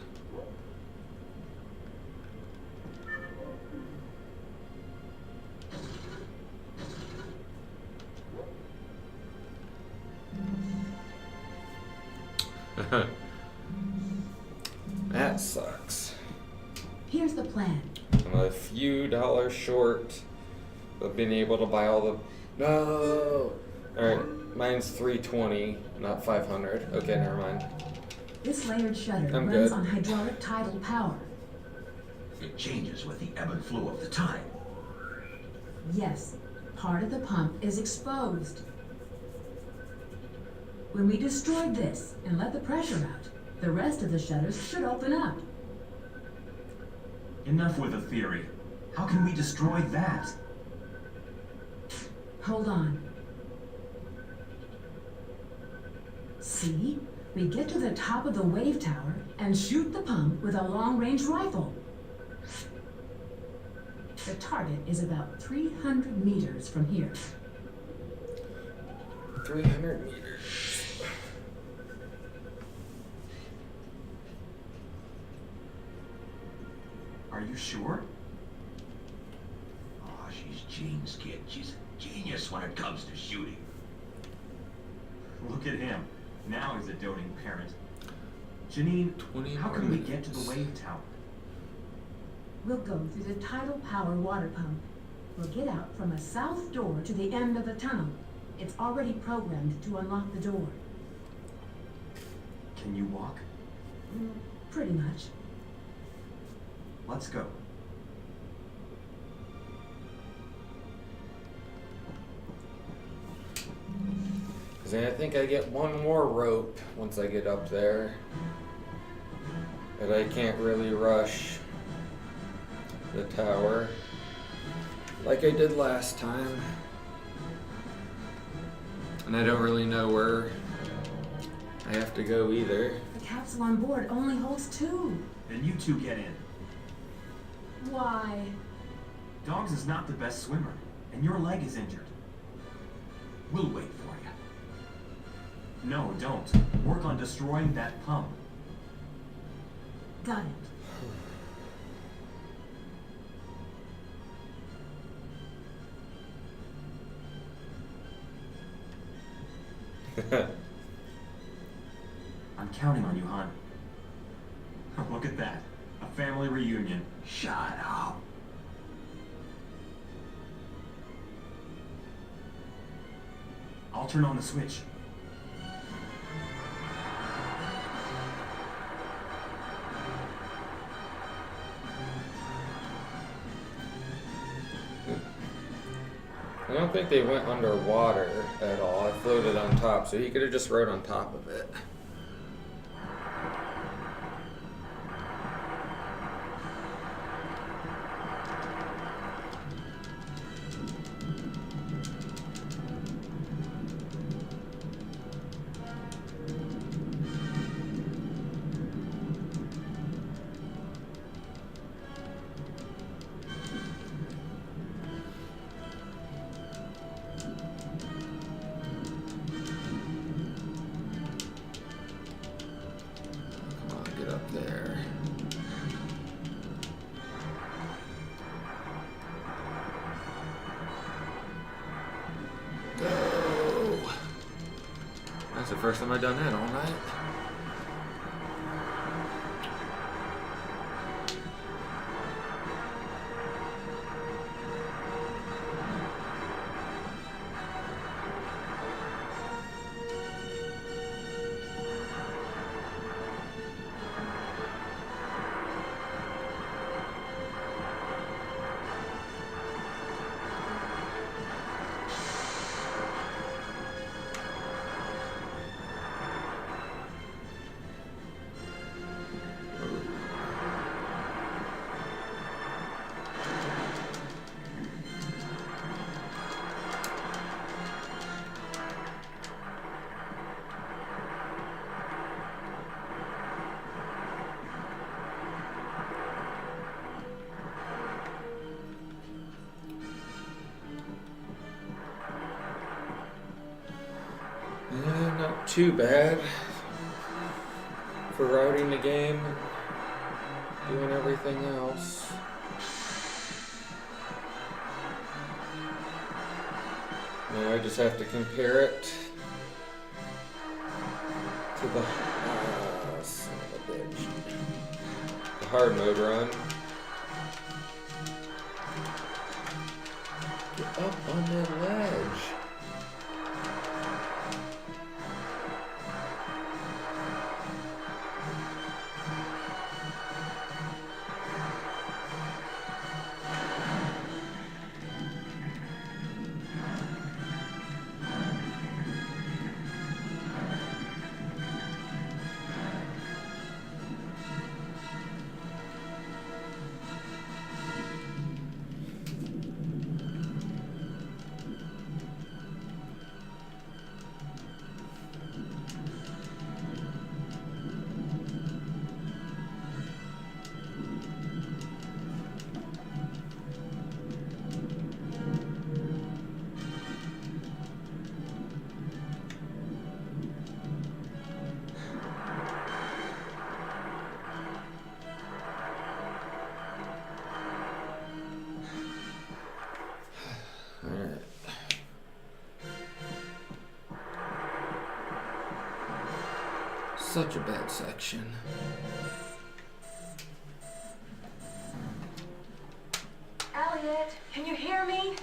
That sucks. Here's the plan. I'm a few dollars short of being able to buy all the. No! Alright, mine's $320, not $500. Okay, never mind. This layered shutter I'm runs good. on hydraulic tidal power. It changes with the ebb and flow of the tide. Yes, part of the pump is exposed. When we destroy this and let the pressure out, the rest of the shutters should open up. Enough with the theory. How can we destroy that? Hold on. See? We get to the top of the wave tower and shoot the pump with a long-range rifle. The target is about 300 meters from here. 300 meters. Are you sure? Oh, she's Jean's kid. She's a genius when it comes to shooting. Look at him. Now he's a doting parent. Janine, 20 how can we minutes. get to the wave tower? We'll go through the tidal power water pump. We'll get out from a south door to the end of the tunnel. It's already programmed to unlock the door. Can you walk? Pretty much. Let's go. Because I think I get one more rope once I get up there. But I can't really rush the tower like I did last time. And I don't really know where I have to go either. The capsule on board only holds 2. Then you two get in. Why? Dogs is not the best swimmer, and your leg is injured. We'll wait for you. No, don't. Work on destroying that pump. Got it. I'm counting on you, hon. Look at that. A family reunion. Shut up. I'll turn on the switch. I don't think they went underwater at all. I floated on top, so he could have just rode on top of it. Come on, get up there. Go! That's the first time I've done that all night. Not too bad for routing the game and doing everything else. Now I just have to compare it to the son of a bitch. hard mode run. Get up on that ledge. Alright. Such a bad section. Elliot, can you hear me?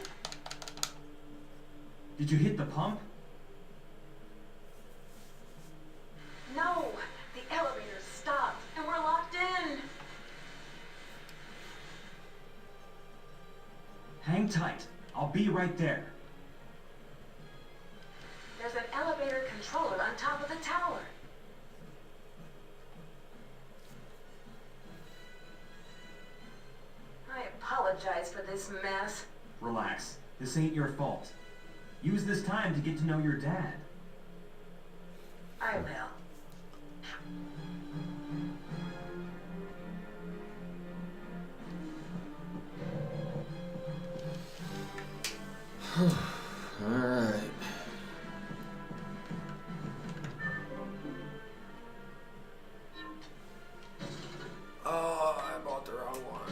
Did you hit the pump? No, the elevator stopped and we're locked in. Hang tight. I'll be right there. There's an elevator controller on top of the tower. I apologize for this mess. Relax. This ain't your fault. Use this time to get to know your dad. I will. Alright. Oh, I bought the wrong one.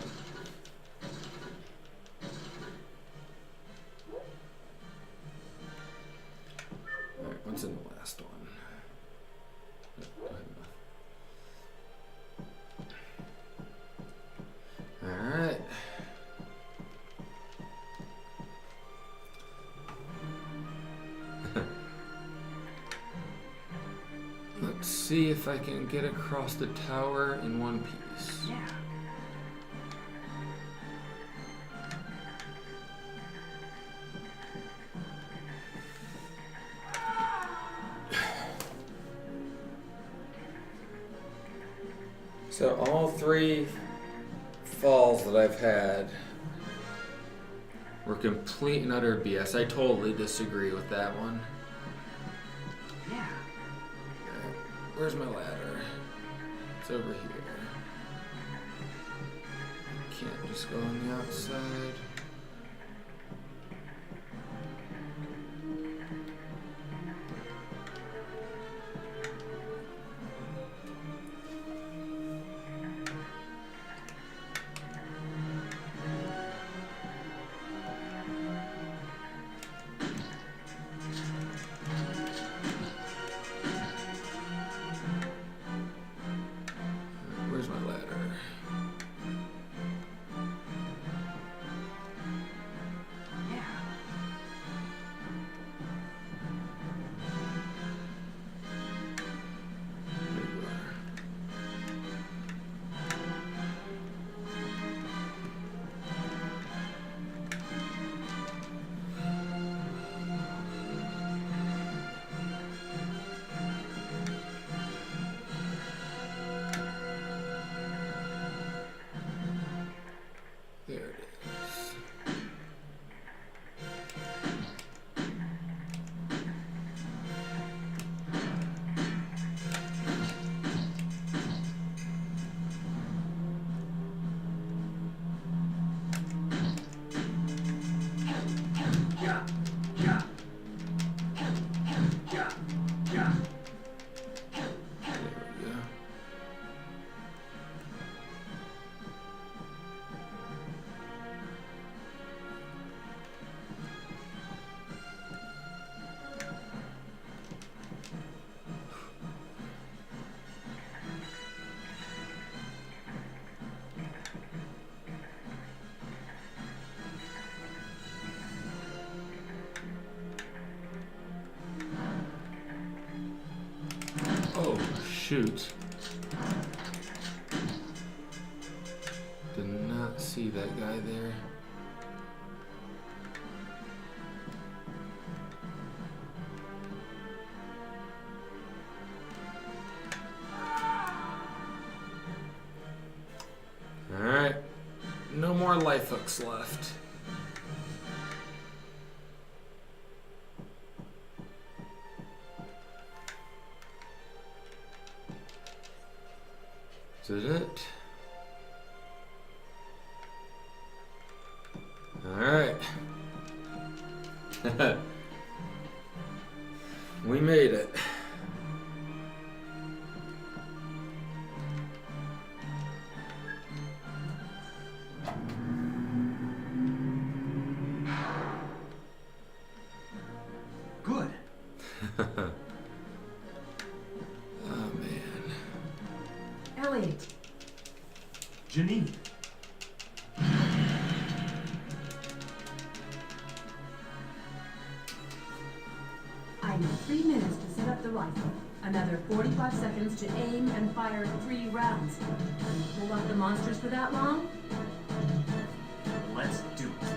Alright, what's in the last one? Alright. Let's see if I can get across the tower in one piece. Yeah. So all three falls that I've had were complete and utter BS. I totally disagree with that one. Yeah. Where's my ladder? It's over here. Can't just go on the outside. Where's my ladder? shoot. Did not see that guy there. Alright. No more life hooks left. Is that it? Alright. We made it. Good. Oh man. Elliot, Janine. I need 3 minutes to set up the rifle. Another 45 seconds to aim and fire 3 rounds. Can you pull out the monsters for that long? Let's do it.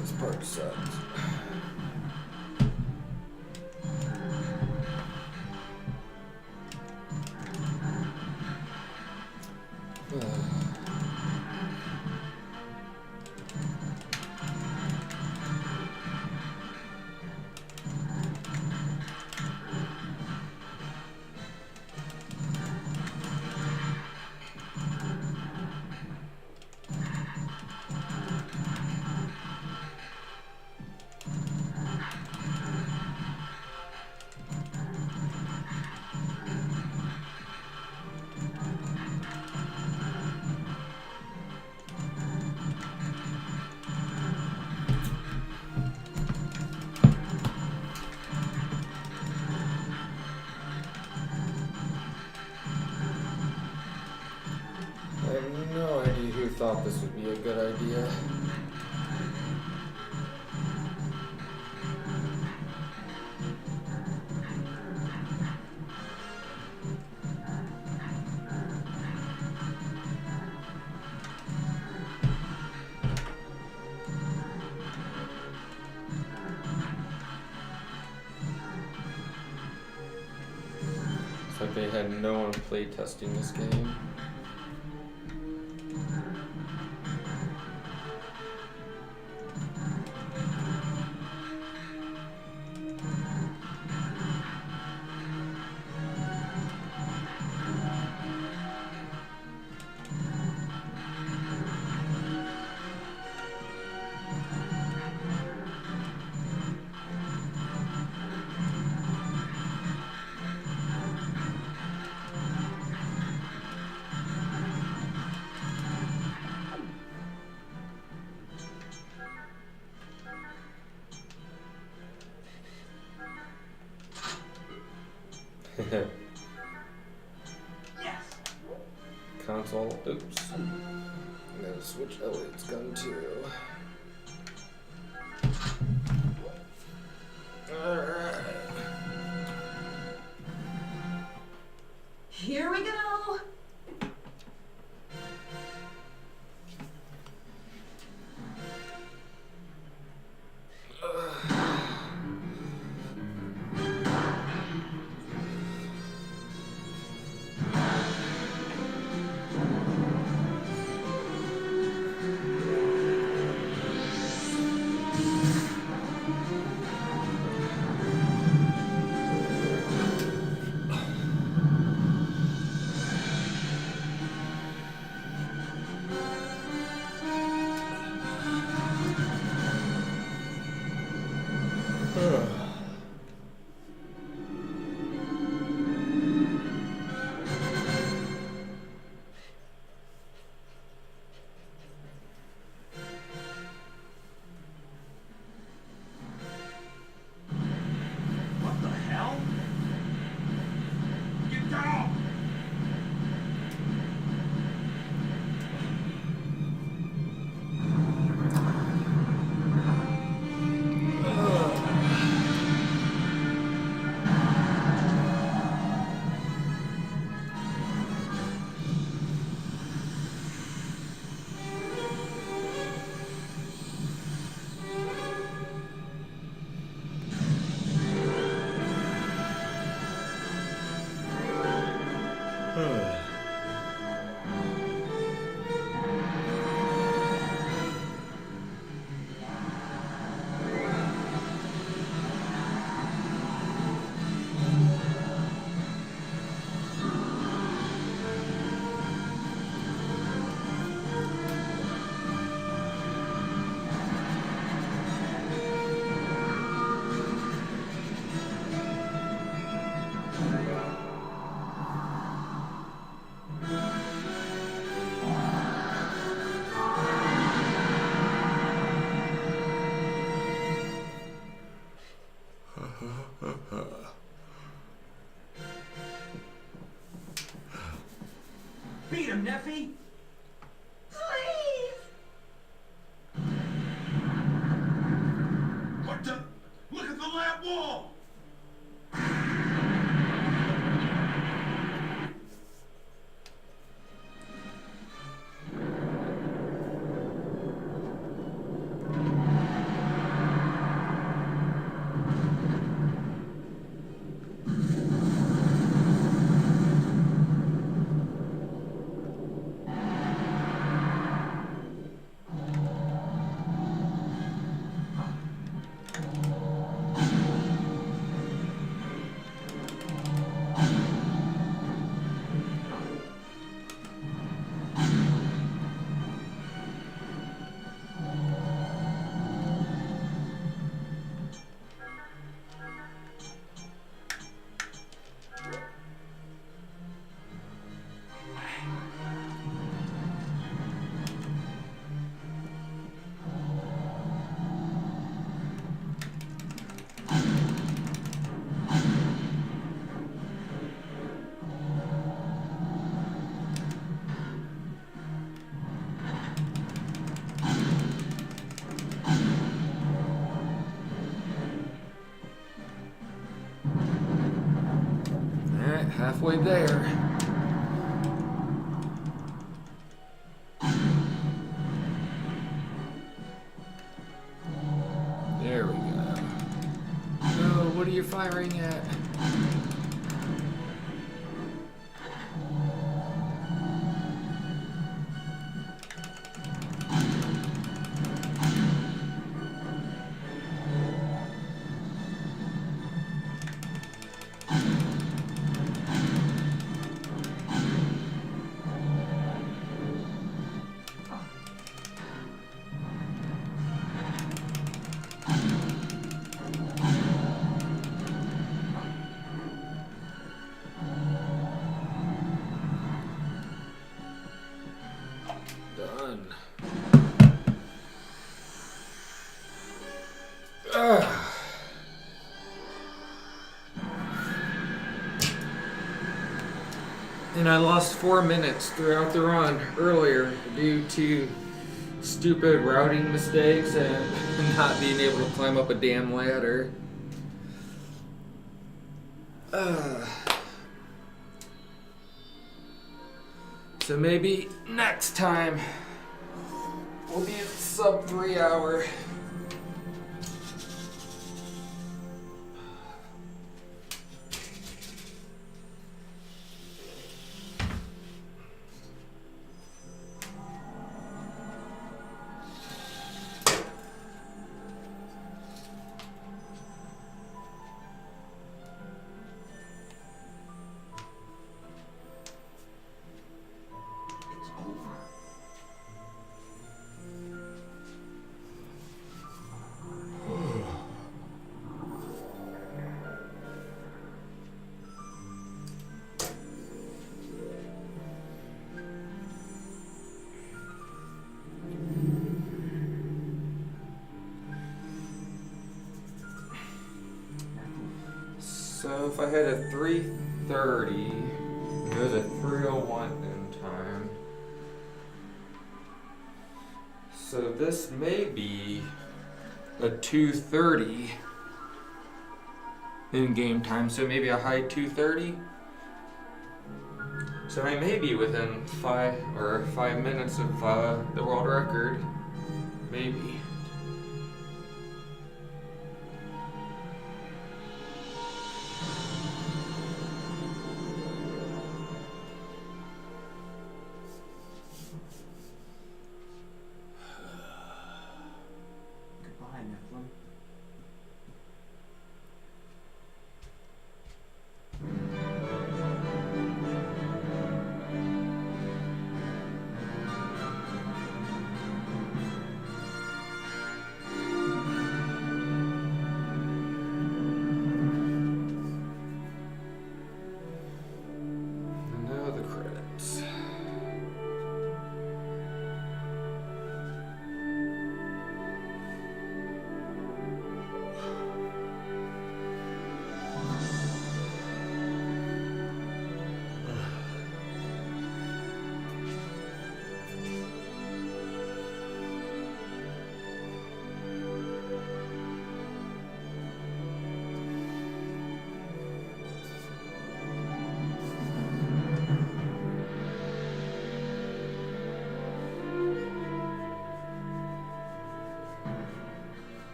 This part sucks. I have no idea who thought this would be a good idea. It's like they had no one play testing this game. gonna switch Elliot's gun too. Alright. Here we go. What the hell? Get down! Beat him, Neffy! Please! What the? Look at the lab wall! Alright, halfway there. There we go. Oh, what are you firing at? Done. And I lost 4 minutes throughout the run earlier due to stupid routing mistakes and not being able to climb up a damn ladder. So maybe next time we'll be at sub 3 hour. It's over. So if I had a 3:30, there's a 3:01 end time. So this may be a 2:30 in game time, so maybe a high 2:30. So I may be within 5 minutes of the world record. Maybe. Goodbye, Nephilim. And now the credits.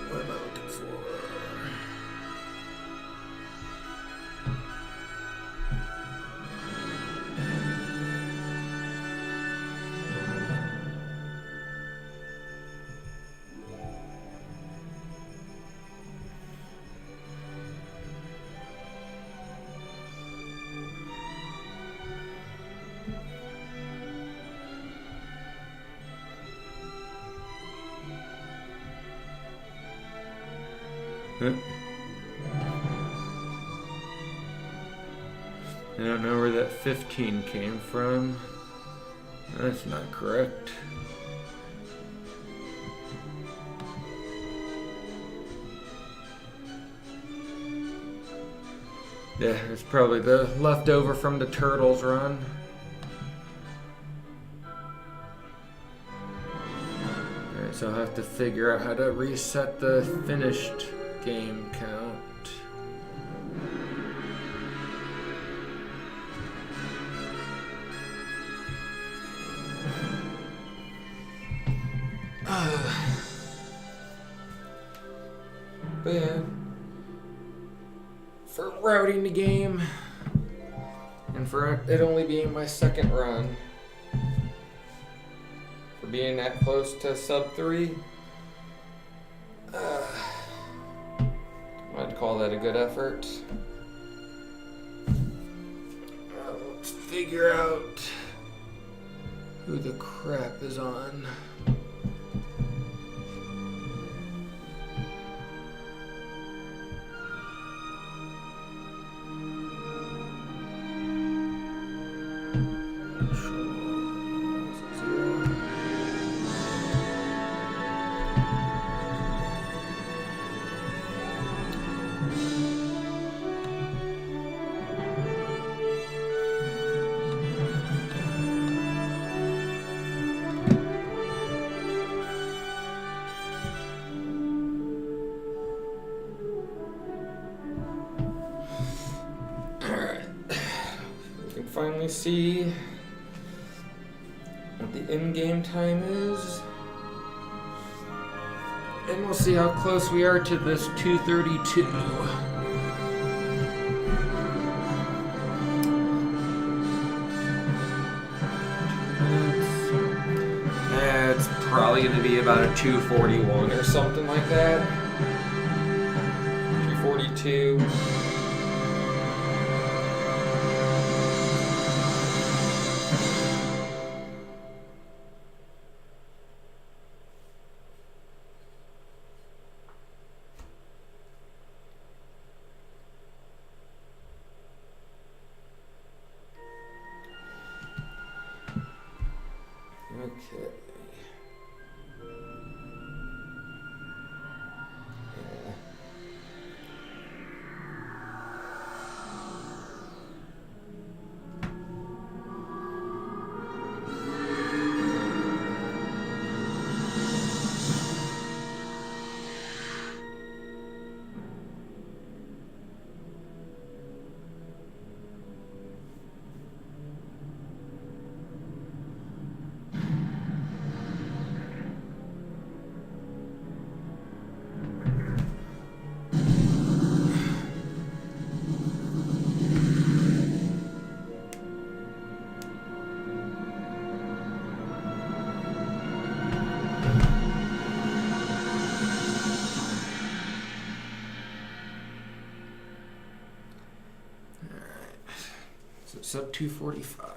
What am I looking for? Huh? I don't know where that 15 came from. That's not correct. Yeah, it's probably the leftover from the Turtles run. Alright, so I'll have to figure out how to reset the finished game count. But yeah, for routing the game, and for it only being my second run, for being that close to sub 3, I'd call that a good effort. Let's figure out who the crap is on. finally see what the in-game time is. And we'll see how close we are to this 232. It's probably going to be about a 241 or something like that. 242. Okay. Yeah. So it's up 245.